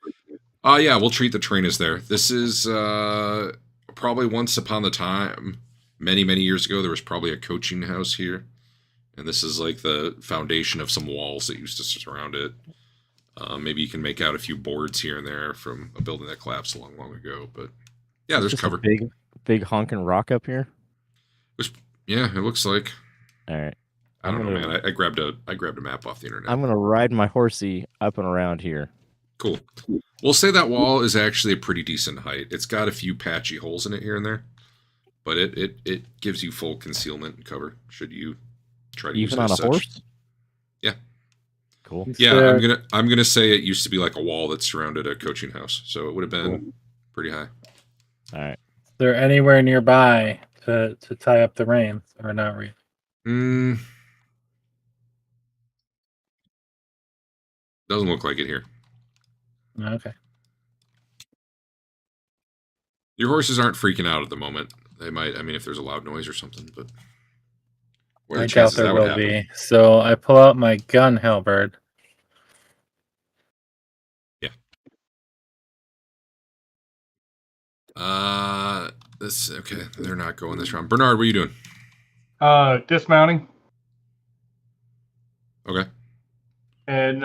Yeah, we'll treat the terrain as there. This is probably once upon a time, many, many years ago, there was probably a coaching house here. And this is like the foundation of some walls that used to surround it. Maybe you can make out a few boards here and there from a building that collapsed long, long ago. But yeah, there's Just cover. a big honking rock up here. Yeah, it looks like. All right. I don't know, man. I grabbed a map off the internet. I'm gonna ride my horsey up and around here. Cool. We'll say that wall is actually a pretty decent height. It's got a few patchy holes in it here and there, but it gives you full concealment and cover should you try to use it Even on as a such. horse? Yeah. Cool. Yeah, I'm gonna say it used to be like a wall that surrounded a coaching house, so it would have been pretty high. All right. Is there anywhere nearby to tie up the reins, or not really? Doesn't look like it here. Okay. Your horses aren't freaking out at the moment. They might. I mean, if there's a loud noise or something, but what are I the doubt chances there that would will happen? be. So I pull out my gun halberd. This okay. They're not going this round. Bernard, what are you doing? Dismounting. Okay. And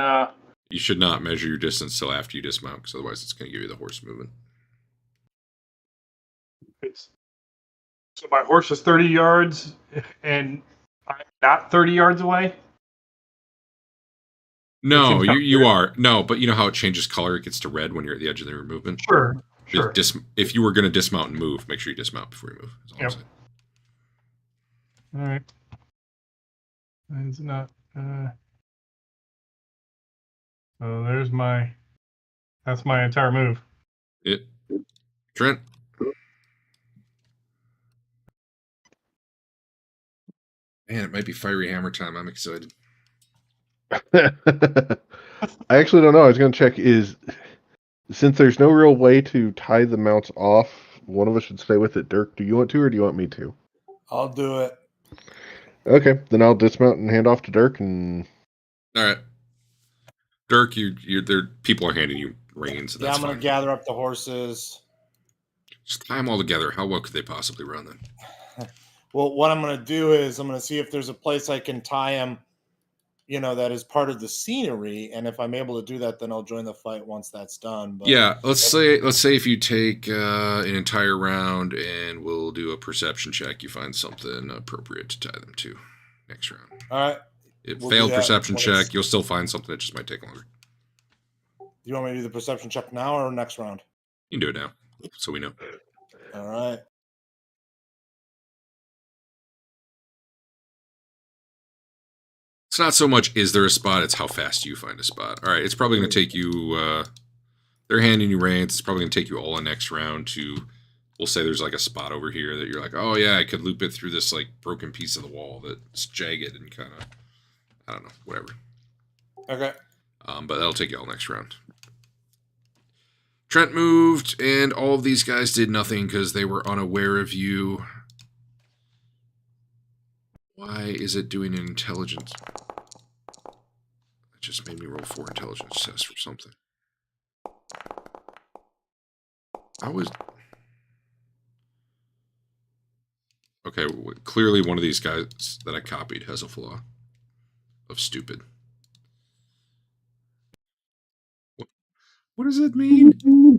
You should not measure your distance till after you dismount, because otherwise it's going to give you the horse movement. so my horse is 30 yards, and I'm not 30 yards away. No, It seems you are. No, but you know how it changes color? It gets to red when you're at the edge of the movement. Sure. If you were going to dismount and move, make sure you dismount before you move. That's all I'm Yep. saying. All right. It's not. So that's my entire move. Trent. Man, it might be fiery hammer time. I'm excited. I actually don't know. I was going to check since there's no real way to tie the mounts off, one of us should stay with it. Dirk, do you want to or do you want me to? I'll do it. Okay, then I'll dismount and hand off to Dirk. And All right, Dirk, people are handing you reins. And Yeah, that's I'm going fine. to gather up the horses. Just tie them all together. How well could they possibly run then? Well, what I'm going to do is I'm going to see if there's a place I can tie them, that is part of the scenery. And if I'm able to do that, then I'll join the fight once that's done. But Yeah, let's say if you take an entire round and we'll do a perception check, you find something appropriate to tie them to next round. All right. If We'll do failed that perception when check, it's- you'll still find something that just might take longer. Do you want me to do the perception check now or next round? You can do it now, so we know. All right. It's not so much is there a spot, it's how fast you find a spot. All right, it's probably going to take you, they're handing you reins, it's probably going to take you all the next round to, we'll say there's like a spot over here that you're like, oh yeah, I could loop it through this like broken piece of the wall that's jagged and kind of, I don't know, whatever. Okay. But that'll take you all next round. Trent moved, and all of these guys did nothing because they were unaware of you. Why is it doing an intelligence? It just made me roll 4 intelligence tests for something. Okay, clearly one of these guys that I copied has a flaw of stupid. What does it mean?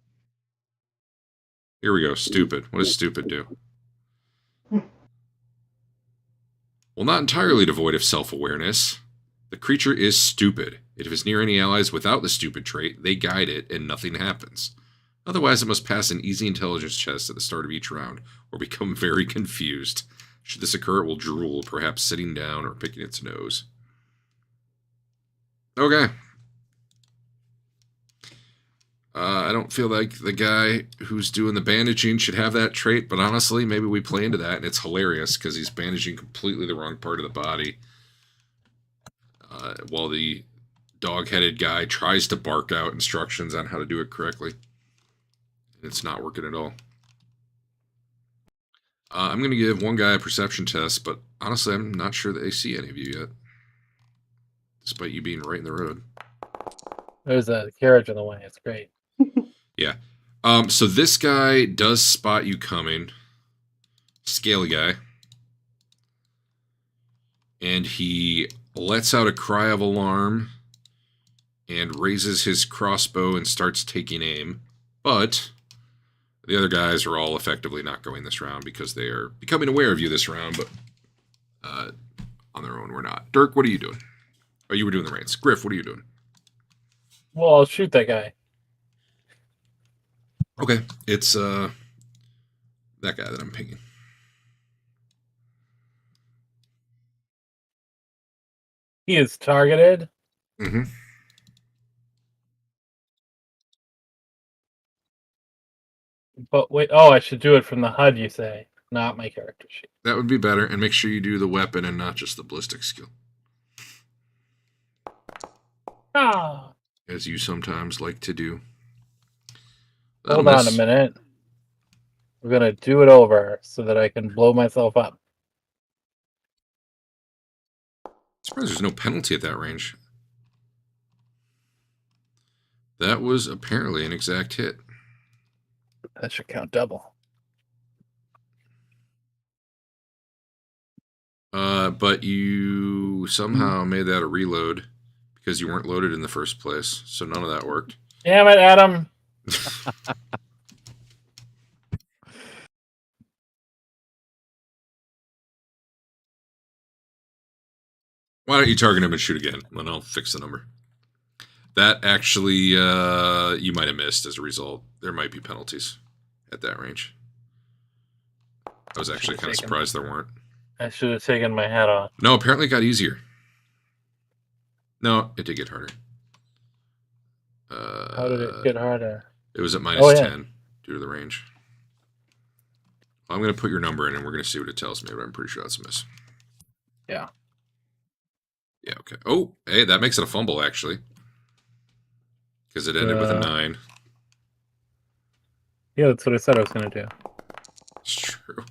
Here we go, stupid. What does stupid do? Well, not entirely devoid of self-awareness. The creature is stupid. If it is near any allies without the stupid trait, they guide it and nothing happens. Otherwise, it must pass an easy intelligence test at the start of each round, or become very confused. Should this occur, it will drool, perhaps sitting down or picking its nose. Okay. I don't feel like the guy who's doing the bandaging should have that trait, but honestly, maybe we play into that, and it's hilarious because he's bandaging completely the wrong part of the body. While the dog-headed guy tries to bark out instructions on how to do it correctly. And it's not working at all. I'm going to give one guy a perception test, but honestly, I'm not sure that they see any of you yet. Despite you being right in the road. There's a carriage in the way. It's great. Yeah. So this guy does spot you coming. Scaly guy. And he lets out a cry of alarm and raises his crossbow and starts taking aim. But the other guys are all effectively not going this round because they are becoming aware of you this round, but on their own we're not. Dirk, what are you doing? Oh, you were doing the reins. Griff, what are you doing? Well, I'll shoot that guy. Okay, it's that guy that I'm pinging. He is targeted. Mm-hmm. But wait, oh, I should do it from the HUD, you say, not my character sheet. That would be better, and make sure you do the weapon and not just the ballistic skill, Ah, as you sometimes like to do. hold on a minute. We're gonna do it over so that I can blow myself up. Surprised there's no penalty at that range. That was apparently an exact hit. That should count double. But you somehow made that a reload because you weren't loaded in the first place, so none of that worked. Damn it, Adam! Why don't you target him and shoot again, and I'll fix the number. That actually, you might have missed as a result. There might be penalties at that range. I was actually kind of surprised there weren't. I should have taken my hat off. No, apparently it got easier. No, it did get harder. How did it get harder? It was at minus yeah. 10 due to the range. I'm going to put your number in and we're going to see what it tells me, but I'm pretty sure that's a miss. Yeah. Yeah, okay. Oh, hey, that makes it a fumble, actually. Because it ended with a 9. Yeah, that's what I said I was going to do. It's true.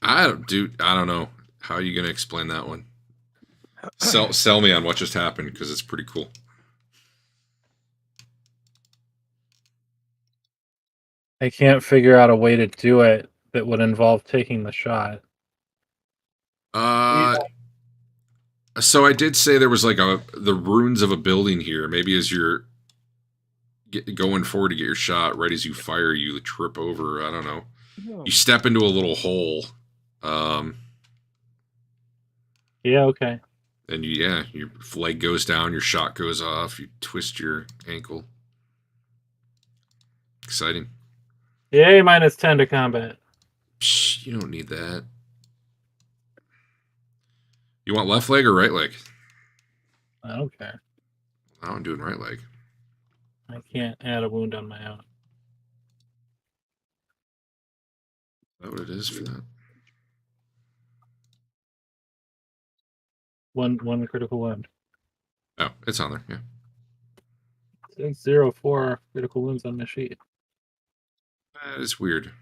I don't know. How are you going to explain that one? Sell me on what just happened, because it's pretty cool. I can't figure out a way to do it that would involve taking the shot. So I did say there was like the ruins of a building here. Maybe as you're going forward to get your shot, right as you fire, you trip over. I don't know. You step into a little hole. Yeah, okay. And your leg goes down, your shot goes off, you twist your ankle. Exciting. Yay, minus 10 to combat. Psh, you don't need that. You want left leg or right leg? I don't care. I'm doing right leg. I can't add a wound on my own. Is that what it is for that? One critical wound. Oh, it's on there, yeah. 604 critical wounds on the sheet. That is weird.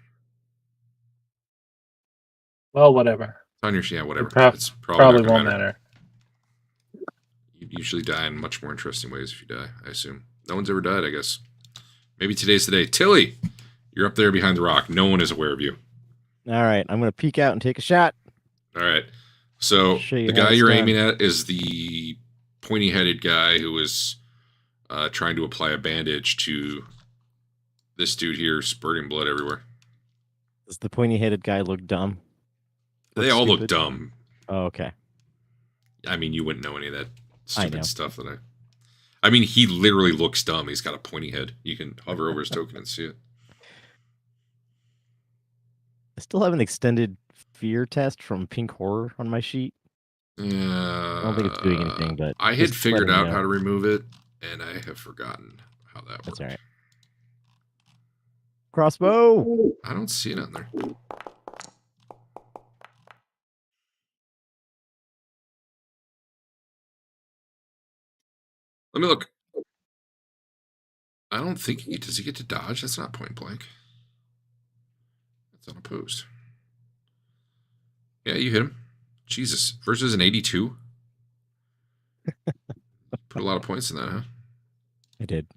Well, whatever. It's on your sheet, yeah, whatever. It's probably probably not gonna won't matter. You usually die in much more interesting ways if you die, I assume. No one's ever died, I guess. Maybe today's the day. Tilly, you're up there behind the rock. No one is aware of you. All right, I'm going to peek out and take a shot. All right. So Show you the how guy it's you're done. aiming at is the pointy-headed guy who was trying to apply a bandage to this dude here, spurting blood everywhere. Does the pointy-headed guy look dumb? They all look stupid? dumb. Oh, okay. I mean, you wouldn't know any of that I know. stupid stuff that I mean, he literally looks dumb. He's got a pointy head. You can hover over his token and see it. I still have an extended fear test from Pink Horror on my sheet. I don't think it's doing anything, but I had just figured letting out you how know. to remove it, and I have forgotten how that works. That's all right. Crossbow. I don't see it on there. Let me look. I don't think does he get to dodge? That's not point blank. That's unopposed. Yeah, you hit him. Jesus. Versus an 82. Put a lot of points in that, huh? I did.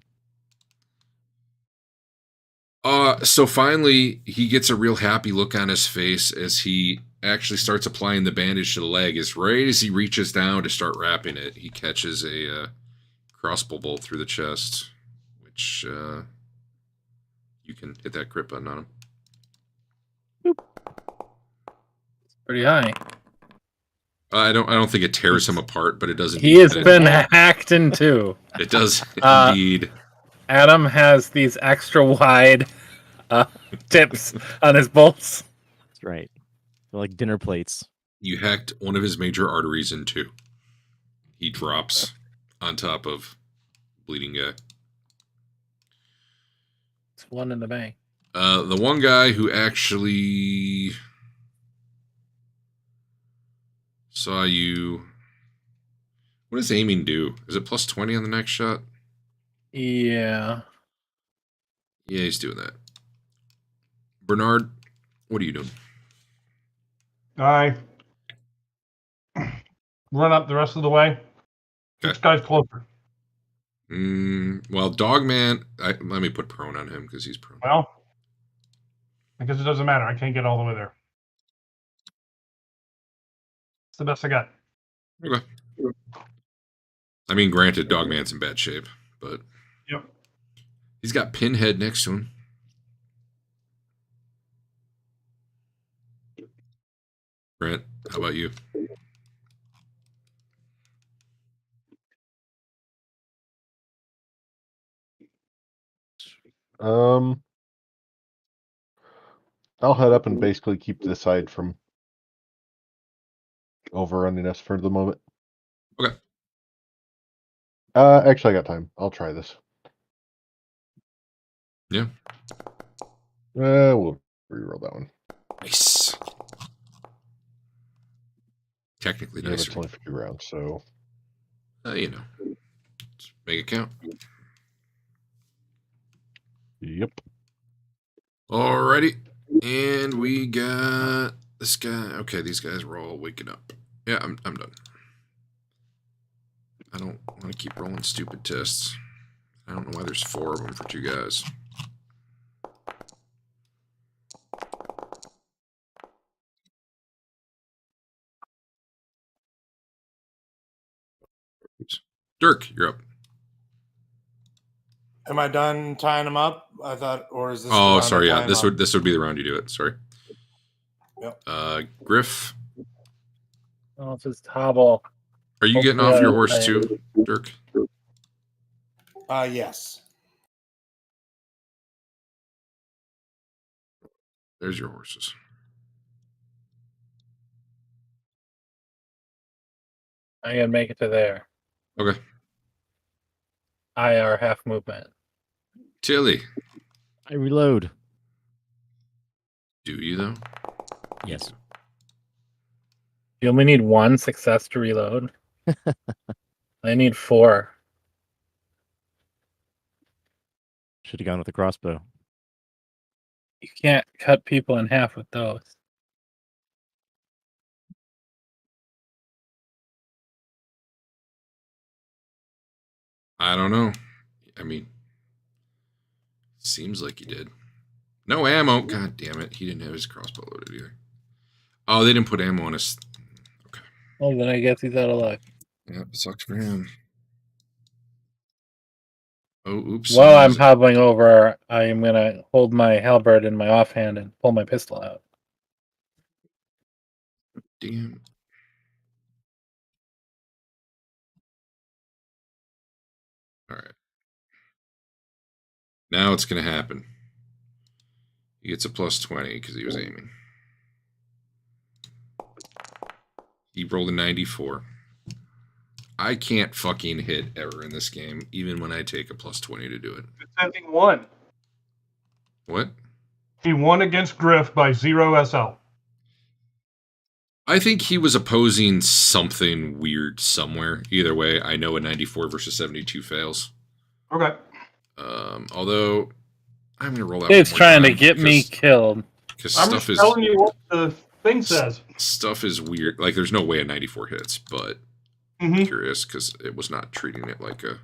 So finally, he gets a real happy look on his face as he actually starts applying the bandage to the leg. As right as he reaches down to start wrapping it, he catches a crossbow bolt through the chest, which you can hit that crit button on him. Pretty high. I don't think it tears him apart, but it doesn't. He has been hacked in two. It does Uh, indeed. Adam has these extra wide tips on his bolts. That's right. They're like dinner plates. You hacked one of his major arteries in two. He drops on top of bleeding guy. It's one in the bank. The one guy who actually saw you. What does aiming do? Is it plus 20 on the next shot? Yeah. Yeah, he's doing that. Bernard, what are you doing? I run up the rest of the way. Which Okay. guy's closer? Well, Dogman, let me put prone on him because he's prone. Well, I guess it doesn't matter. I can't get all the way there. It's the best I got. Okay. I mean, granted, Dogman's in bad shape, but Yep. he's got Pinhead next to him. Brent, how about you? I'll head up and basically keep this side from overrunning us for the moment. Okay. Actually, I got time. I'll try this. Yeah. We'll reroll that one. Nice. Technically Yeah, but nicer. it's only for 2 rounds, so You know. Let's make it count. yep. Alrighty. And we got this guy. Okay, these guys are all waking up. Yeah, I'm done. I don't want to keep rolling stupid tests. I don't know why there's 4 of them for 2 guys. Oops. Dirk, you're up. Am I done tying them up? I thought, or is this? Oh, the round sorry. I tie Yeah, 'em this up? would be the round you do it. Sorry. Yep. Griff, Oh, it's just hobble. are you getting Hopefully off your I- horse too, Dirk? Yes. There's your horses. I can make it to there. Okay. IR half movement. Tilly, I reload. do you though? Yes. You only need 1 success to reload. I need 4. Should have gone with the crossbow. You can't cut people in half with those. I don't know. I mean, seems like he did. No ammo. God damn it. He didn't have his crossbow loaded either. Oh, they didn't put ammo on his. Okay. Well, then I guess he's out of luck. Yeah, sucks for him. Oh, oops. While I'm hobbling over, I am going to hold my halberd in my offhand and pull my pistol out. Damn. All right. Now it's going to happen. He gets a plus 20 because he was aiming. He rolled a 94. I can't fucking hit ever in this game, even when I take a plus 20 to do it. It says he won. What? He won against Griff by 0 SL. I think he was opposing something weird somewhere. Either way, I know a 94 versus 72 fails. Okay. Although, I'm going to roll that Dave's one more trying to time get me killed. Because I'm stuff just is telling you what the thing says. stuff is weird. Like, there's no way a 94 hits, but I'm Mm-hmm. curious because it was not treating it like a...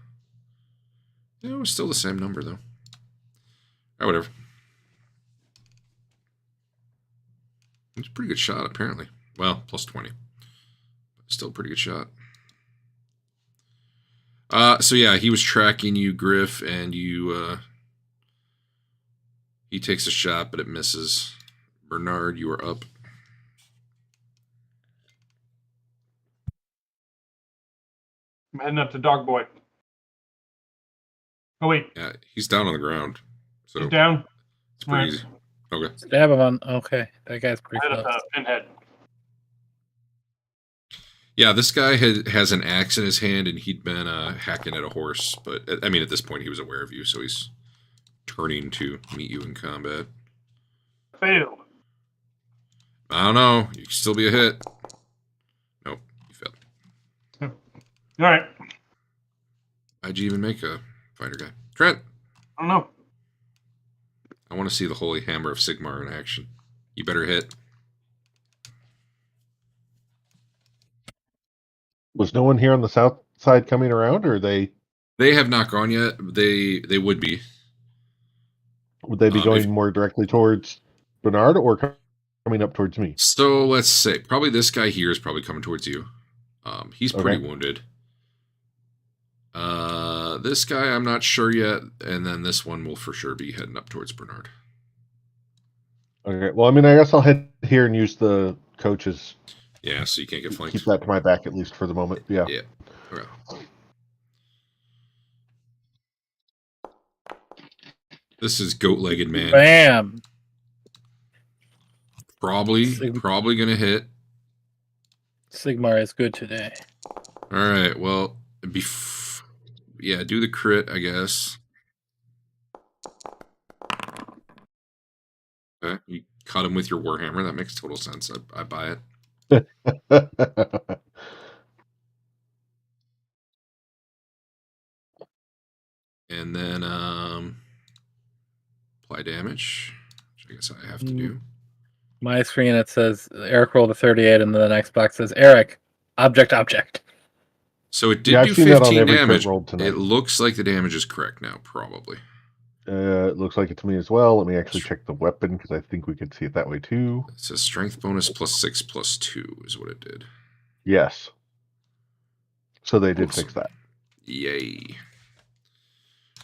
It was still the same number, though. Or whatever. It's a pretty good shot, apparently. Well, plus 20. But still a pretty good shot. So yeah, he was tracking you, Griff, and you, he takes a shot, but it misses. Bernard, you are up. I'm heading up to Dog Boy. Oh wait, Yeah, he's down on the ground. So he's down. it's pretty Alright. easy. Okay. Stab him on. Okay, that guy's pretty Ahead of close. Pinhead. Yeah, this guy has an axe in his hand, and he'd been hacking at a horse. But I mean, at this point, he was aware of you, so he's turning to meet you in combat. Failed. I don't know. You can still be a hit. Nope, you failed. All right. Why'd you even make a fighter guy? Trent, I don't know. I want to see the Holy Hammer of Sigmar in action. You better hit. Was no one here on the south side coming around, or they They have not gone yet. They would be. would they be If- going more directly towards Bernard or coming up towards me? So let's say probably this guy here is probably coming towards you. He's pretty Okay. wounded. This guy I'm not sure yet, and then this one will for sure be heading up towards Bernard. Okay. Well, I mean, I guess I'll head here and use the coaches. Yeah, so you can't get flanked. Keep that to my back at least for the moment. Yeah. Yeah. Okay. This is goat-legged man. Bam! Probably gonna hit. Sigmar is good today. All right. Well, yeah, do the crit, I guess. Okay. You cut him with your Warhammer. That makes total sense. I buy it. And then apply damage, which I guess I have to do. My screen, it says Eric rolled a 38, and then the next box says Eric, object. So it did Yeah, I've do seen that on 15 every crit damage. roll tonight. It looks like the damage is correct now, probably. It looks like it to me as well. Let me actually check the weapon because I think we could see it that way too. It says strength bonus +6 +2 is what it did. Yes. So they did Awesome. fix that. Yay.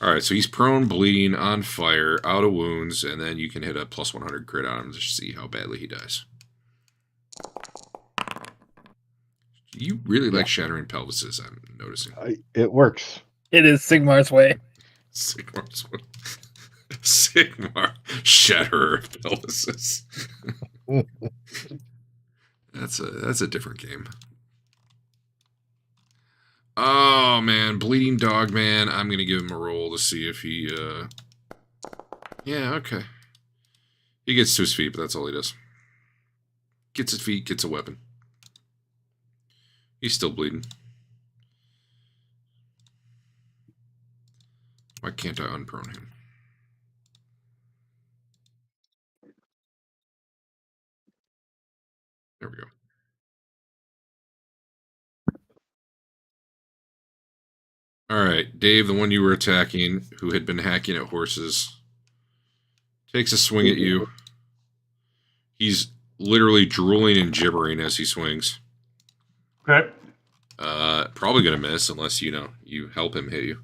All right, so he's prone, bleeding, on fire, out of wounds, and then you can hit a +100 crit on him to see how badly he dies. You really like shattering pelvises, I'm noticing. It works. It is Sigmar's way. Sigmar's one. Sigmar, shatterer of pelvises. That's a different game. Oh man, bleeding dog man. I'm gonna give him a roll to see if he yeah, okay. He gets to his feet, but that's all he does. Gets his feet, gets a weapon. He's still bleeding. Why can't I unprone him? There we go. All right, Dave, the one you were attacking, who had been hacking at horses, takes a swing at you. He's literally drooling and gibbering as he swings. Okay. Probably gonna miss unless you help him hit you.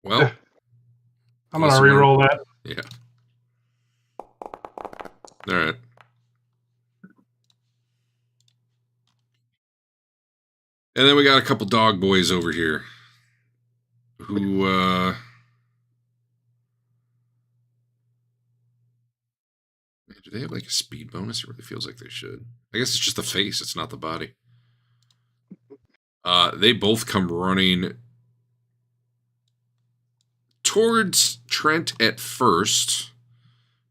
Well, I'm gonna re-roll that. yeah. All right. And then we got a couple dog boys over here who do they have like a speed bonus? It really feels like they should. I guess it's just the face, it's not the body. They both come running towards Trent at first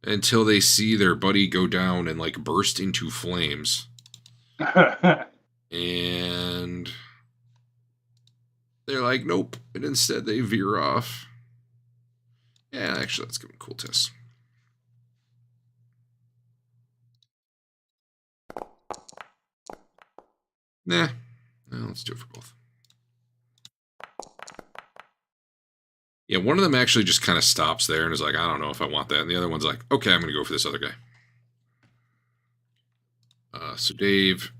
until they see their buddy go down and like burst into flames. And they're like, nope. And instead they veer off. Yeah, actually, let's give them a cool test. Nah. No, let's do it for both. Yeah, one of them actually just kind of stops there and is like, I don't know if I want that. And the other one's like, okay, I'm going to go for this other guy. So Dave,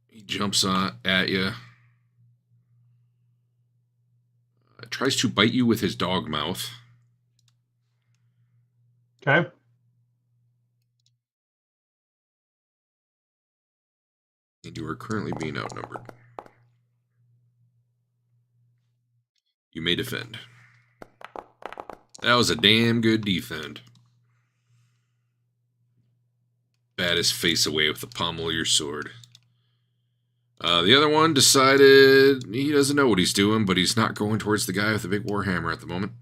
he jumps at you. Tries to bite you with his dog mouth. Okay. And you are currently being outnumbered. You may defend. That was a damn good defend. Bat his face away with the pommel of your sword. The other one decided he doesn't know what he's doing, but he's not going towards the guy with the big warhammer at the moment.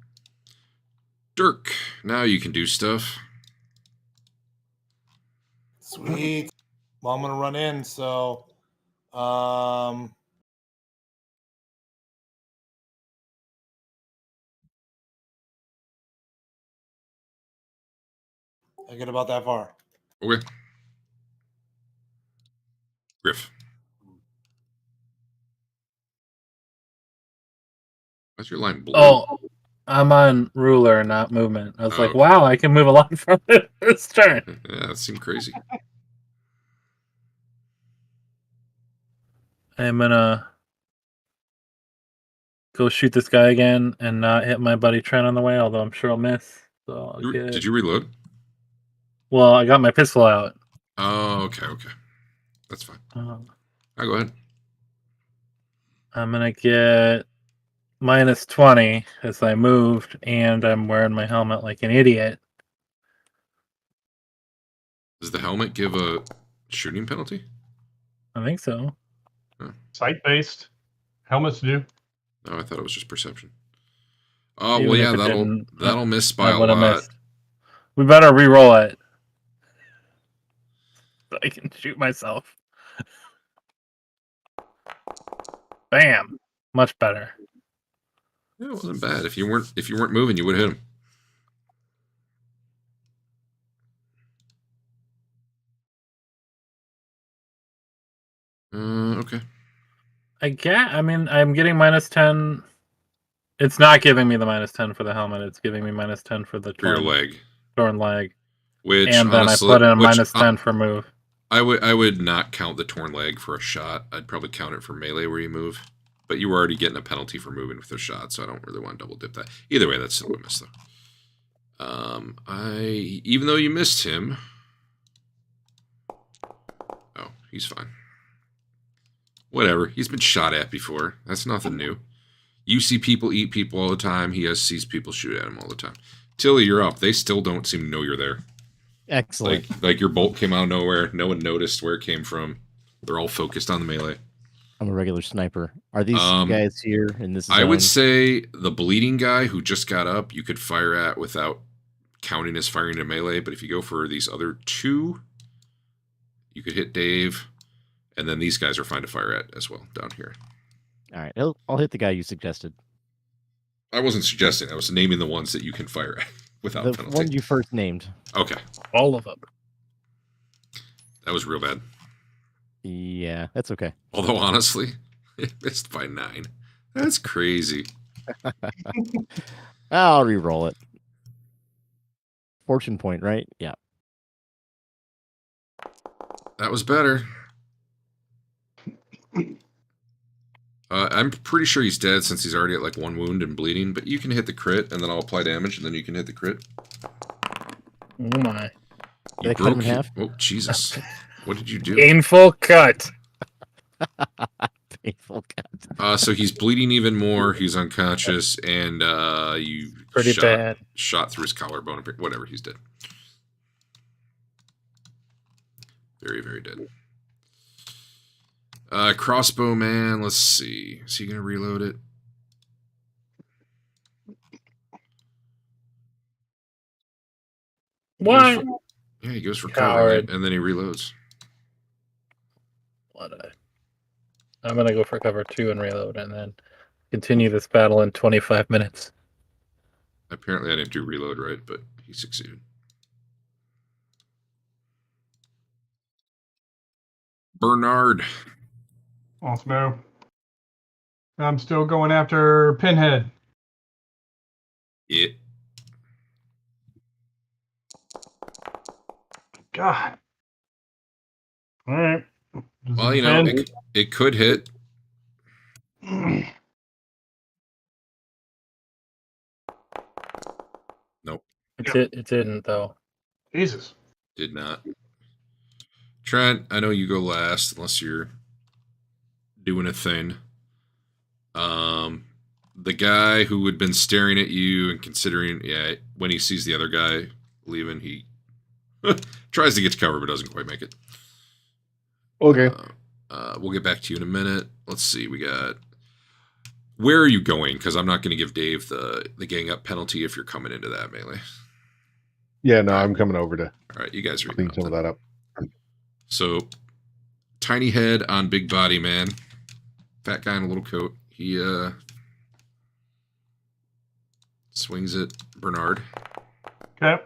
Dirk, now you can do stuff. Sweet. Well, I'm gonna run in. So, I get about that far. Okay. Griff. Why's your line blue? Oh, I'm on ruler, not movement. I was like, okay. wow, I can move a lot from it this turn. Yeah, that seemed crazy. I'm gonna go shoot this guy again and not hit my buddy Trent on the way, although I'm sure I'll miss. So I'll get... Did you reload? Well, I got my pistol out. Oh, okay. That's fine. Go ahead. I'm gonna get -20 as I moved, and I'm wearing my helmet like an idiot. Does the helmet give a shooting penalty? I think so. Sight-based. Helmets do. No, I thought it was just perception. Oh, Even well, if yeah, it that'll didn't, miss by I a would've lot. missed. We better re-roll it. So I can shoot myself. Bam! Much better. Yeah, it wasn't bad. If you weren't moving, you would have hit him. Okay. I mean, I'm getting -10. It's not giving me the -10 for the helmet. It's giving me -10 for the For your leg. torn leg. Which, And then honestly, I put in a -10 for move. I would not count the torn leg for a shot. I'd probably count it for melee where you move. But you were already getting a penalty for moving with a shot, so I don't really want to double dip that. Either way, that's still a miss, though. Even though you missed him... Oh, he's fine. Whatever. He's been shot at before. That's nothing new. You see people eat people all the time. He sees people shoot at him all the time. Tilly, you're up. They still don't seem to know you're there. Excellent. Like your bolt came out of nowhere. No one noticed where it came from. They're all focused on the melee. I'm a regular sniper. Are these guys here in this zone? I would say the bleeding guy who just got up, you could fire at without counting as firing a melee. But if you go for these other two, you could hit Dave. And then these guys are fine to fire at as well down here. All right. I'll hit the guy you suggested. I wasn't suggesting. I was naming the ones that you can fire at without The penalty. one you first named. Okay. All of them. That was real bad. Yeah, that's okay. Although, honestly, it missed by 9. That's crazy. I'll re-roll it. Fortune point, right? Yeah. That was better. I'm pretty sure he's dead since he's already at like 1 wound and bleeding, but you can hit the crit, and then I'll apply damage, and then you can hit the crit. Oh my. Did I cut him in half? Oh, Jesus. What did you do? Painful cut. Painful cut. So he's bleeding even more. He's unconscious, and you Pretty bad. Shot through his collarbone. Whatever, he's dead. Very, very dead. Crossbow man, let's see. Is he going to reload it? What? Yeah, he goes for Coward. cover, and then he reloads. I'm going to go for cover 2 and reload, and then continue this battle in 25 minutes. Apparently I didn't do reload right, but he succeeded. Bernard. Awesome. I'm still going after Pinhead. Yeah. God. All right. Well, you know, it could hit. Nope. It didn't, though. Jesus. Did not. Trent, I know you go last unless you're doing a thing. The guy who had been staring at you and considering, when he sees the other guy leaving, he tries to get to cover but doesn't quite make it. Okay. We'll get back to you in a minute. Let's see. We got. Where are you going? Because I'm not going to give Dave the gang up penalty if you're coming into that melee. Yeah, no, I'm coming over to All right, you guys are clean some of that up. So, tiny head on big body man, fat guy in a little coat. He swings at Bernard. Okay.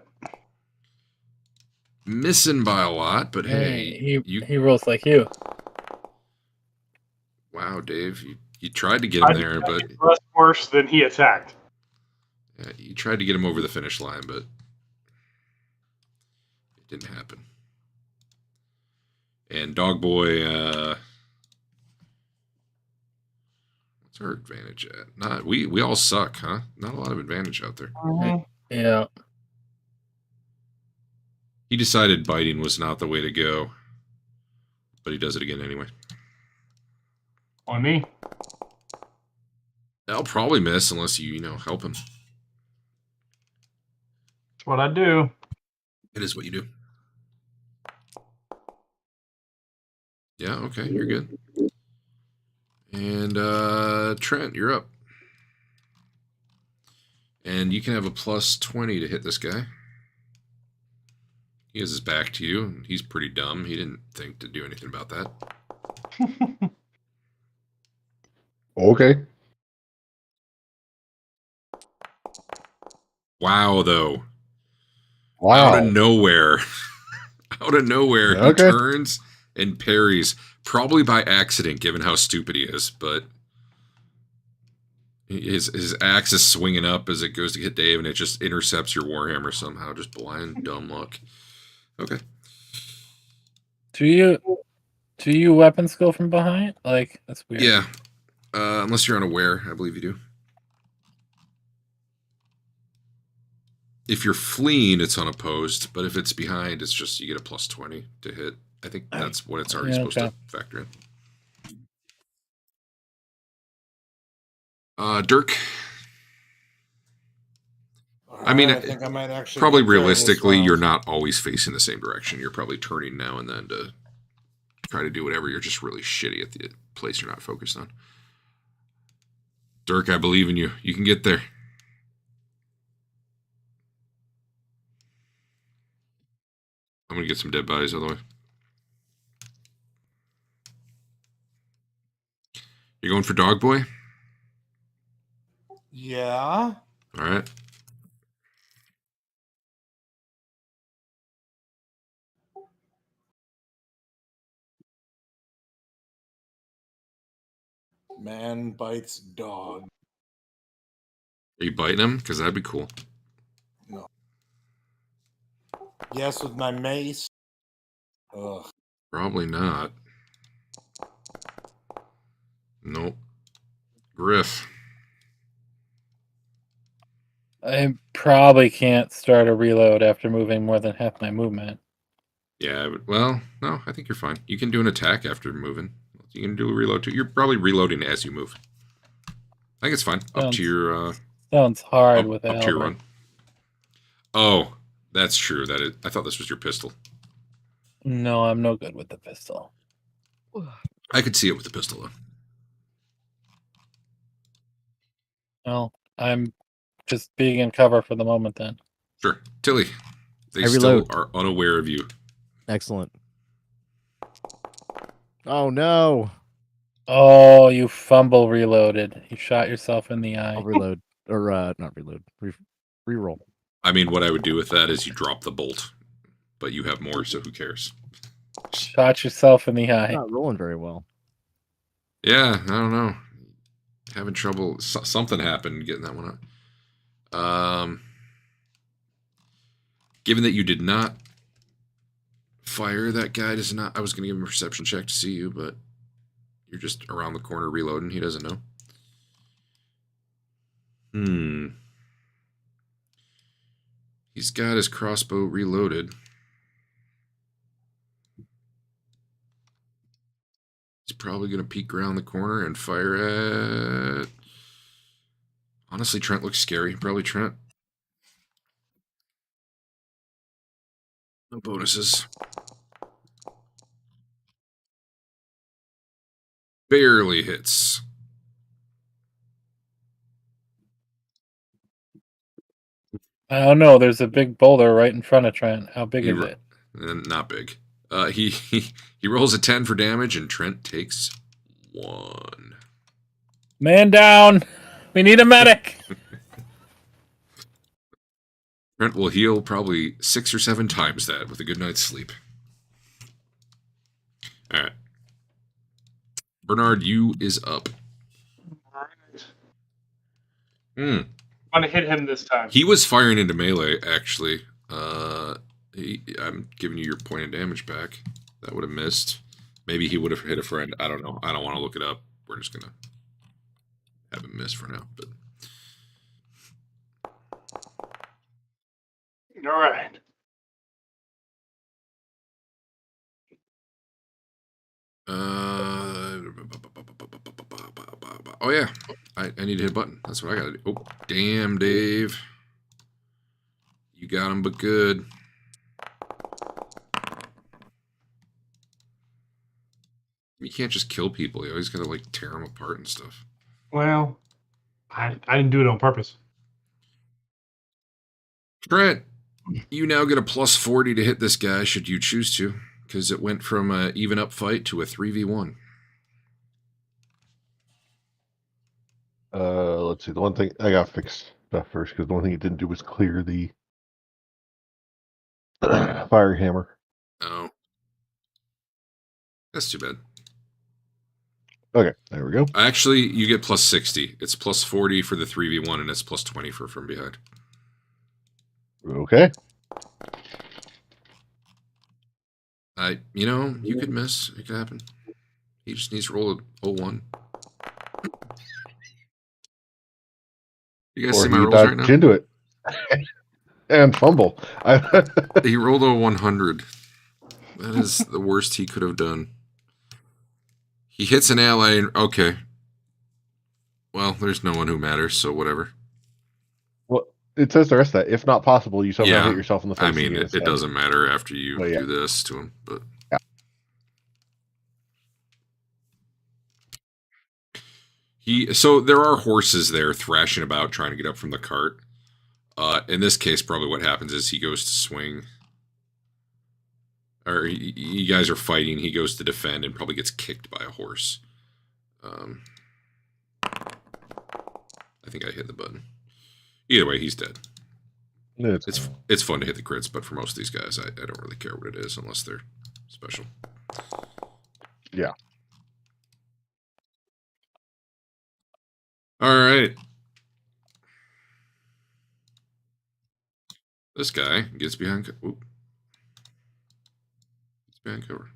Missing by a lot, but hey, he rolls like you. Wow, Dave, you tried to get him there, but Less worse than he attacked. yeah, you tried to get him over the finish line, but it didn't happen. And Dog Boy, what's our advantage at? Not we all suck, huh? Not a lot of advantage out there. Yeah. He decided biting was not the way to go, but he does it again anyway. On me. I'll probably miss unless you help him. That's what I do. It is what you do. Yeah, okay, you're good. And Trent, you're up. And you can have a plus 20 to hit this guy. He has his back to you, and he's pretty dumb. He didn't think to do anything about that. Okay. Wow, though. Wow. Out of nowhere. Out of nowhere, he turns and parries. Probably by accident, given how stupid he is, but his axe is swinging up as it goes to hit Dave, and it just intercepts your Warhammer somehow. Just blind, dumb luck. Okay. Do you weapon skill from behind? Like, that's weird. Yeah. Unless you're unaware, I believe you do. If you're fleeing, it's unopposed, but if it's behind, it's just you get a plus 20 to hit. I think that's what it's already supposed to factor in. Dirk. I mean, I think I might actually probably get there this realistically, round. you're not always facing the same direction. You're probably turning now and then to try to do whatever. You're just really shitty at the place you're not focused on. Dirk, I believe in you. You can get there. I'm going to get some dead bodies out of the way. You're going for Dog Boy? Yeah. All right. Man bites dog. Are you biting him? Because that'd be cool. No. Yes, with my mace. Ugh. Probably not. Nope. Griff. I probably can't start a reload after moving more than half my movement. Yeah, but, well, no, I think you're fine. You can do an attack after moving. You can do a reload too. You're probably reloading as you move. I think it's fine. Up to your sounds hard with up to your run. Oh, that's true. I thought this was your pistol. No, I'm no good with the pistol. I could see it with the pistol though. Well, I'm just being in cover for the moment then. Sure. Tilly, they I still reload. are unaware of you. Excellent. Oh no! Oh, you fumble reloaded. You shot yourself in the eye. I'll reload. Or not reload. Reroll. I mean, what I would do with that is you drop the bolt, but you have more, so who cares? Shot yourself in the eye. Not rolling very well. Yeah, I don't know. Having trouble. Something happened getting that one up. Given that you did not fire, that guy does not. I was going to give him a perception check to see you, but you're just around the corner reloading. He doesn't know. He's got his crossbow reloaded. probably going to peek around the corner and fire at... Honestly, Trent looks scary. Probably Trent. No bonuses. Barely hits. I don't know. There's a big boulder right in front of Trent. How big is it? Not big. He rolls a 10 for damage, and Trent takes 1. Man down. We need a medic. Trent will heal probably 6 or 7 times that with a good night's sleep. All right. Bernard, you is up. All right. Hmm. I'm gonna hit him this time. He was firing into melee, actually. I'm giving you your point of damage back. That would have missed. Maybe he would have hit a friend. I don't know. I don't want to look it up. We're just gonna have him miss for now. But All right. oh yeah, I need to hit a button. That's what I gotta do. Oh, damn, Dave. You got him, but good. You can't just kill people. You always gotta, like, tear them apart and stuff. Well, I didn't do it on purpose. Trent, you now get a plus 40 to hit this guy, should you choose to, because it went from an even up fight to a 3v1. Let's see. The one thing I got fixed stuff first because the one thing it didn't do was clear the fire hammer. Oh. That's too bad. Okay, there we go. Actually, you get plus 60. It's plus 40 for the 3v1, and it's plus 20 for from behind. Okay. You could miss. It could happen. He just needs to roll a 01. You guys see my rolls right now? Into it. And fumble. He rolled a 100. That is the worst he could have done. He hits an ally and... Okay. Well, there's no one who matters, so whatever. Well, it says the rest of that. If not possible, you somehow hit yourself in the face. I mean, it doesn't matter after you yeah. do this to him, but... Yeah. So there are horses there thrashing about trying to get up from the cart. In this case, probably what happens is he goes to swing... Or you guys are fighting, he goes to defend and probably gets kicked by a horse. I think I hit the button. Either way, he's dead. It's fun to hit the crits, but for most of these guys, I don't really care what it is unless they're special. Yeah. All right. This guy gets behind... Oop. Behind cover.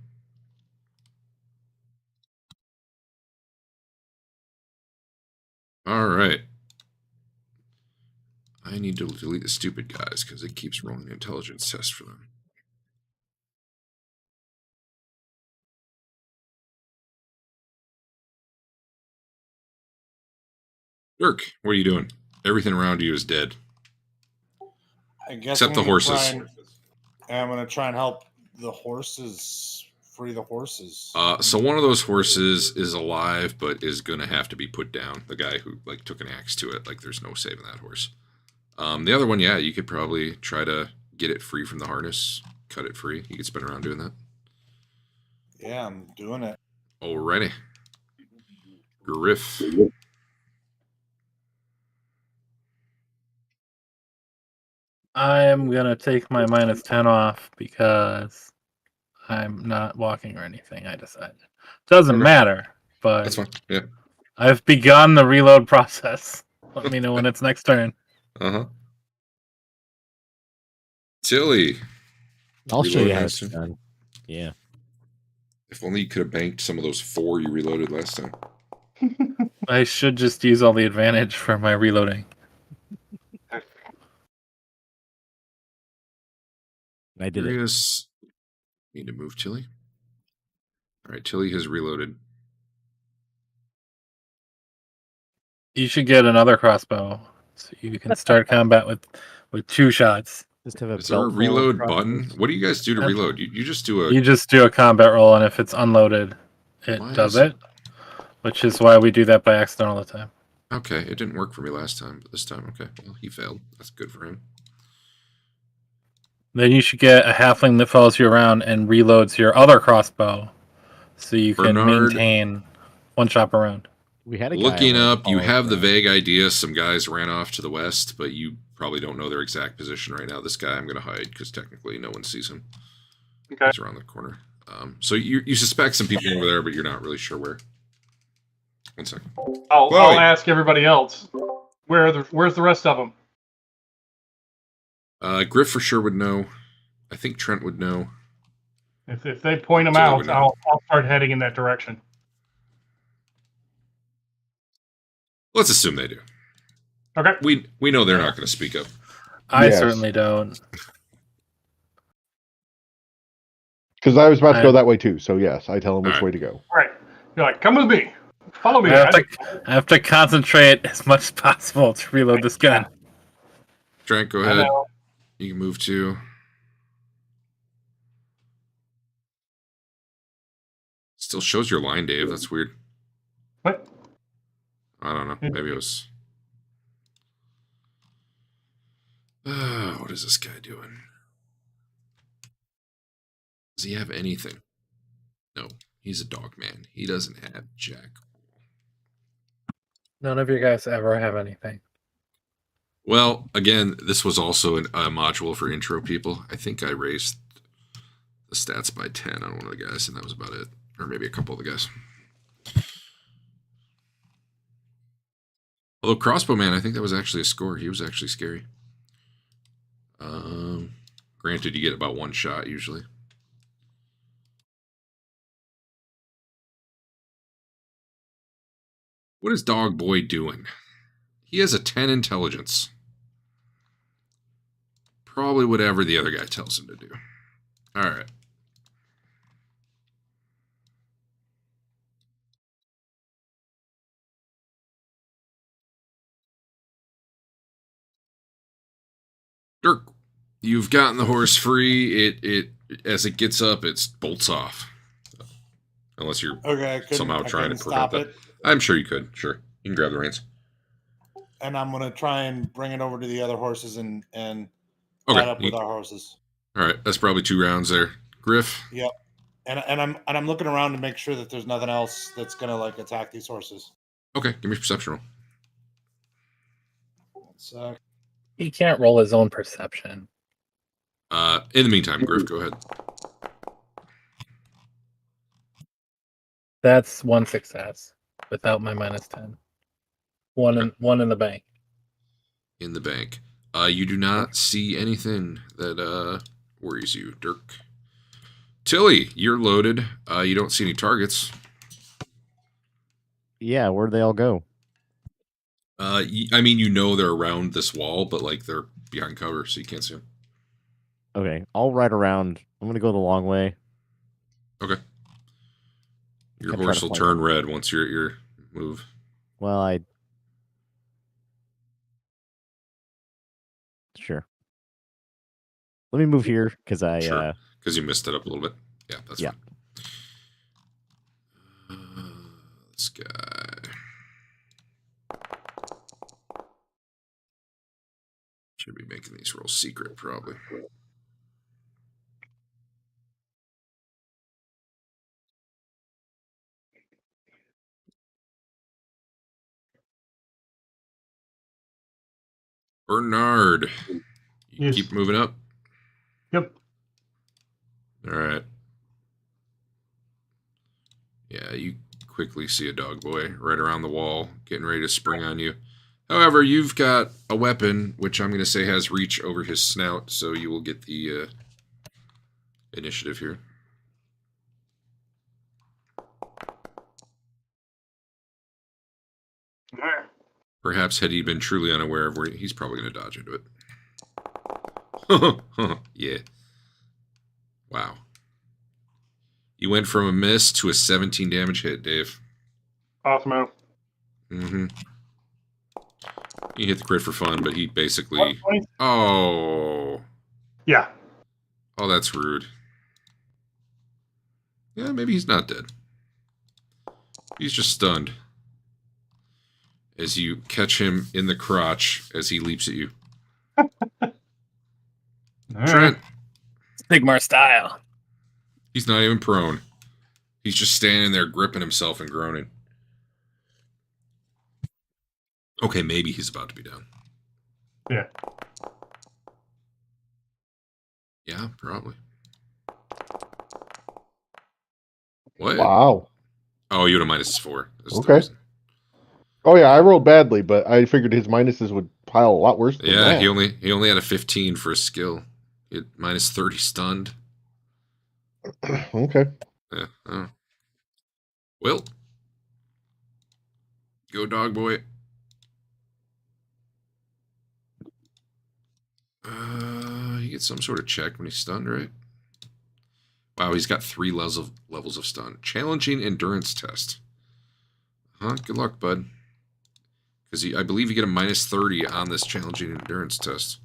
All right. I need to delete the stupid guys because it keeps rolling the intelligence test for them. Dirk, what are you doing? Everything around you is dead. I guess Except the horses. I'm going to try and help the horses, free the horses. So one of those horses is alive, but is going to have to be put down. The guy who took an axe to it, there's no saving that horse. The other one, you could probably try to get it free from the harness, cut it free. You could spin around doing that. Yeah, I'm doing it. Alrighty. Griff. I am going to take my -10 off because I'm not walking or anything, I decided. Doesn't matter, but that's fine. Yeah. I've begun the reload process. Let me know when it's next turn. Uh-huh. Tilly. I'll show you how it's done. Yeah. If only you could have banked some of those 4 you reloaded last time. I should just use all the advantage for my reloading. I did it. Need to move Tilly. All right, Tilly has reloaded. You should get another crossbow, so you can start combat with 2 shots. Just have a Is there a belt full of reload crossbows. button? What do you guys do to reload? You just do a. You just do a combat roll, and if it's unloaded, it Why does is- it. Which is why we do that by accident all the time. Okay, it didn't work for me last time, but this time, okay. Well, he failed. That's good for him. Then you should get a halfling that follows you around and reloads your other crossbow, so you can Bernard. maintain 1 shot per round. We had a guy Looking I up, you followed have the around. vague idea some guys ran off to the west, but you probably don't know their exact position right now. This guy I'm going to hide because technically no one sees him. Okay. He's around the corner. So you suspect some people over there, but you're not really sure where. 1 second. I'll Chloe. ask everybody else. Where's the rest of them? Griff for sure would know. I think Trent would know. If they point them Tilly out, would know. I'll start heading in that direction. Let's assume they do. Okay. We know they're not going to speak up. I Yes. certainly don't. Because I was about to I- go that way too. So yes, I tell him which Alright. way to go. All right. You're like, come with me. Follow me. I have to concentrate as much as possible to reload this gun. Trent, go I ahead. know. You can move to. Still shows your line, Dave. That's weird. What? I don't know. Maybe it was. What is this guy doing? Does he have anything? No, he's a dog man. He doesn't have jack. None of you guys ever have anything. Well, again, this was also a module for intro people. I think I raised the stats by 10 on one of the guys, and that was about it. Or maybe a couple of the guys. Although Crossbowman, I think that was actually a score. He was actually scary. Granted, you get about 1 shot usually. What is Dog Boy doing? He has a 10 intelligence. Probably whatever the other guy tells him to do. All right. Dirk, you've gotten the horse free. It as it gets up, it bolts off. Unless you're Okay, I couldn't, somehow I trying to couldn't prevent stop that. it, I'm sure you could. Sure. You can grab the reins. and I'm gonna try and bring it over to the other horses and tie Okay. it up with our horses. All right. That's probably 2 rounds there. Griff. Yep. And I'm looking around to make sure that there's nothing else that's gonna like attack these horses. Okay. Give me a perception roll. 1 sec. He can't roll his own perception. In the meantime, Griff, go ahead. That's 1 success without my -10. One in the bank. In the bank. You do not see anything that worries you, Dirk. Tilly, you're loaded. You don't see any targets. Yeah, where'd they all go? I mean, you know they're around this wall, but like they're behind cover, so you can't see them. Okay, I'll ride around. I'm gonna go the long way. Okay. Your I'll try horse to will flank. turn red once you're at your move. Well, sure. Let me move here because I Sure. Because you missed it up a little bit. Yeah, that's Yeah. fine. This guy. Should be making these rolls secret, probably. Bernard. You Yes. keep moving up. Yep. All right. Yeah, you quickly see a dog boy right around the wall, getting ready to spring on you. However, you've got a weapon, which I'm going to say has reach over his snout, so you will get the initiative here. All right. Perhaps had he been truly unaware of where he's probably going to dodge into it. Yeah. Wow. You went from a miss to a 17 damage hit, Dave. Awesome. Mm-hmm. He hit the crit for fun, but he basically... Oh. Yeah. Oh, that's rude. Yeah, maybe he's not dead. He's just stunned. As you catch him in the crotch as he leaps at you. Trent. Sigmar style. He's not even prone. He's just standing there gripping himself and groaning. Okay, maybe he's about to be down. Yeah. Yeah, probably. What? Wow. Oh, you had a -4. That's the Okay. reason. Oh yeah, I rolled badly, but I figured his minuses would pile a lot worse than Yeah, that. he only had a 15 for a skill. He had -30 stunned. Okay. Yeah. Oh. Well, go dog boy. He gets some sort of check when he's stunned, right? Wow, he's got 3 levels of stun. Challenging endurance test. Huh? Good luck, bud. Because I believe you get a -30 on this challenging endurance test.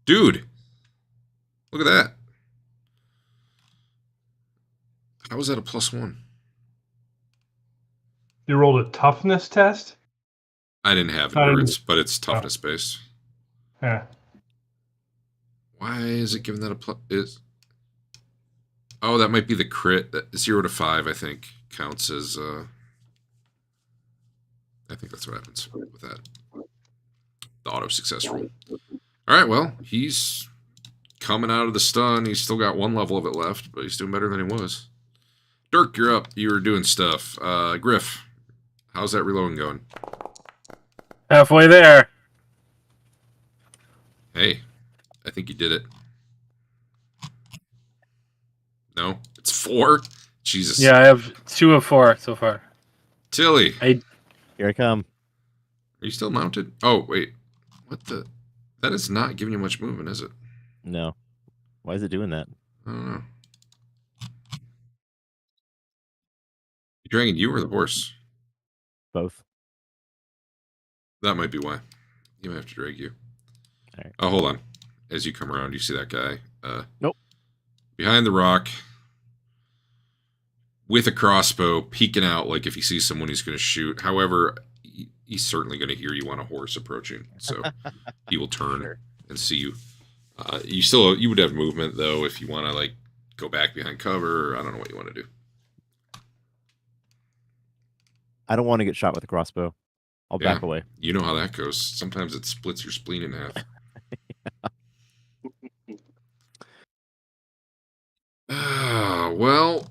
Dude! Look at that. How was that a +1? You rolled a toughness test? I didn't have Not endurance, but it's toughness based. Yeah. Why is it giving that a plus? Oh, that might be the crit. 0 to 5, I think, counts as. I think that's what happens with that. The auto success roll. All right, well, he's coming out of the stun. He's still got 1 level of it left, but he's doing better than he was. Dirk, you're up. You were doing stuff. Griff, how's that reloading going? Halfway there. Hey, I think you did it. No, it's 4. Jesus. Yeah, I have 2 of 4 so far. Tilly, Here I come. are you still mounted? Oh wait, what the? That is not giving you much movement, is it? No. Why is it doing that? I don't know. You dragging you or the horse? Both. That might be why. You might have to drag you. All right. Oh, hold on. As you come around, you see that guy. Nope. Behind the rock, with a crossbow, peeking out like if he sees someone he's going to shoot. However, he's certainly going to hear you on a horse approaching, so he will turn Sure. and see you. You would have movement though if you want to like go back behind cover. Or I don't know what you want to do. I don't want to get shot with a crossbow. I'll back away. You know how that goes. Sometimes it splits your spleen in half. Well,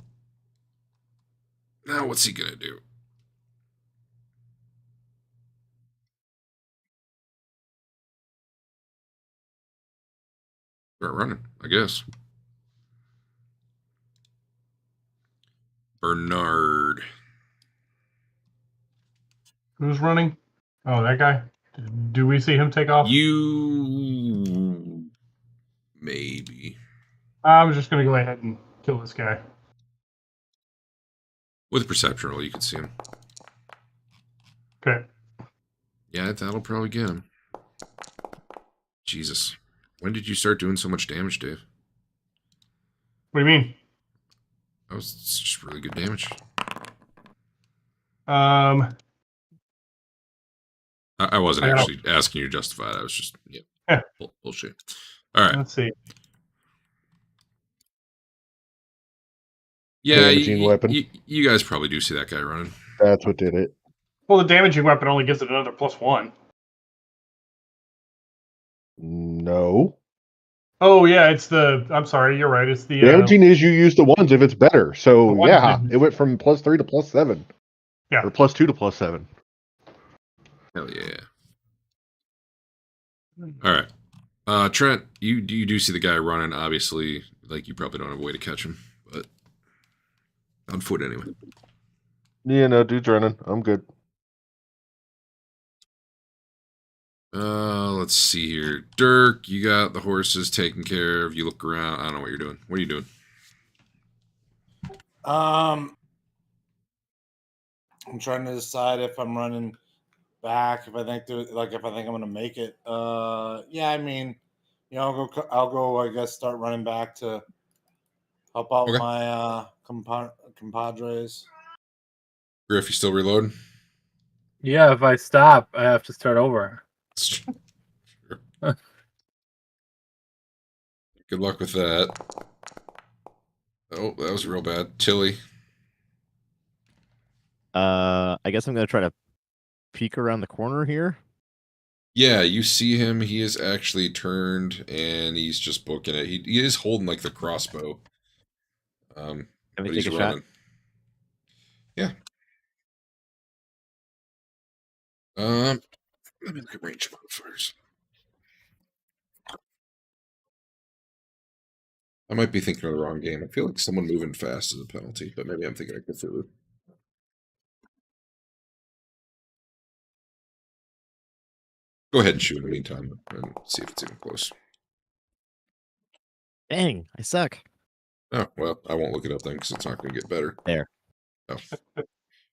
now what's he gonna do? Start running, I guess. Bernard. Who's running? Oh, that guy. Do we see him take off? You maybe I'm just gonna go ahead and kill this guy. with a perception roll, you can see him. Okay. Yeah, that'll probably get him. Jesus, when did you start doing so much damage, Dave? What do you mean? That was just really good damage. I wasn't actually asking you to justify it. I was just bullshit. All right. Let's see. Yeah, Damaging weapon. You guys probably do see that guy running. That's what did it. Well, the damaging weapon only gives it another +1. No. Oh yeah, it's the. I'm sorry, you're right. It's the Damaging is you use the ones if it's better. The So ones yeah, that- it went from +3 to +7. Yeah. Or +2 to +7. Hell yeah. All right. Trent, you do see the guy running. Obviously, like you probably don't have a way to catch him, but on foot anyway. Yeah, no, dude's running. I'm good. Let's see here. Dirk, you got the horses taken care of. You look around. I don't know what you're doing. What are you doing? I'm trying to decide if I'm running back if I think if I think I'm gonna make it. Yeah, I mean, I'll go. I guess start running back to help out Okay. my compadres. Griff, you still reloading? Yeah, if I stop, I have to start over. Sure. Good luck with that. Oh, that was real bad. Tilly. I guess I'm gonna try to peek around the corner here. Yeah, you see him. He is actually turned and he's just booking it. He is holding like the crossbow. Can But we he's take a running. shot? Yeah. Let me look at range modifiers. I might be thinking of the wrong game. I feel like someone moving fast is a penalty, but maybe I'm thinking of Cthulhu. Go ahead and shoot in the meantime and see if it's even close. Dang, I suck. Oh, well, I won't look it up then because it's not going to get better. There. Oh.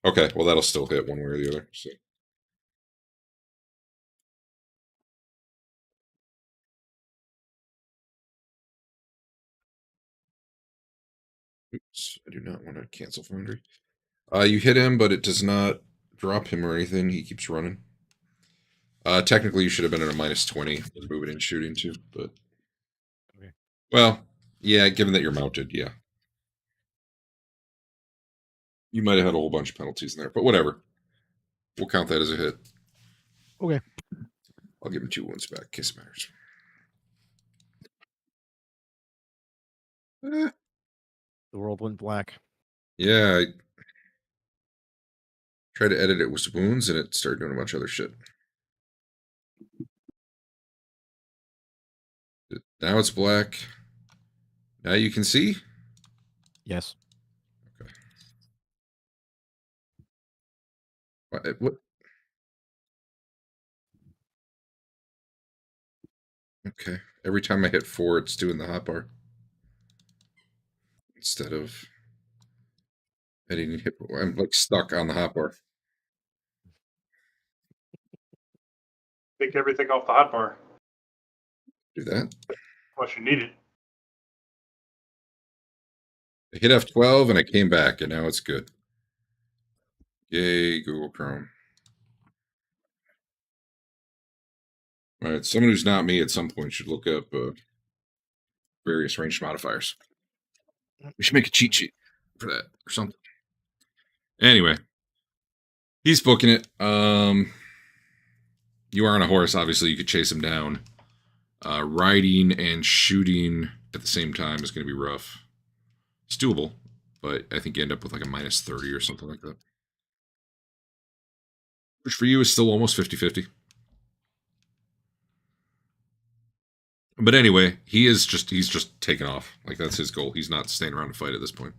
Okay, well, that'll still hit one way or the other. So. Oops, I do not want to cancel Foundry. You hit him, but it does not drop him or anything. He keeps running. Technically, you should have been at a -20 with moving and shooting too, but Okay. Well, yeah. Given that you're mounted, yeah, you might have had a whole bunch of penalties in there, but whatever. We'll count that as a hit. Okay. I'll give him 2 wounds back. Case matters. The world went black. Yeah, I tried to edit it with wounds, and it started doing a bunch of other shit. Now it's black. Now you can see? Yes. Okay. What? Okay. Every time I hit 4, it's doing the hotbar. Instead of hitting hit, I'm like stuck on the hotbar. Take everything off the hotbar. Do that. Unless you need it. I hit F12 and I came back, and now it's good. Yay, Google Chrome. All right, someone who's not me at some point should look up various range modifiers. We should make a cheat sheet for that or something. Anyway, he's booking it. You are on a horse, obviously. You could chase him down. Riding and shooting at the same time is going to be rough. It's doable, but I think you end up with like a -30 or something like that. Which for you is still almost 50-50. But anyway, he's just taken off. Like that's his goal. He's not staying around to fight at this point.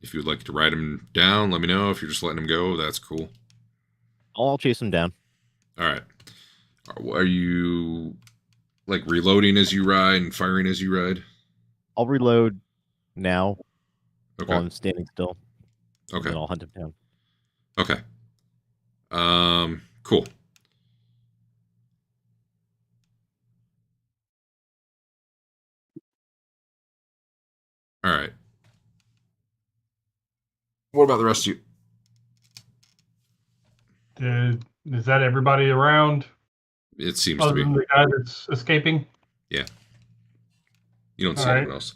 If you would like to ride him down, let me know. If you're just letting him go, that's cool. I'll chase him down. All right. Are you like reloading as you ride and firing as you ride? I'll reload now Okay. while I'm standing still. And Okay. then I'll hunt him down. Okay. Cool. All right. What about the rest of you? Is that everybody around? It seems Other to be. than the guy that's escaping? Yeah. You don't see All right. anyone else.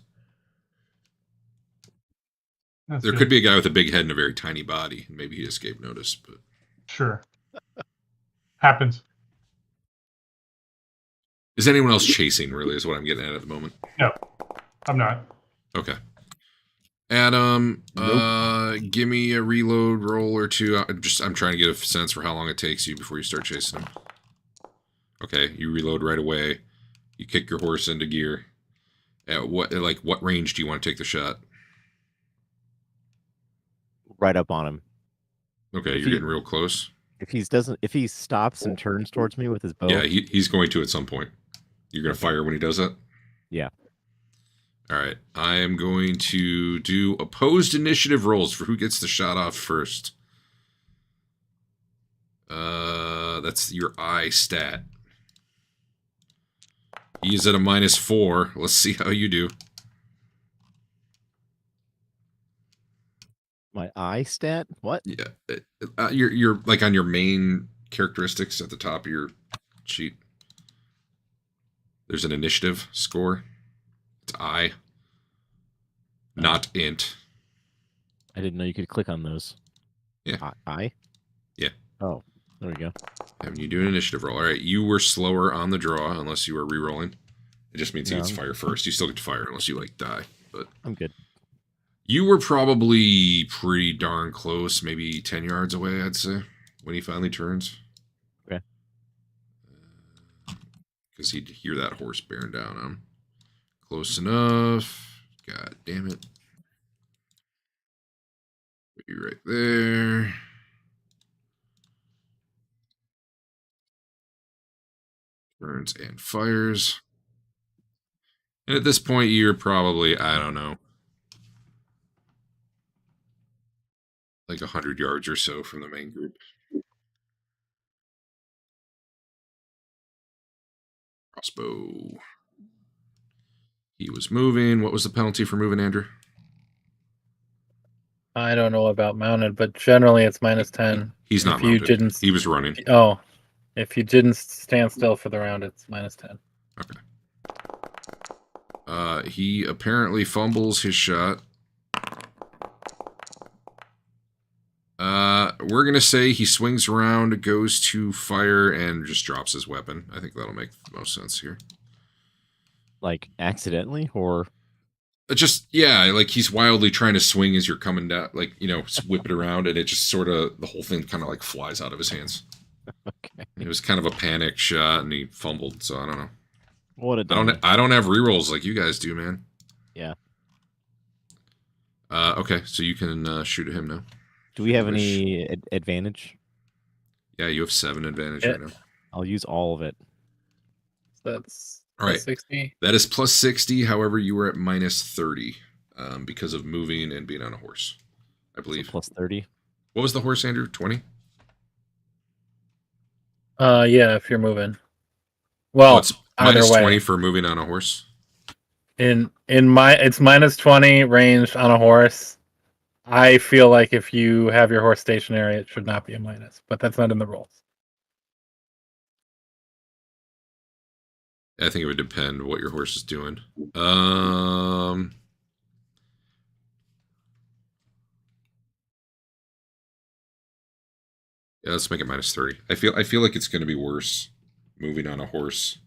That's There good. could be a guy with a big head and a very tiny body. Maybe he escaped notice, but Sure. Happens. is anyone else chasing? Really, is what I'm getting at the moment. No, I'm not. Okay. Adam, Nope. give me a reload roll or two. I'm trying to get a sense for how long it takes you before you start chasing him. Okay, you reload right away. You kick your horse into gear. At what range do you want to take the shot? Right up on him. Okay, If you're he- getting real close. If he stops and turns towards me with his bow, Yeah, he's going to at some point. You're going to fire when he does that? Yeah. All right. I am going to do opposed initiative rolls for who gets the shot off first. That's your eye stat. He's at a -4. Let's see how you do. My eye stat? What? Yeah, you're like on your main characteristics at the top of your sheet. There's an initiative score. It's I, not int. I didn't know you could click on those. Yeah. I? Yeah. Oh, there we go. Having you do an initiative roll. All right, you were slower on the draw unless you were re-rolling. It just means he gets to fire first. You still get to fire unless you like die. But I'm good. you were probably pretty darn close, maybe 10 yards away, I'd say, when he finally turns. Okay. Because he'd hear that horse bearing down on him. Close enough. God damn it. Put you right there. Turns and fires. And at this point, you're probably, I don't know, like 100 yards or so from the main group. Crossbow. He was moving. What was the penalty for moving, Andrew? I don't know about mounted, but generally it's -10. He's not If you mounted. didn't, He was running. oh, if you didn't stand still for the round, it's -10. Okay. He apparently fumbles his shot. We're gonna say he swings around, goes to fire, and just drops his weapon. I think that'll make the most sense here. Like accidentally or Just, yeah, like he's wildly trying to swing as you're coming down, like, you know, whip it around, and it just sort of, the whole thing kind of like flies out of his hands. okay. It was kind of a panic shot, and he fumbled, so I don't know. What a dummy. I don't have rerolls like you guys do, man. Yeah. Okay, so you can shoot at him now. Do we have any advantage? Yeah, you have 7 advantage right now. I'll use all of it. That's All right. 60. That is +60. However, you were at -30 because of moving and being on a horse, I believe. So +30. What was the horse, Andrew? 20? Yeah, if you're moving. Well, it's either -20 way. for moving on a horse. It's -20 ranged on a horse. I feel like if you have your horse stationary, it should not be a minus, but that's not in the rules. I think it would depend what your horse is doing. Yeah, let's make it -30. I feel like it's going to be worse moving on a horse,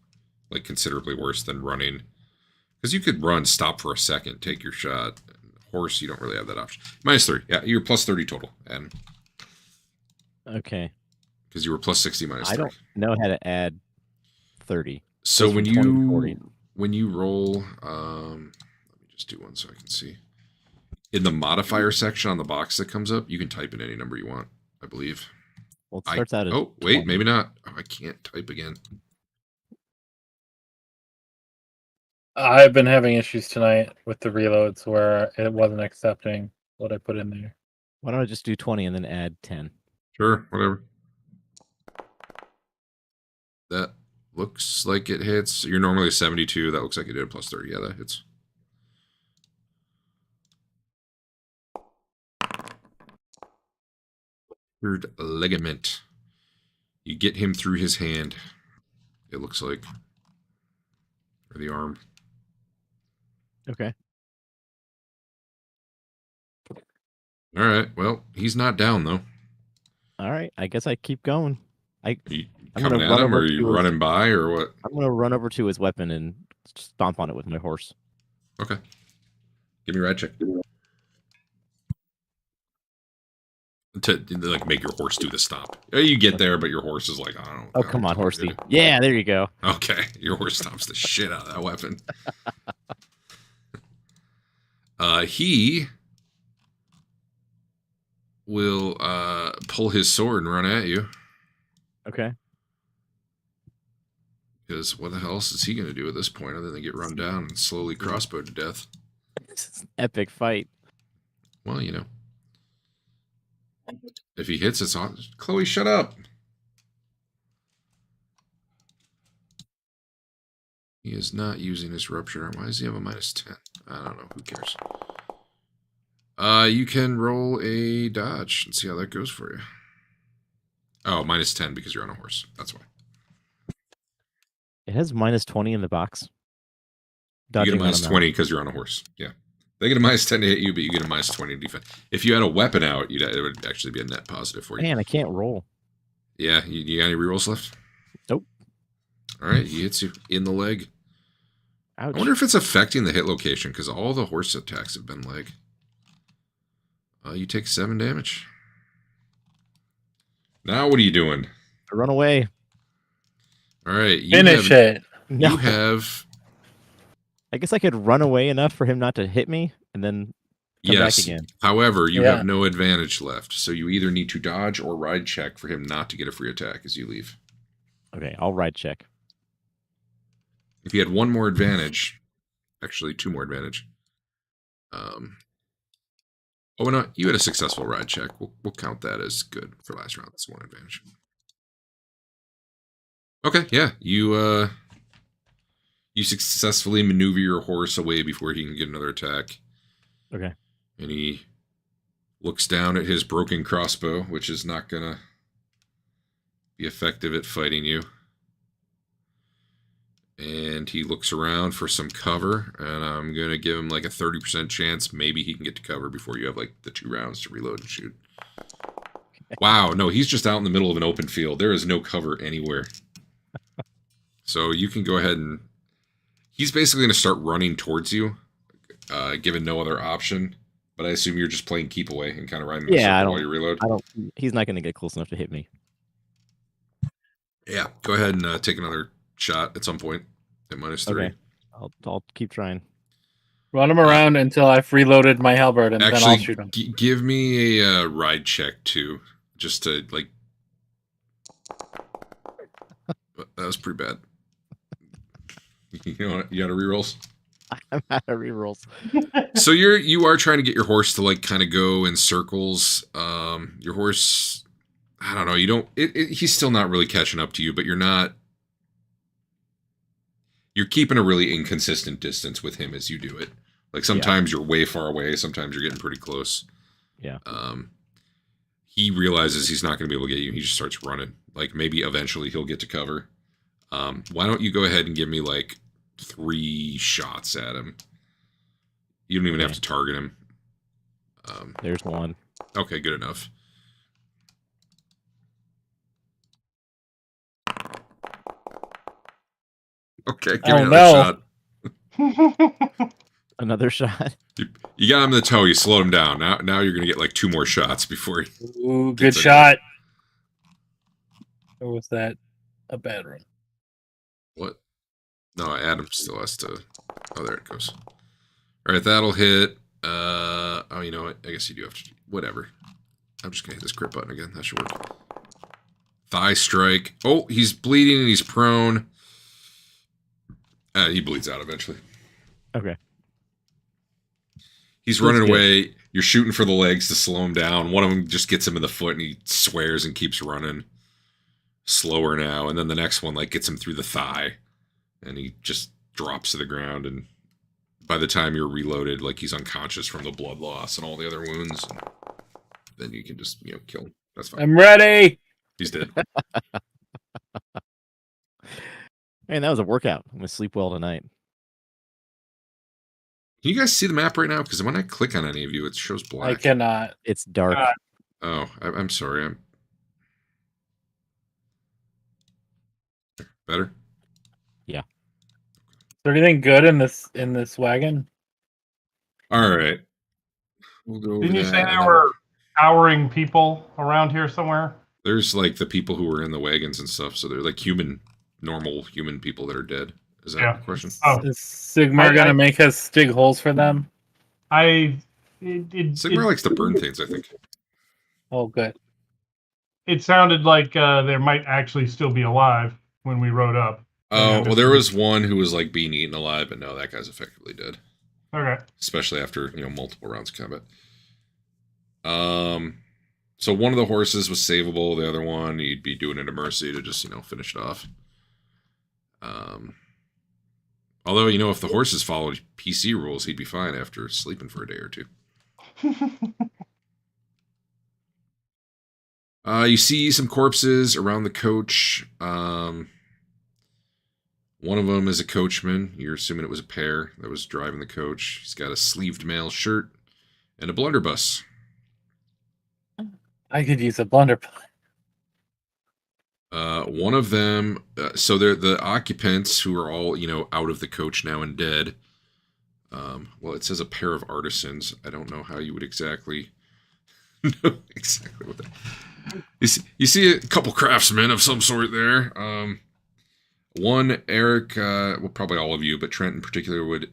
like considerably worse than running. Because you could run, stop for a second, take your shot. Horse, you don't really have that option. -30. Yeah, you're +30 total, and Okay. because you were +60 -3. I don't know how to add 30. So Goes when from 20 to 40. you roll, let me just do one so I can see. In the modifier section on the box that comes up, you can type in any number you want, I believe. Well, it starts out at Oh, wait, 20. maybe not. Oh, I can't type again. I've been having issues tonight with the reloads where it wasn't accepting what I put in there. Why don't I just do 20 and then add 10? Sure, whatever. That looks like it hits. You're normally 72. That looks like it did a +30. Yeah, that hits. Third ligament. You get him through his hand. It looks like. Or the arm. Okay. All right. Well, he's not down though. All right. I guess I keep going. Are you I'm coming gonna at run him, or over are you to his- running by, or what? I'm going to run over to his weapon and stomp on it with my horse. Okay. Give me a ride check. To like make your horse do the stomp. You get there, but your horse is like, I don't know. Oh, come on, horsey. Yeah, there you go. Okay, your horse stomps the shit out of that weapon. He will pull his sword and run at you. Okay. Because what the hell else is he going to do at this point other than get run down and slowly crossbowed to death? This is an epic fight. Well, you know. If he hits, it's on. Chloe, shut up. He is not using his rupture arm. Why does he have a -10? I don't know. Who cares? You can roll a dodge and see how that goes for you. Oh, -10 because you're on a horse. That's why. It has -20 in the box. You get a Dodging on -20 because you're on a horse. Yeah. They get a -10 to hit you, but you get a -20 to defend. If you had a weapon out, it would actually be a net positive for you. Man, I can't roll. Yeah, you got any rerolls left? Nope. All right, he hits you in the leg. Ouch. I wonder if it's affecting the hit location, because all the horse attacks have been leg. You take 7 damage. Now what are you doing? Run away. All right, Finish it. No. You have... I guess I could run away enough for him not to hit me and then come back again. However, you Yeah. have no advantage left, so you either need to dodge or ride check for him not to get a free attack as you leave. Okay, I'll ride check. If you had 1 more advantage, actually 2 more advantage. Oh no, you had a successful ride check. We'll count that as good for last round. That's 1 advantage. Okay, yeah, you successfully maneuver your horse away before he can get another attack. Okay. And he looks down at his broken crossbow, which is not gonna be effective at fighting you. And he looks around for some cover, and I'm going to give him like a 30% chance. Maybe he can get to cover before you have like the 2 rounds to reload and shoot. Wow, no, he's just out in the middle of an open field. There is no cover anywhere. So you can go ahead and... He's basically going to start running towards you, given no other option. But I assume you're just playing keep away and kind of riding in a circle while you reload. He's not going to get close enough to hit me. Yeah, go ahead and take another shot at some point at -3. Okay. I'll keep trying. Run him around until I've reloaded my halberd, and then I'll shoot him. Give me a ride check too, just to like. That was pretty bad. You know what? You got a rerolls. I'm out of rerolls. So you are trying to get your horse to like kind of go in circles. Your horse, I don't know. You don't. He's still not really catching up to you, but you're not. You're keeping a really inconsistent distance with him as you do it. Like sometimes you're way far away, sometimes you're getting pretty close. Yeah. He realizes he's not going to be able to get you. He just starts running. Like maybe eventually he'll get to cover. Why don't you go ahead and give me like 3 shots at him? You don't even have to target him. There's 1. Okay, good enough. Okay, give me another shot. Another shot. You got him in the toe. You slowed him down. Now you're gonna get like 2 more shots before he. Ooh, good shot. Or was that a bad run? What? No, Adam still has to. Oh, there it goes. All right, that'll hit. Oh, you know what? I guess you do have to. Whatever. I'm just gonna hit this crit button again. That should work. Thigh strike. Oh, he's bleeding and he's prone. He bleeds out eventually. Okay. He's running away. You're shooting for the legs to slow him down. One of them just gets him in the foot and he swears and keeps running. Slower now. And then the next one like gets him through the thigh. And he just drops to the ground. And by the time you're reloaded, like he's unconscious from the blood loss and all the other wounds. And then you can just, kill him. That's fine. I'm ready. He's dead. Man, that was a workout. I'm going to sleep well tonight. Can you guys see the map right now? Because when I click on any of you, it shows black. I cannot. It's dark. Oh, I'm sorry. Better? Yeah. Is there anything good in this wagon? All right. We'll go over Didn't you that, say and there then were cowering people around here somewhere? There's like the people who were in the wagons and stuff. So they're like normal human people that are dead. Is that the question? Oh. Is Sigmar gonna make us dig holes for them? Sigmar likes to burn things, I think. Oh, good. It sounded like there might actually still be alive when we rode up. Oh, well, there was one who was like being eaten alive, but no, that guy's effectively dead. Okay. Especially after, multiple rounds of combat. So one of the horses was savable. The other one, you'd be doing it a mercy to just, finish it off. Although, if the horses followed PC rules, he'd be fine after sleeping for a day or two. You see some corpses around the coach. One of them is a coachman. You're assuming it was a pair that was driving the coach. He's got a sleeved mail shirt and a blunderbuss. I could use a blunderbuss. One of them, so they're the occupants who are all, out of the coach now and dead. Well, it says a pair of artisans. I don't know how you would exactly know exactly what that. You see a couple craftsmen of some sort there. One, Eric, well, probably all of you, but Trent in particular would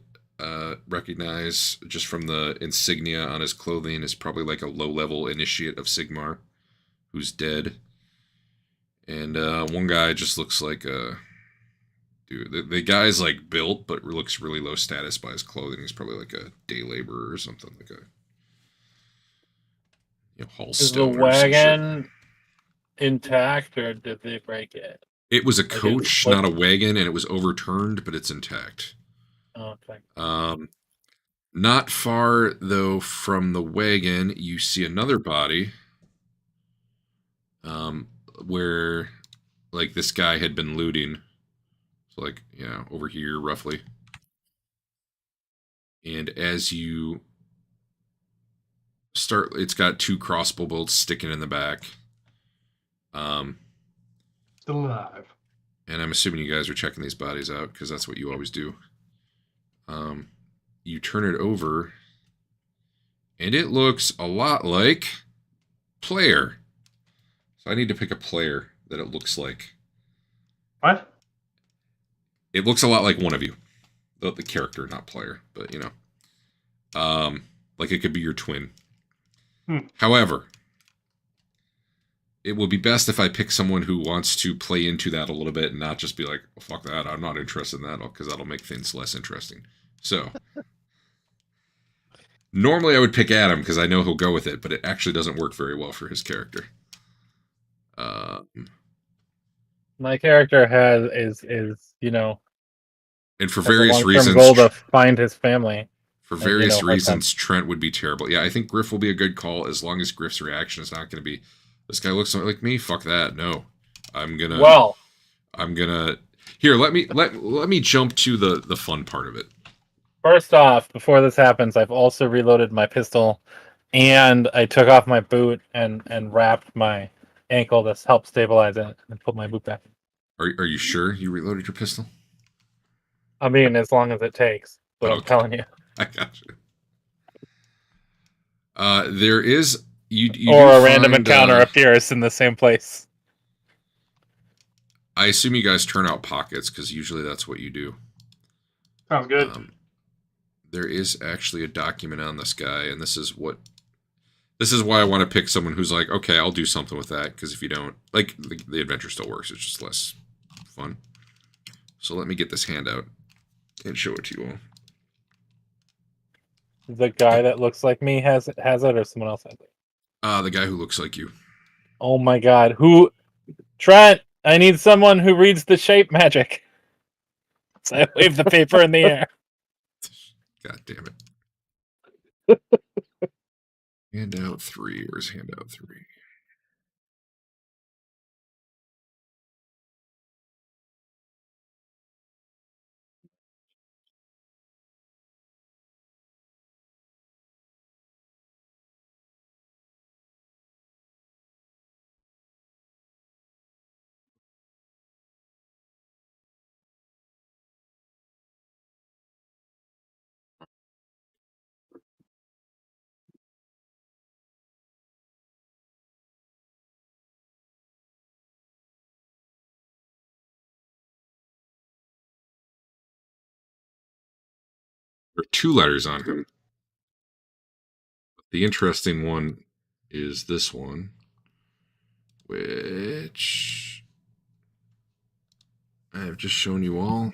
recognize just from the insignia on his clothing is probably like a low-level initiate of Sigmar who's dead. And one guy just looks like a... Dude, the guy's like built, but looks really low status by his clothing. He's probably like a day laborer or something, like a haul Is the stone or some shit. wagon intact, or did they break it? It was a Like it coach, was- not a wagon, and it was overturned, but it's intact. Oh, okay. Not far though from the wagon, you see another body, where like this guy had been looting. So like, over here roughly. And as you start, it's got 2 crossbow bolts sticking in the back. Still alive. And I'm assuming you guys are checking these bodies out because that's what you always do. You turn it over, and it looks a lot like player. So I need to pick a player that it looks like. What? It looks a lot like one of you. The character, not player, but like it could be your twin. However, it would be best if I pick someone who wants to play into that a little bit and not just be like, oh, fuck that, I'm not interested in that, because that'll make things less interesting. So, normally I would pick Adam because I know he'll go with it, but it actually doesn't work very well for his character. My character is and for has a various long-term reasons, goal to find his family. for various hard reasons, Trent would be terrible. Yeah, I think Griff will be a good call as long as Griff's reaction is not going to be, this guy looks like me. Fuck that. No, I'm gonna. Here. Let me jump to the fun part of it. First off, before this happens, I've also reloaded my pistol, and I took off my boot and wrapped my ankle to help stabilize it, and put my boot back. Are you sure you reloaded your pistol? I mean, as long as it takes. But Okay. I'm telling you. I got you. There is you or do a random find, encounter appears in the same place. I assume you guys turn out pockets because usually that's what you do. Sounds good. There is actually a document on this guy, and this is why I want to pick someone who's like, okay, I'll do something with that, because if you don't, like, the adventure still works, it's just less fun. So let me get this handout and show it to you all. The guy that looks like me has it, or someone else has it? The guy who looks like you. Oh my god. Who? Trent, I need someone who reads the shape magic. So I wave the paper in the air. God damn it. Handout 3. Where's handout 3? There are 2 letters on him. The interesting one is this one, which I have just shown you all.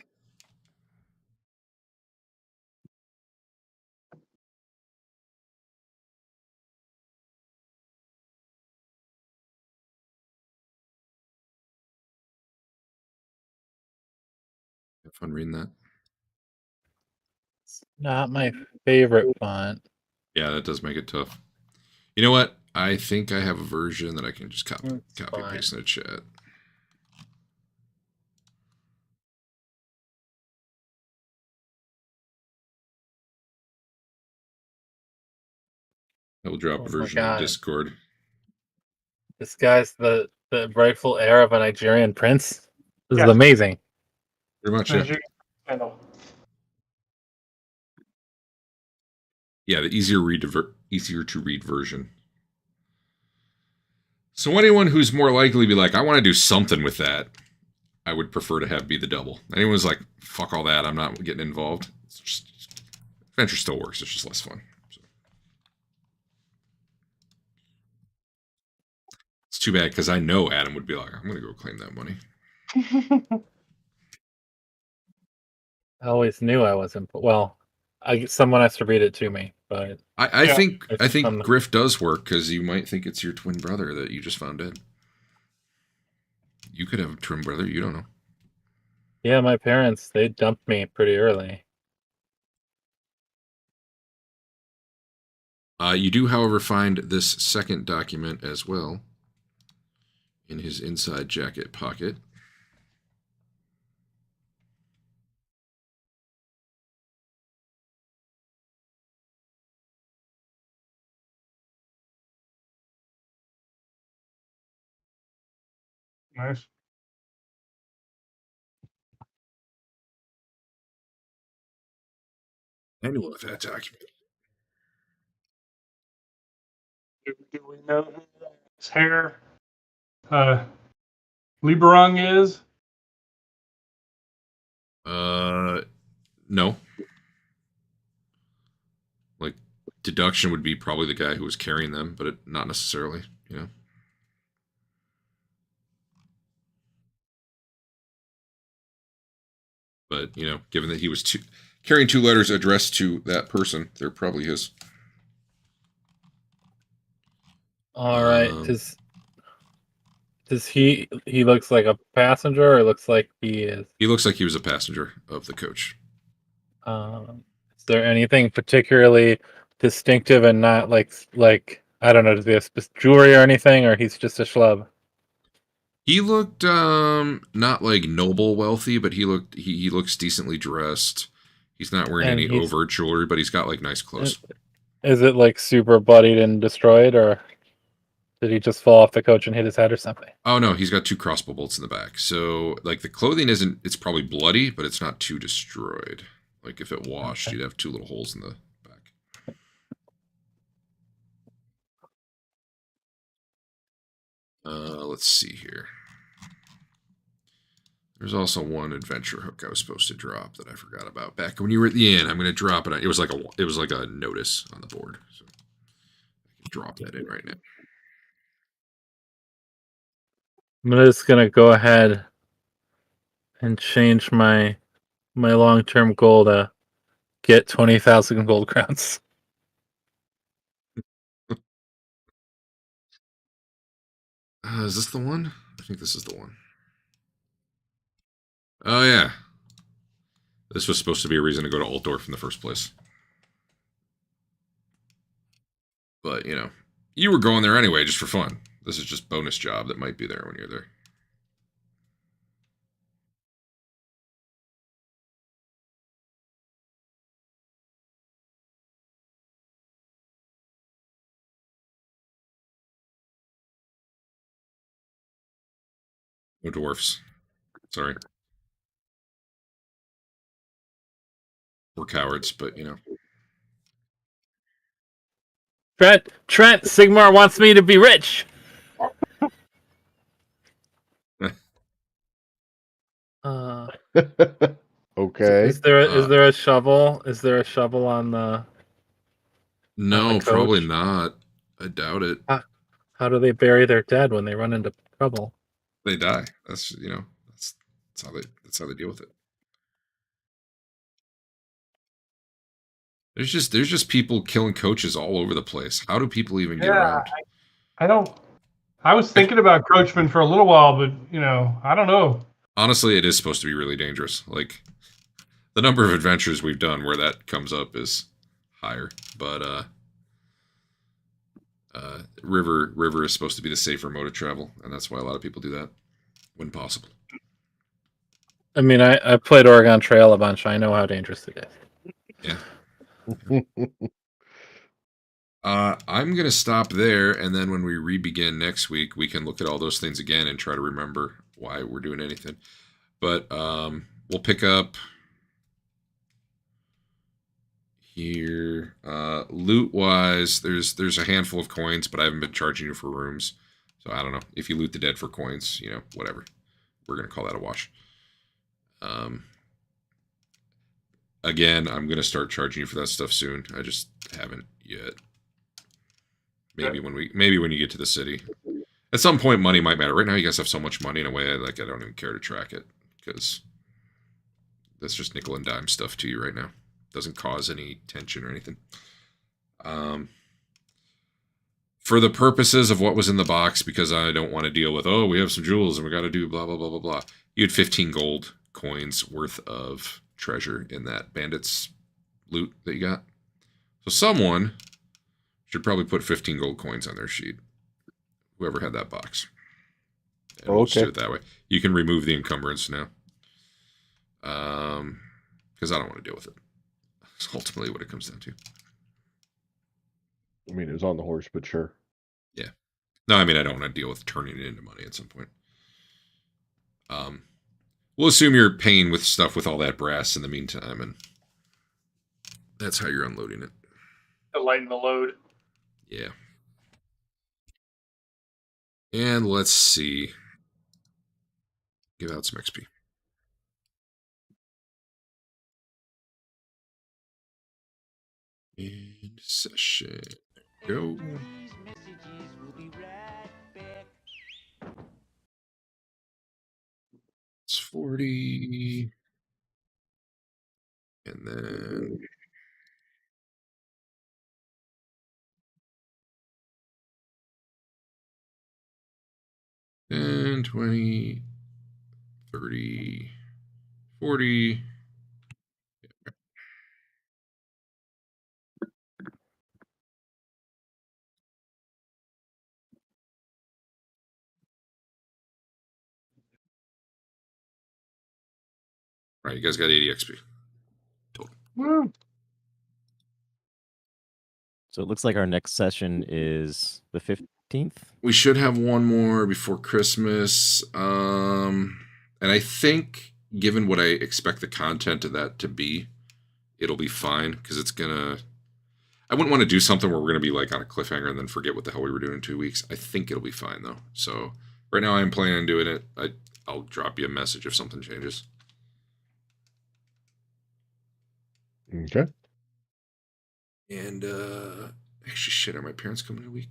Have fun reading that. Not my favorite font. Yeah, that does make it tough. You know what? I think I have a version that I can just copy That's fine. paste in the chat. I will drop Oh a my version in God. Discord. This guy's the rightful heir of a Nigerian prince. This Yes. is amazing. Pretty much, yeah. Nigeria handle. Yeah, the easier to read version. So anyone who's more likely to be like, I want to do something with that, I would prefer to have be the double. Anyone who's like, fuck all that, I'm not getting involved. It's just adventure still works. It's just less fun. So. It's too bad because I know Adam would be like, I'm gonna go claim that money. I always knew I wasn't. Well, someone has to read it to me, but I Yeah. think I'm- Griff does work because you might think it's your twin brother that you just found dead. You could have a twin brother. You don't know. yeah, my parents, they dumped me pretty early. You do, however, find this second document as well in his inside jacket pocket. Nice. Anyone with that document. Do we know who his hair Lieberung is? No. Like, deduction would be probably the guy who was carrying them, but not necessarily, you know. But, you know, given that he was carrying two letters addressed to that person, they're probably his. All right. Does he looks like a passenger, or looks like he is? He looks like he was a passenger of the coach. Is there anything particularly distinctive and not like I don't know, does he have jewelry or anything, or he's just a schlub? He looked not like noble wealthy, but he looks decently dressed. He's not wearing And any overt jewelry, but he's got like nice clothes. Is it like super bloodied and destroyed, or did he just fall off the coach and hit his head or something? Oh no, he's got two crossbow bolts in the back. So like the clothing it's probably bloody, but it's not too destroyed. Like if it washed, Okay. you'd have two little holes in the back. Let's see here. There's also one adventure hook I was supposed to drop that I forgot about. Back when you were at the inn, I'm going to drop it. It was like a notice on the board. So I can drop that in right now. I'm just gonna go ahead and change my long-term goal to get 20,000 gold crowns. Is this the one? I think this is the one. Oh yeah. This was supposed to be a reason to go to Altdorf in the first place. But, you know, you were going there anyway just for fun. This is just bonus job that might be there when you're there. No dwarfs. Sorry. We're cowards, but, you know. Trent, Sigmar wants me to be rich. Okay. Is there a shovel? Is there a shovel on the? No, coach? probably not. I doubt it. How do they bury their dead when they run into trouble? They die. That's, you know, that's how they deal with it. There's just people killing coaches all over the place. How do people even get around? I don't. I was thinking about Coachman for a little while, but I don't know. Honestly, it is supposed to be really dangerous. Like the number of adventures we've done where that comes up is higher. But river is supposed to be the safer mode of travel, and that's why a lot of people do that when possible. I mean, I played Oregon Trail a bunch. I know how dangerous it is. Yeah. I'm going to stop there, and then when we re-begin next week, we can look at all those things again and try to remember why we're doing anything. But we'll pick up here. Loot-wise, there's a handful of coins, but I haven't been charging you for rooms. So I don't know. If you loot the dead for coins, you know, whatever. We're going to call that a wash. Again, I'm going to start charging you for that stuff soon. I just haven't yet. Maybe when you get to the city. At some point, money might matter. Right now, you guys have so much money in a way, I don't even care to track it because that's just nickel and dime stuff to you right now. Doesn't cause any tension or anything. For the purposes of what was in the box, because I don't want to deal with, we have some jewels and we got to do blah, blah, blah, blah, blah. You had 15 gold coins worth of treasure in that bandits loot that you got. So someone should probably put 15 gold coins on their sheet. Whoever had that box. And we'll just do it that way. You can remove the encumbrance now. Because I don't want to deal with it. That's ultimately what it comes down to. I mean, it was on the horse, but sure. Yeah. No, I mean, I don't want to deal with turning it into money at some point. We'll assume you're paying with stuff with all that brass in the meantime, and that's how you're unloading it. To lighten the load. Yeah. And let's see. Give out some XP. And session. Go. It's 40. And then and 20, 30, 40. All right, you guys got 80 XP. Total. Woo. So it looks like our next session is the 15th. We should have one more before Christmas. And I think, given what I expect the content of that to be, it'll be fine because it's gonna. I wouldn't want to do something where we're gonna be like on a cliffhanger and then forget what the hell we were doing in 2 weeks. I think it'll be fine though. So right now I'm planning on doing it. I'll drop you a message if something changes. Okay. And actually, shit, are my parents coming in a week?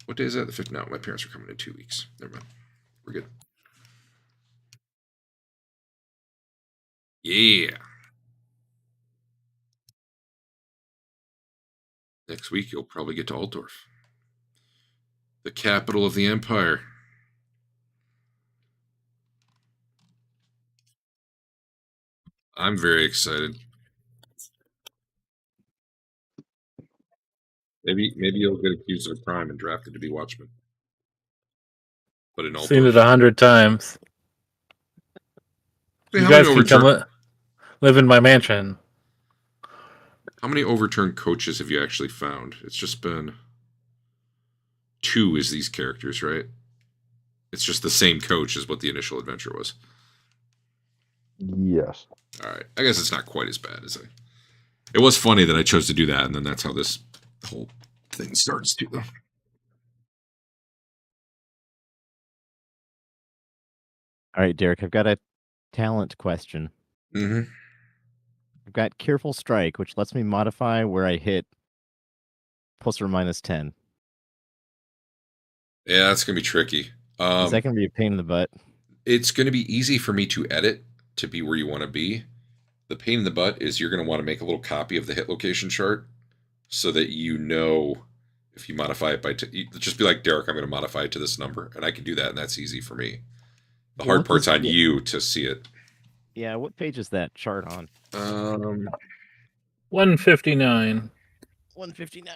What day is that? The 5th? No, my parents are coming in 2 weeks. Never mind. We're good. Yeah. Next week, you'll probably get to Altdorf, the capital of the empire. I'm very excited. Maybe you'll get accused of a crime and drafted to be watchman. But in Altdorf. Seen it 100 times. Hey, You guys can come live in my mansion. How many overturned coaches have you actually found? It's just been 2 is these characters, right? It's just the same coach as what the initial adventure was. Yes. All right. I guess it's not quite as bad as It was funny that I chose to do that, and then that's how this whole thing starts too, though. All right, Derek, I've got a talent question. Mm-hmm. I've got Careful Strike, which lets me modify where I hit plus or minus 10. Yeah, that's going to be tricky. Is that going to be a pain in the butt? It's going to be easy for me to edit to be where you want to be. The pain in the butt is you're going to want to make a little copy of the hit location chart so that you know if you modify it by... just be like, Derek, I'm going to modify it to this number. And I can do that, and that's easy for me. The hard part's on you to see it. Yeah, what page is that chart on? 159. 159.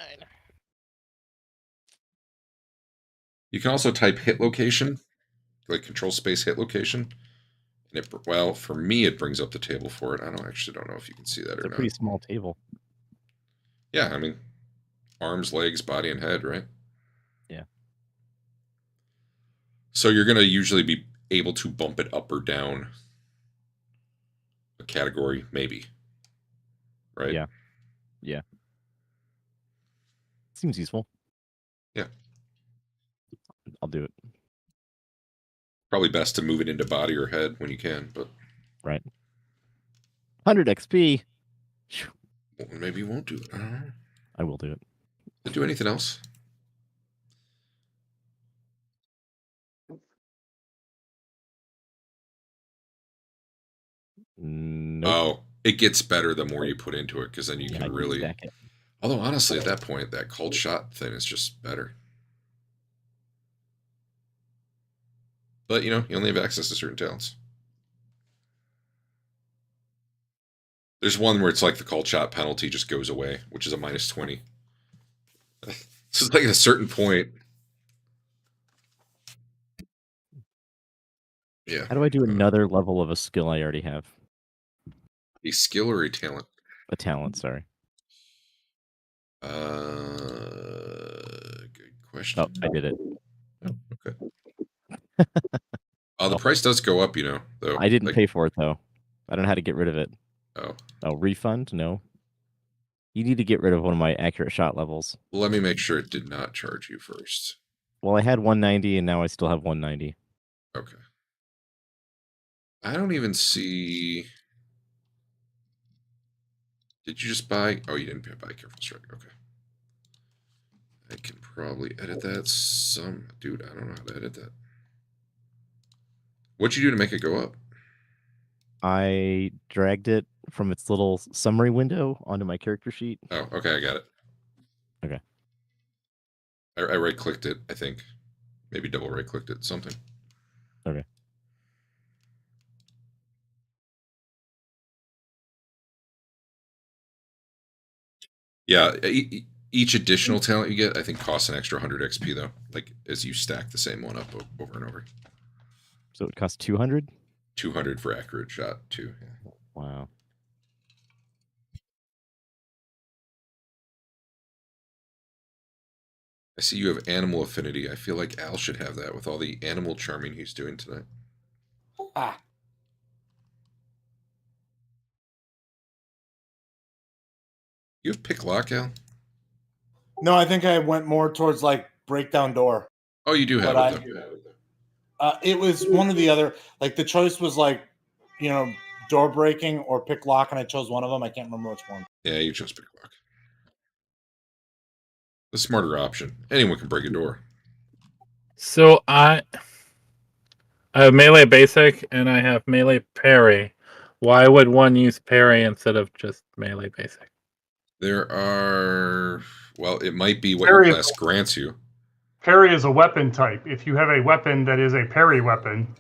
You can also type hit location, like control space hit location. And well, for me, it brings up the table for it. I don't know if you can see that It's or a not. pretty small table. Yeah, I mean, arms, legs, body, and head, right? Yeah. So you're going to usually be able to bump it up or down a category, maybe. Right? Yeah. Yeah. Seems useful. Yeah. I'll do it. Probably best to move it into body or head when you can, but Right. 100 XP. well, maybe you won't do it. I don't know. I will do it. Did you do anything else? Nope. Oh, it gets better the more you put into it, because then you Yeah, I can can really. stack it. Although honestly, at that point, that cold shot thing is just better. But you only have access to certain talents. There's one where it's like the cold shot penalty just goes away, which is a -20. So it's like at a certain point. Yeah. How do I do another level of a skill I already have? A skill or a talent? A talent, sorry. Good question. Oh, I did it. Oh, okay. The price does go up, though. I didn't pay for it, though. I don't know how to get rid of it. Oh. Oh, refund? No. You need to get rid of one of my accurate shot levels. Well, let me make sure it did not charge you first. Well, I had 190, and now I still have 190. Okay. I don't even see. Did you just buy? Oh, you didn't buy Careful Strike. Okay. I can probably edit that Dude, I don't know how to edit that. What'd you do to make it go up? I dragged it from its little summary window onto my character sheet. Oh, okay, I got it. Okay. I right-clicked it, I think. Maybe double right-clicked it, something. Okay. Yeah, each additional talent you get, I think, costs an extra 100 XP, though. Like, as you stack the same one up over and over. So it costs 200? 200 for accurate shot, too. Yeah. Wow. I see you have animal affinity. I feel like Al should have that with all the animal charming he's doing tonight. Ah. You have pick lock, Al? No, I think I went more towards like breakdown door. Oh, you do have But it, though. It was one or the other. Like the choice was like, door breaking or pick lock, and I chose one of them. I can't remember which one. Yeah, you chose pick lock. The smarter option. Anyone can break a door. So I have melee basic and I have melee parry. Why would one use parry instead of just melee basic? There are. Well, it might be what Parry your is- class grants you. Parry is a weapon type. If you have a weapon that is a parry weapon,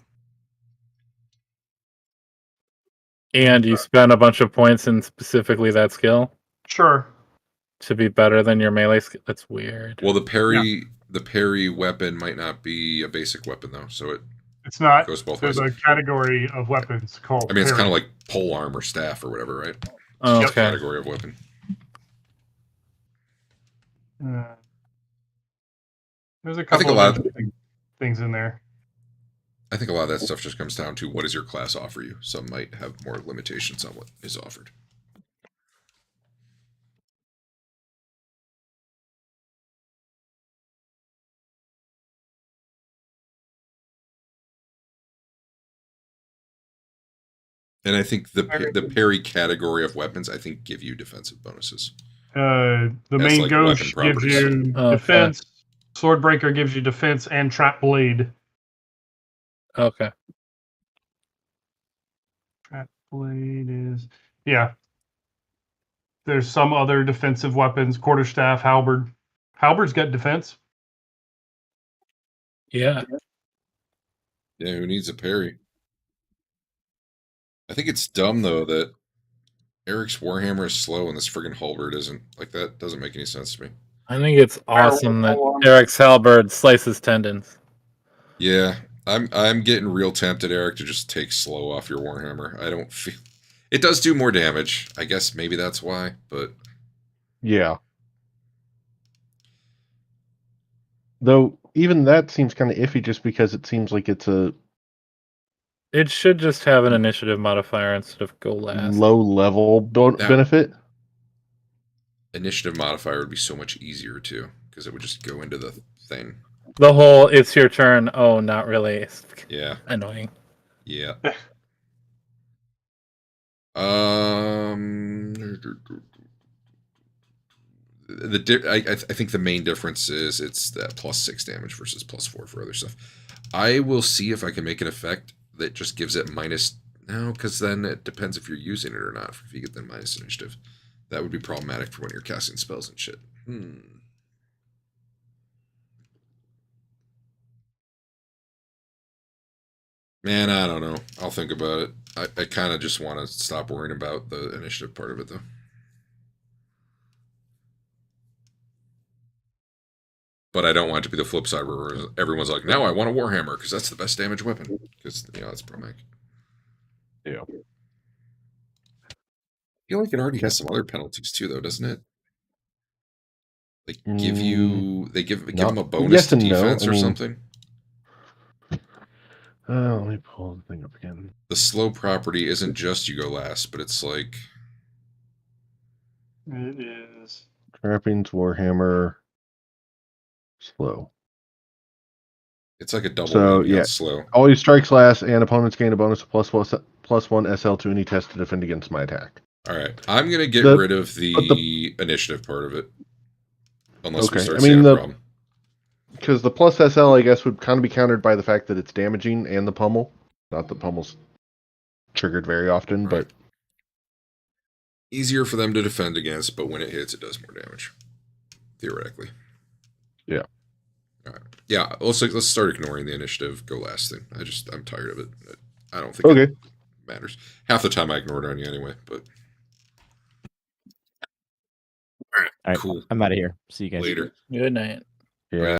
And you spend a bunch of points in specifically that skill sure. to be better than your melee skill. That's weird. Well, the parry weapon might not be a basic weapon, though, so it It's not. goes both There's ways. a category of weapons called. I mean, it's parry. kind of like pole arm or staff or whatever, right? Oh, It's okay. a category of weapon. There's a I think couple a lot of of- interesting things in there. I think a lot of that stuff just comes down to what does your class offer you. Some might have more limitations on what is offered. And I think the parry category of weapons, I think, give you defensive bonuses. The As, main like, ghost weapon gives properties. you Okay. defense. Swordbreaker gives you defense and trap blade. Okay. Trap blade is There's some other defensive weapons. Quarterstaff, halberd. Halberd's got defense. Yeah. Yeah, who needs a parry? I think it's dumb though that Eric's Warhammer is slow and this friggin' halberd isn't. Like that doesn't make any sense to me. I think it's awesome that Hold on. Eric's halberd slices tendons. Yeah, I'm getting real tempted, Eric, to just take slow off your Warhammer. I don't feel it does do more damage. I guess maybe that's why, but Yeah. Though even that seems kind of iffy, just because it seems like it's a It should just have an initiative modifier instead of go last. low level benefit. initiative modifier would be so much easier too, because it would just go into the thing. The whole "it's your turn." Oh, not really. It's Yeah. annoying. Yeah. I think the main difference is it's that +6 damage versus +4 for other stuff. I will see if I can make an effect that just gives it minus. No, because then it depends if you're using it or not. If you get the minus initiative, that would be problematic for when you're casting spells and shit. Man, I don't know. I'll think about it. I kind of just want to stop worrying about the initiative part of it, though. But I don't want it to be the flip side where everyone's like, now I want a Warhammer because that's the best damage weapon. Because, that's problematic. Yeah. I feel like it already has some other penalties, too, though, doesn't it? Like, they give them a bonus yes to and no. defense I or mean, something? Let me pull the thing up again. The slow property isn't just you go last, but it's like... It is. Trappings, Warhammer, slow. It's like a double So, win yeah. slow. Always strikes last, and opponents gain a bonus of +1 SL to any test to defend against my attack. All right. I'm going to get rid of the initiative part of it. Unless we start seeing a problem. Because the plus SL, I guess, would kind of be countered by the fact that it's damaging and the pummel. Not that pummel's triggered very often, Right. but... Easier for them to defend against, but when it hits, it does more damage. Theoretically. Yeah. All right. Yeah, let's start ignoring the initiative go last thing. I'm tired of it. I don't think it matters. Half the time I ignore it on you anyway, but... All right, cool. I'm out of here. See you guys Later. Good night. Yeah.